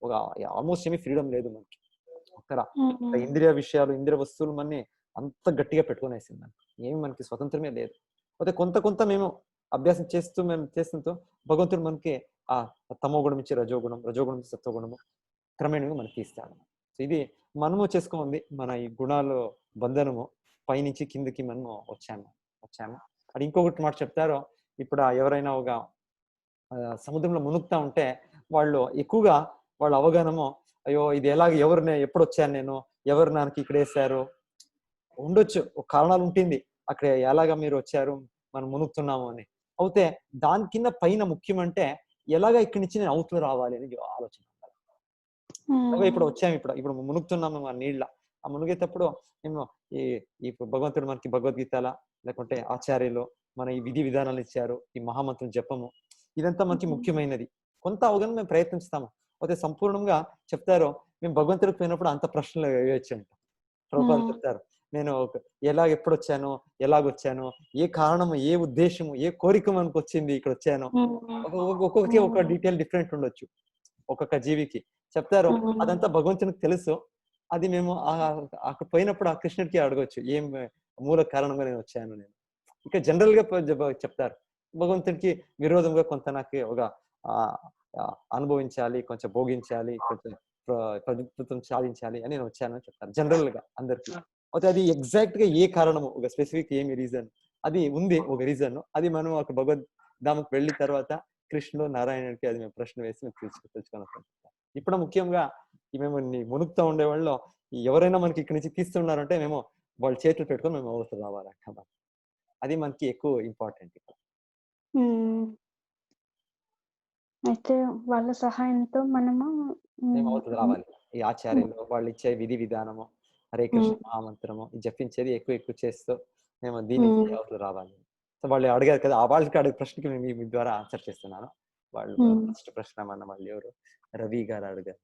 ఒక ఆల్మోస్ట్ ఏమీ ఫ్రీడమ్ లేదు మనకి. ఒక్కరా ఇంద్రియ విషయాలు ఇంద్రియ వస్తువులు మనని అంత గట్టిగా పెట్టుకునేసింది మనకి, ఏమి మనకి స్వతంత్రమే లేదు. అయితే కొంత మేము అభ్యాసం చేస్తుంతో భగవంతుడు మనకి ఆ తమోగుణం ఇచ్చి రజోగుణం నుంచి సత్వగుణము క్రమేణంగా మనకి ఇస్తాడు. సో ఇది మనము చేసుకోండి మన ఈ గుణాలు బంధనము పైనుంచి కిందకి మనము వచ్చాము. అది ఇంకొకటి మాట చెప్తారో, ఇప్పుడు ఎవరైనా ఒక సముద్రంలో మునుగుతా ఉంటే వాళ్ళు ఎక్కువగా వాళ్ళ అవగాహనము, అయ్యో ఇది ఎవరిని ఎప్పుడు వచ్చాను నేను, ఎవరు నాకు ఇక్కడ వేసారు ఉండొచ్చు, ఒక కారణాలు ఉంటుంది అక్కడ ఎలాగా మీరు వచ్చారు మనం మునుగుతున్నాము అని. అయితే దాని కింద పైన ముఖ్యం అంటే ఎలాగా ఇక్కడి నుంచి నేను అవుతూ రావాలి అని ఆలోచన. ఇప్పుడు వచ్చాము, ఇప్పుడు మునుగుతున్నాము ఆ నీళ్ళ. ఆ మునిగేటప్పుడు మేము ఈ భగవంతుడు మనకి భగవద్గీతల లేకుంటే ఆచార్యులు మన ఈ విధి విధానాలు ఇచ్చారు, ఈ మహామంత్రులు జపము, ఇదంతా మనకి ముఖ్యమైనది. కొంత అవగాహన మేము ప్రయత్నిస్తాము. అయితే సంపూర్ణంగా చెప్తారో మేము భగవంతుడికి పోయినప్పుడు అంత ప్రశ్నలు వేయవచ్చు అంట. ప్రభుపాదులు చెప్తారు, నేను ఎప్పుడు వచ్చాను, ఎలాగొచ్చాను, ఏ కారణము, ఏ ఉద్దేశము, ఏ కోరిక మనకు వచ్చింది ఇక్కడ వచ్చాను. ఒక్కొక్కరికి ఒక డీటెయిల్ డిఫరెంట్ ఉండొచ్చు ఒక్కొక్క జీవికి. చెప్తారు అదంతా భగవంతునికి తెలుసు. అది మేము అక్కడ పోయినప్పుడు ఆ కృష్ణుడికి అడగొచ్చు, ఏం మూల కారణంగా నేను వచ్చాను. నేను ఇక జనరల్ గా చెప్తారు భగవంతుడికి విరోధంగా కొంత నాకు ఒక అనుభవించాలి, కొంచెం భోగించాలి, కొంచెం ప్రభుత్వం సాధించాలి అని నేను వచ్చానని చెప్తాను జనరల్ గా అందరికి. అయితే అది ఎగ్జాక్ట్ గా ఏ కారణము, ఒక స్పెసిఫిక్ ఏమి రీజన్ అది ఉంది ఒక రీజన్. అది మనం ఒక భగవద్ధామకు వెళ్ళిన తర్వాత కృష్ణుడు నారాయణుడికి అది మేము ప్రశ్న వేసి మేము తెలుసుకొని ఇప్పుడు ముఖ్యంగా మేము మునుగుతూ ఉండేవాళ్ళు ఎవరైనా మనకి ఇక్కడి నుంచి తీస్తున్నారంటే మేము వాళ్ళ చేతులు పెట్టుకొని మేము అవతల రావాలంట. అది మనకి ఎక్కువ ఇంపార్టెంట్. అయితే వాళ్ళ సహాయంతో మనము మేము అవతల రావాలి. ఈ ఆచార్యులు వాళ్ళు ఇచ్చే విధి విధానము, హరే కృష్ణ మహామంత్రము జపించేది ఎక్కువ చేస్తూ మేము దీనికి అవతల రావాలి. సో వాళ్ళు అడిగారు కదా, వాళ్ళకి అడిగే ప్రశ్నకి మేము మీ ద్వారా ఆన్సర్ చేస్తున్నాను. వాళ్ళు ఫస్ట్ ప్రశ్న మన వాళ్ళు ఎవరు రవి గారు అడిగారు.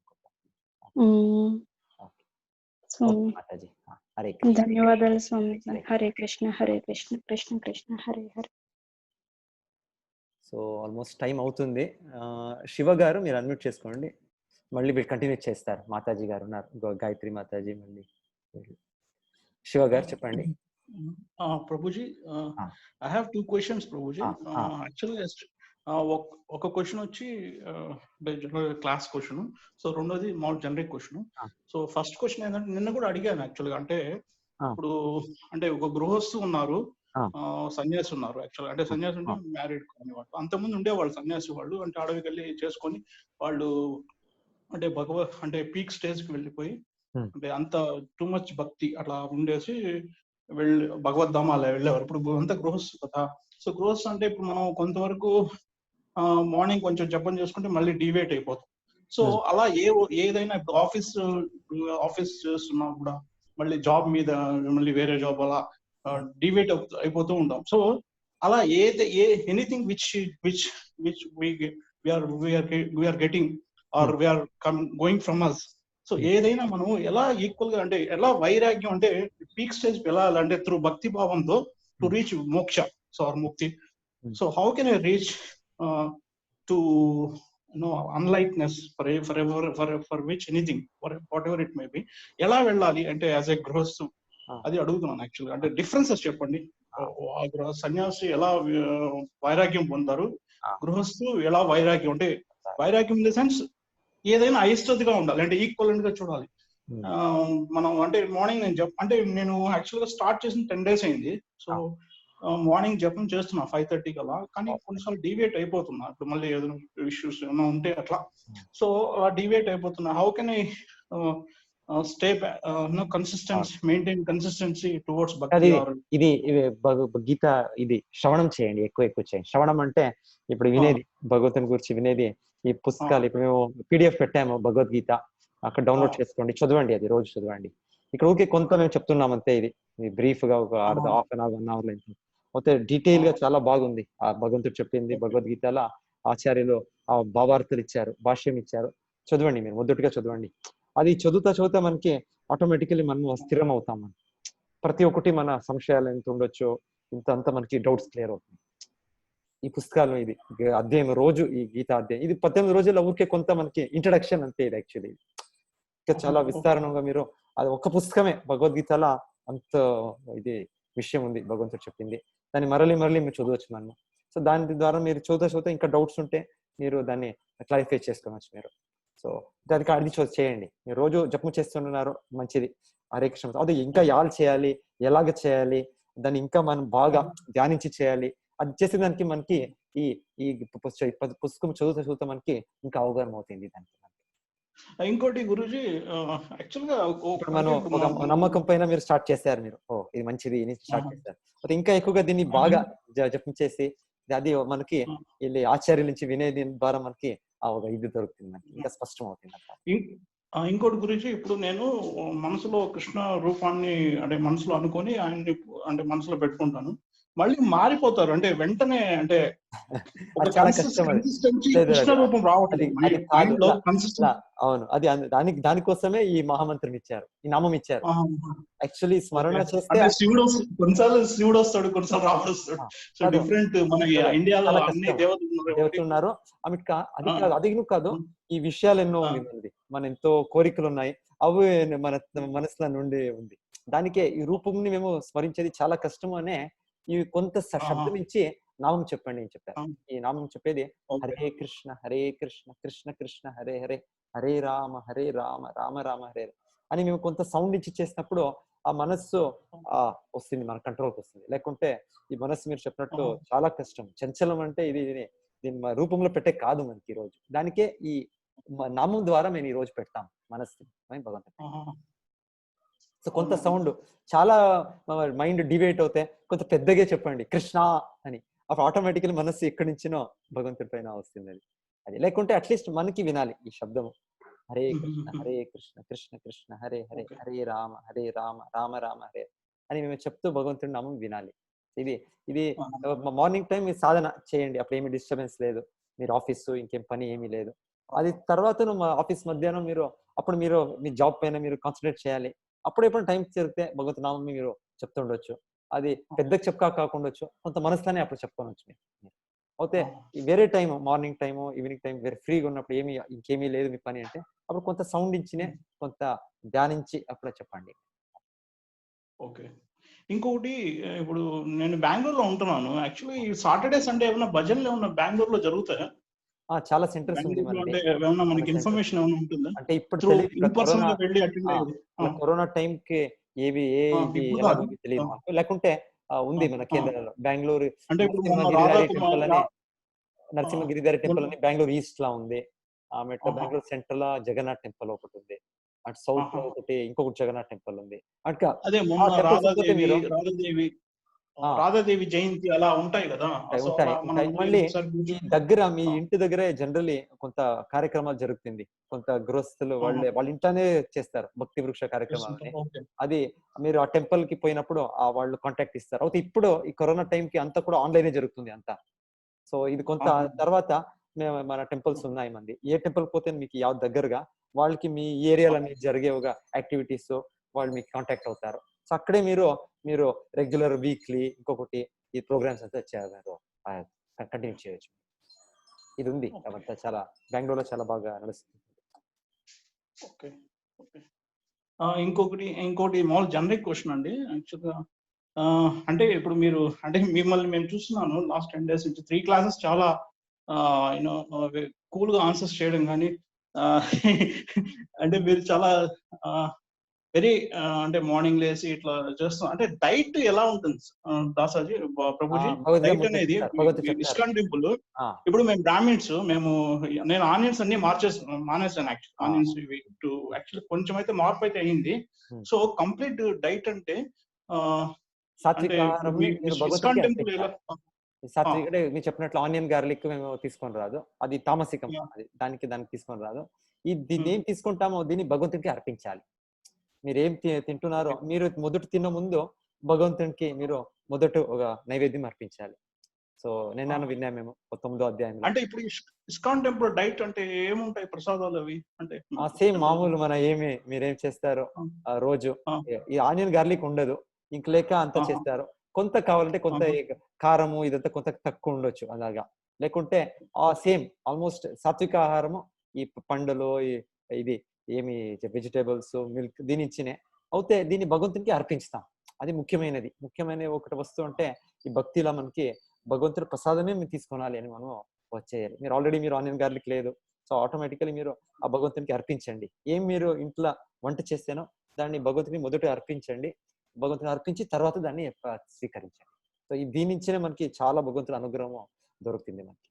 మాతాజీ హరే కృష్ణ. ధన్యవాదాలు స్వామి. Hare Krishna Hare Krishna Krishna Krishna Hare Hare. So almost time అవుతుంది. శివ గారు మీరు అన్మ్యూట్ చేసుకోండి, మళ్ళీ వీళ్ళు కంటిన్యూ చేస్తారు. మాతాజీ గారు ఉన్నారు, గాయత్రి మాతాజీ. మళ్ళీ శివ గారు చెప్పండి. Prabhuji, I have 2 questions Prabhuji. యాక్చువల్గా ఒక క్వశ్చన్ వచ్చి క్లాస్ క్వశ్చన్, సో రెండోది మామూలు generic question. So first question ఏంటంటే నిన్న కూడా అడిగాను యాక్చువల్గా. అంటే ఇప్పుడు అంటే ఒక గృహస్థు ఉన్నారు, సన్యాసి ఉన్నారు. యాక్చువల్గా అంటే సన్యాసి అంటే మ్యారీడ్ కానీ వాళ్ళు అంతకుముందు ఉండేవాళ్ళు సన్యాసి వాళ్ళు. అంటే అడవికి వెళ్ళి చేసుకొని వాళ్ళు అంటే అంటే పీక్ స్టేజ్ కి వెళ్ళిపోయి అంటే అంత టూ మచ్ భక్తి అట్లా ఉండేసి వెళ్ళి భగవద్ధామాలు వెళ్ళేవారు. ఇప్పుడు అంతా గృహస్థు కదా. సో గృహస్థు అంటే ఇప్పుడు మనం కొంతవరకు మార్నింగ్ కొంచెం జపం చేసుకుంటే మళ్ళీ డివేట్ అయిపోతాం. సో అలా ఏదైనా ఇప్పుడు ఆఫీస్ చేస్తున్నా కూడా మళ్ళీ జాబ్ మీద మళ్ళీ వేరే జాబ్ అలా డివేట్ అయిపోతూ ఉంటాం. సో అలా anything which we're getting or we're going from us. So ఏదైనా మనం ఎలా ఈక్వల్ గా అంటే ఎలా వైరాగ్యం అంటే పీక్ స్టేజ్ వెళ్ళాలంటే త్రూ భక్తి భావంతో to reach moksha, so or mukti. So how can I reach to enlightenness for which anything whatever it may be, ఎలా వెళ్ళాలి అంటే యాజ్ ఎ గృహస్థు అది అడుగుతున్నాను యాక్చువల్గా. అంటే డిఫరెన్సెస్ చెప్పండి. సన్యాసి ఎలా వైరాగ్యం పొందారు, గృహస్థు ఎలా వైరాగ్యం అంటే వైరాగ్యం ఇన్ ద సెన్స్ ఏదైనా అయిష్టతగా ఉండాలి, అంటే ఈక్వలెంట్ గా చూడాలి. మనం అంటే మార్నింగ్ నేను యాక్చువల్ గా స్టార్ట్ చేసిన 10 days అయింది. సో మార్నింగ్ జపం చేస్తున్నా 5:30 అలా, కానీ కొన్నిసార్లు డివేట్ అయిపోతున్నా. ఇప్పుడు మళ్ళీ ఏదైనా ఇష్యూస్ ఏమైనా ఉంటే అట్లా. సో అలా డివేట్ అయిపోతున్నా. How can I stay maintain consistency towards bhakti? ఇది గీత ఇది శ్రవణం చేయండి, ఎక్కువ చేయండి. శ్రవణం అంటే ఇప్పుడు వినేది, భగవతుని గురించి వినేది. ఈ పుస్తకాలు ఇప్పుడు మేము PDF పెట్టాము, భగవద్గీత అక్కడ డౌన్లోడ్ చేసుకోండి, చదవండి, అది రోజు చదవండి. ఇక్కడ ఓకే కొంత మేము చెప్తున్నాం అంతే. ఇది బ్రీఫ్ గా ఒక half an hour 1 hour line అయితే డీటెయిల్ గా చాలా బాగుంది. ఆ భగవంతుడు చెప్పింది భగవద్గీతలో ఆచార్యులు ఆ భావార్థాలు ఇచ్చారు, భాష్యం ఇచ్చారు. చదవండి, మీరు మొదటిగా చదవండి. అది చదువుతా మనకి ఆటోమేటికలీ మనం స్థిరం అవుతాం. మనం ప్రతి ఒక్కటి మన సంశయాలు ఎంత ఉండొచ్చో అంతా మనకి డౌట్స్ క్లియర్ అవుతుంది. ఈ పుస్తకాలు ఇది అధ్యాయం రోజు ఈ గీతా అధ్యాయం ఇది 18 రోజుల్లో ఊరికే కొంత మనకి ఇంట్రడక్షన్ అంతే. ఇది యాక్చువల్లీ ఇంకా చాలా విస్తారణంగా మీరు అది ఒక పుస్తకమే భగవద్గీతలో అంత ఇది విషయం ఉంది, భగవంతుడు చెప్పింది. దాన్ని మరలి మీరు చదవచ్చు మనం. సో దాని ద్వారా మీరు చదువుతా ఇంకా డౌట్స్ ఉంటే మీరు దాన్ని క్లారిఫై చేసుకోవచ్చు మీరు. సో దానికి అది చేయండి. మీరు రోజు జపం చేస్తున్నారు, మంచిది. హరే కృష్ణ. అది ఇంకా ఎలా చేయాలి, ఎలాగ చేయాలి, దాన్ని ఇంకా మనం బాగా ధ్యానించి చేయాలి. అది చేసేదానికి మనకి ఈ పుస్తకం చదువుతా మనకి ఇంకా అవగాహన అవుతుంది దానికి. ఇంకోటి గురూజీ, యాక్చువల్ గా మనం ఒక నమ్మకం పైన మీరు స్టార్ట్ చేశారు. మీరు ఇది మంచిది స్టార్ట్ చేశారు. ఇంకా ఎక్కువగా దీన్ని బాగా జపం చేసి అది మనకి వెళ్ళి ఆచార్యుల నుంచి వినేది ద్వారా మనకి ఒక ఇది దొరుకుతుంది, మనకి ఇంకా స్పష్టం అవుతుంది. ఇంకోటి గురించి ఇప్పుడు నేను మనసులో కృష్ణ రూపాన్ని అంటే మనసులో అనుకొని ఆయన్ని అంటే మనసులో పెట్టుకుంటాను, మళ్ళీ మారిపోతారు. అంటే వెంటనే అంటే కృష్ణ రూపం రావట్లేదు. అవును, అది దానికోసమే ఈ మహామంత్రం ఇచ్చారు, ఈ నామం ఇచ్చారు. యాక్చువల్లీ స్మరణ చేస్తే శివుడు కొన్నిసార్లు శివుడు వస్తాడు, కొన్నిసార్లు రాముడు వస్తాడు. సో డిఫరెంట్ మన ఇండియాలో అన్ని దేవతలు ఉన్నారు. అది కాదు, ఈ విషయాలు ఎన్నో ఉంది, మన ఎంతో కోరికలు ఉన్నాయి, అవి మన మనసులో నుండి ఉంది. దానికే ఈ రూపంని మేము స్మరించేది చాలా కష్టం అనే ఈ కొంత శబ్దం ఇచ్చి నామం చెప్పండి అని చెప్పారు. ఈ నామం చెప్పేది హరే కృష్ణ కృష్ణ కృష్ణ హరే హరే, హరే రామ రామ రామ హరే అని మేము కొంత సౌండ్ ఇచ్చి చేసినప్పుడు ఆ మనస్సు వస్తుంది, మన కంట్రోల్కి వస్తుంది. లేకుంటే ఈ మనస్సు మీరు చెప్పినట్టు చాలా కష్టం. చంచలం అంటే దీని రూపంలో పెట్టే కాదు మనకి ఈ రోజు. దానికే ఈ నామం ద్వారా మేము ఈ రోజు పెడతాం మనస్సు భగవంతుడు. సో కొంత సౌండ్ చాలా మైండ్ డివేట్ అవుతే కొంత పెద్దగా చెప్పండి కృష్ణ అని, అప్పుడు ఆటోమేటికలీ మనస్సు ఎక్కడి నుంచినో భగవంతుడి పైన వస్తుంది. అది లేకుంటే అట్లీస్ట్ మనకి వినాలి ఈ శబ్దము, హరే కృష్ణ హరే కృష్ణ కృష్ణ కృష్ణ హరే హరే హరే రామ రామ రామ హరే అని మేము చెప్తూ భగవంతుడి నామం వినాలి. ఇది మార్నింగ్ టైం మీరు సాధన చేయండి, అప్పుడు ఏమి డిస్టర్బెన్స్ లేదు, మీరు ఆఫీస్ ఇంకేం పని ఏమీ లేదు. అది తర్వాత ఆఫీస్ మధ్యాహ్నం అప్పుడు మీరు మీ జాబ్ పైన మీరు కాన్సన్ట్రేట్ చేయాలి. అప్పుడు ఎప్పుడు టైం జరిగితే భగవంతుడి నామం మీరు చెప్తుండొచ్చు. అది పెద్దగా కాకుండా కొంత మనసులోనే అప్పుడు చెప్పుకోవచ్చు మీరు. అయితే వేరే time morning time evening time వేరే ఫ్రీగా ఉన్నప్పుడు ఇంకేమీ లేదు మీ పని అంటే అప్పుడు కొంత సౌండ్ ఇచ్చినే కొంత ధ్యానించి అప్పుడు చెప్పండి. ఓకే. ఇంకొకటి, ఇప్పుడు నేను బెంగళూరులో ఉంటున్నాను. యాక్చువల్లీ సాటర్డే సండే ఏమైనా భజనలు ఏమైనా బెంగళూరులో జరుగుతాయా? చాలా సెంటర్స్ ఉంది మనకి ఇన్ఫర్మేషన్ ఏమైనా ఉంటుందా? అంటే ఇప్పుడు కరోనా టైం కి ఏవి తెలియదు మాకు. లేకుంటే ఉంది మన కేంద్రంలో బెంగళూరు నరసింహగిరిధారి టెంపుల్ అని బెంగళూరు ఈస్ట్ లా ఉంది. బెంగళూరు సెంట్రల్ లా జగన్నాథ్ టెంపుల్ ఒకటి ఉంది. అటు సౌత్ లో ఇంకొకటి జగన్నాథ్ టెంపుల్ ఉంది. రాధాదేవి జయంతి అలా ఉంటాయి కదా. మళ్ళీ దగ్గర మీ ఇంటి దగ్గర జనరల్లీ కొంత కార్యక్రమాలు జరుగుతుంది. కొంత గృహస్థులు వాళ్ళ ఇంట్లోనే చేస్తారు భక్తి వృక్ష కార్యక్రమాలని. అది మీరు ఆ టెంపుల్ కి పోయినప్పుడు వాళ్ళు కాంటాక్ట్ ఇస్తారు. అయితే ఇప్పుడు ఈ కరోనా టైం కి అంతా కూడా ఆన్లైనే జరుగుతుంది అంతా. సో ఇది కొంత తర్వాత మన టెంపుల్స్ ఉన్నాయి మంది. ఏ టెంపుల్ పోతే మీకు దగ్గరగా వాళ్ళకి మీ ఏరియాలో జరిగే ఒక యాక్టివిటీస్ వాళ్ళు మీకు కాంటాక్ట్ అవుతారు. సో అక్కడే మీరు రెగ్యులర్ వీక్లీ ఇంకొకటి ఈ ప్రోగ్రామ్స్ అంతా కంటిన్యూ చేయొచ్చు. ఇది ఉంది కాబట్టి చాలా బెంగళూరులో చాలా బాగా నడుస్తుంది. ఇంకోటి మామూలు జనరిక్ క్వశ్చన్ అండి. యాక్చువల్గా అంటే ఇప్పుడు మీరు అంటే మిమ్మల్ని మేము చూస్తున్నాను లాస్ట్ 10 days నుంచి 3 classes చాలా కూల్ గా ఆన్సర్స్ చేయడం కానీ అంటే మీరు చాలా వెరీ అంటే మార్నింగ్ లేసి ఇట్లా చేస్తాం. అంటే డైట్ ఎలా ఉంటుంది దాసాజీ ప్రభుజీ? డైట్ అనేది ఇస్కాన్ టెంపుల్ ఇప్పుడు మేము బ్రాహ్మిన్స్ నేను ఆనియన్స్ అన్ని మానేసాను. ఆనియన్స్ యాక్చువల్లీ కొంచెం అయితే మార్పు అయితే అయింది. సో కంప్లీట్ డైట్ అంటే ఇస్కాన్ టెంపుల్ ఎలా? సాత్విక అంటే మీరు చెప్పినట్లు ఆనియన్ గార్లిక్ మేము తీసుకొని రాదు, అది తామసికం, అది దానికి తీసుకొని రాదు. దీన్ని ఏం తీసుకుంటామో దీన్ని భగవంతుడికి అర్పించాలి. మీరు ఏం తింటున్నారో మీరు మొదట తిన్న ముందు భగవంతునికి మీరు మొదట ఒక నైవేద్యం అర్పించాలి. సో నేను విన్నా మేము 9వ అధ్యాయంలో. అంటే ఇప్పుడు ఇస్కాన్ టెంపుల్ డైట్ అంటే ఏముంటాయి ప్రసాదాలు అవి? అంటే సేమ్ మామూలు మన మీరేం చేస్తారో రోజు ఈ ఆనియన్ గార్లిక్ ఉండదు, ఇంక లేక అంతా చేస్తారు. కొంత కావాలంటే కొంత కారము ఇదంతా కొంత తక్కువ ఉండొచ్చు అలాగా. లేకుంటే సేమ్ ఆల్మోస్ట్ సాత్విక ఆహారము ఈ పండులు ఇది ఏమి వెజిటేబుల్స్ మిల్క్ దీని ఇచ్చినే అయితే దీన్ని భగవంతునికి అర్పించుతాం. అది ముఖ్యమైన ఒకటి వస్తువు అంటే ఈ భక్తిలో మనకి భగవంతుడి ప్రసాదమే మీరు తీసుకోవాలి అని మనం వచ్చేయాలి. మీరు ఆనియన్ గార్లిక్ లేదు, సో ఆటోమేటికలీ మీరు ఆ భగవంతునికి అర్పించండి. మీరు ఇంట్లో వంట చేస్తేనో దాన్ని భగవంతునికి మొదట అర్పించండి. భగవంతుని అర్పించి తర్వాత దాన్ని స్వీకరించండి. సో దీని నుంచినే మనకి చాలా భగవంతుల అనుగ్రహం దొరుకుతుంది. మనకి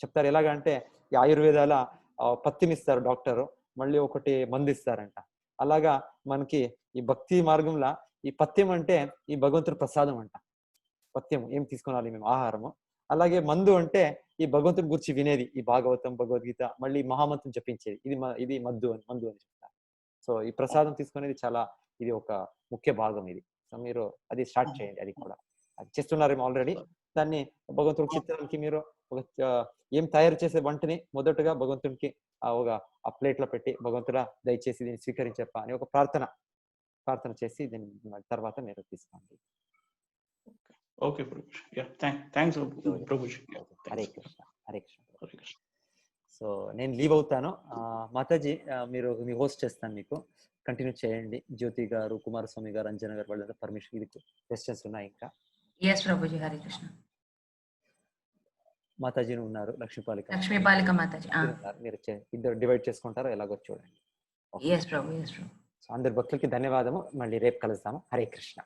చెప్తారు ఎలాగంటే ఈ ఆయుర్వేదాల పత్తినిస్తారు డాక్టరు, మళ్ళీ ఒకటి మందు ఇస్తారంట. అలాగా మనకి ఈ భక్తి మార్గంలో ఈ పత్యం అంటే ఈ భగవంతుడి ప్రసాదం అంట. పత్యం ఏం తీసుకోవాలి మేము ఆహారము. అలాగే మందు అంటే ఈ భగవంతుడి గురించి వినేది, ఈ భాగవతం భగవద్గీత మళ్ళీ మహామంత్రం జపించేది, ఇది మందు అని చెప్తారు. సో ఈ ప్రసాదం తీసుకునేది చాలా ఇది ఒక ముఖ్య భాగం ఇది. సో మీరు అది స్టార్ట్ చేయండి. అది కూడా అది చేస్తున్నారేమో ఆల్రెడీ. దాన్ని భగవంతుడి చిత్రానికి మీరు ఒక ఏం తయారు చేసే వంటని మొదటగా భగవంతుడికి ఆ ప్లేట్ లో పెట్టి భగవంతుడా దయచేసి దీన్ని స్వీకరించప్ప అని ఒక ప్రార్థన చేసి దీని తర్వాత మీరు తీసుకోండి. Okay Prabhuji. Thanks Prabhuji. Hare Krishna. Hare Krishna. So నేను లీవ్ అవుతాను. మాతాజీ మీరు మీ హోస్ట్ చేస్తాను, మీకు కంటిన్యూ చేయండి. జ్యోతి గారు, కుమారస్వామి గారు, అంజన గారు వాళ్ళంతా పర్మిషన్, ఇది క్వశ్చన్స్ ఉన్నాయి ఇంకా? yes ప్రభుజీ. హరే కృష్ణ. మాతాజీ ఉన్నారు, లక్ష్మీపాలిక మాతాజీ మీరు ఇద్దరు డివైడ్ చేసుకుంటారో ఎలాగో చూడండి. yes ప్రభు. సో అందరి భక్తులకి ధన్యవాదము. మళ్ళీ రేపు కలుస్తాము. హరే కృష్ణ.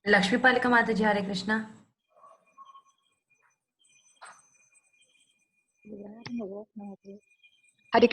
లక్ష్మీపాలిక మాతాజీ హరే కృష్ణ. హరి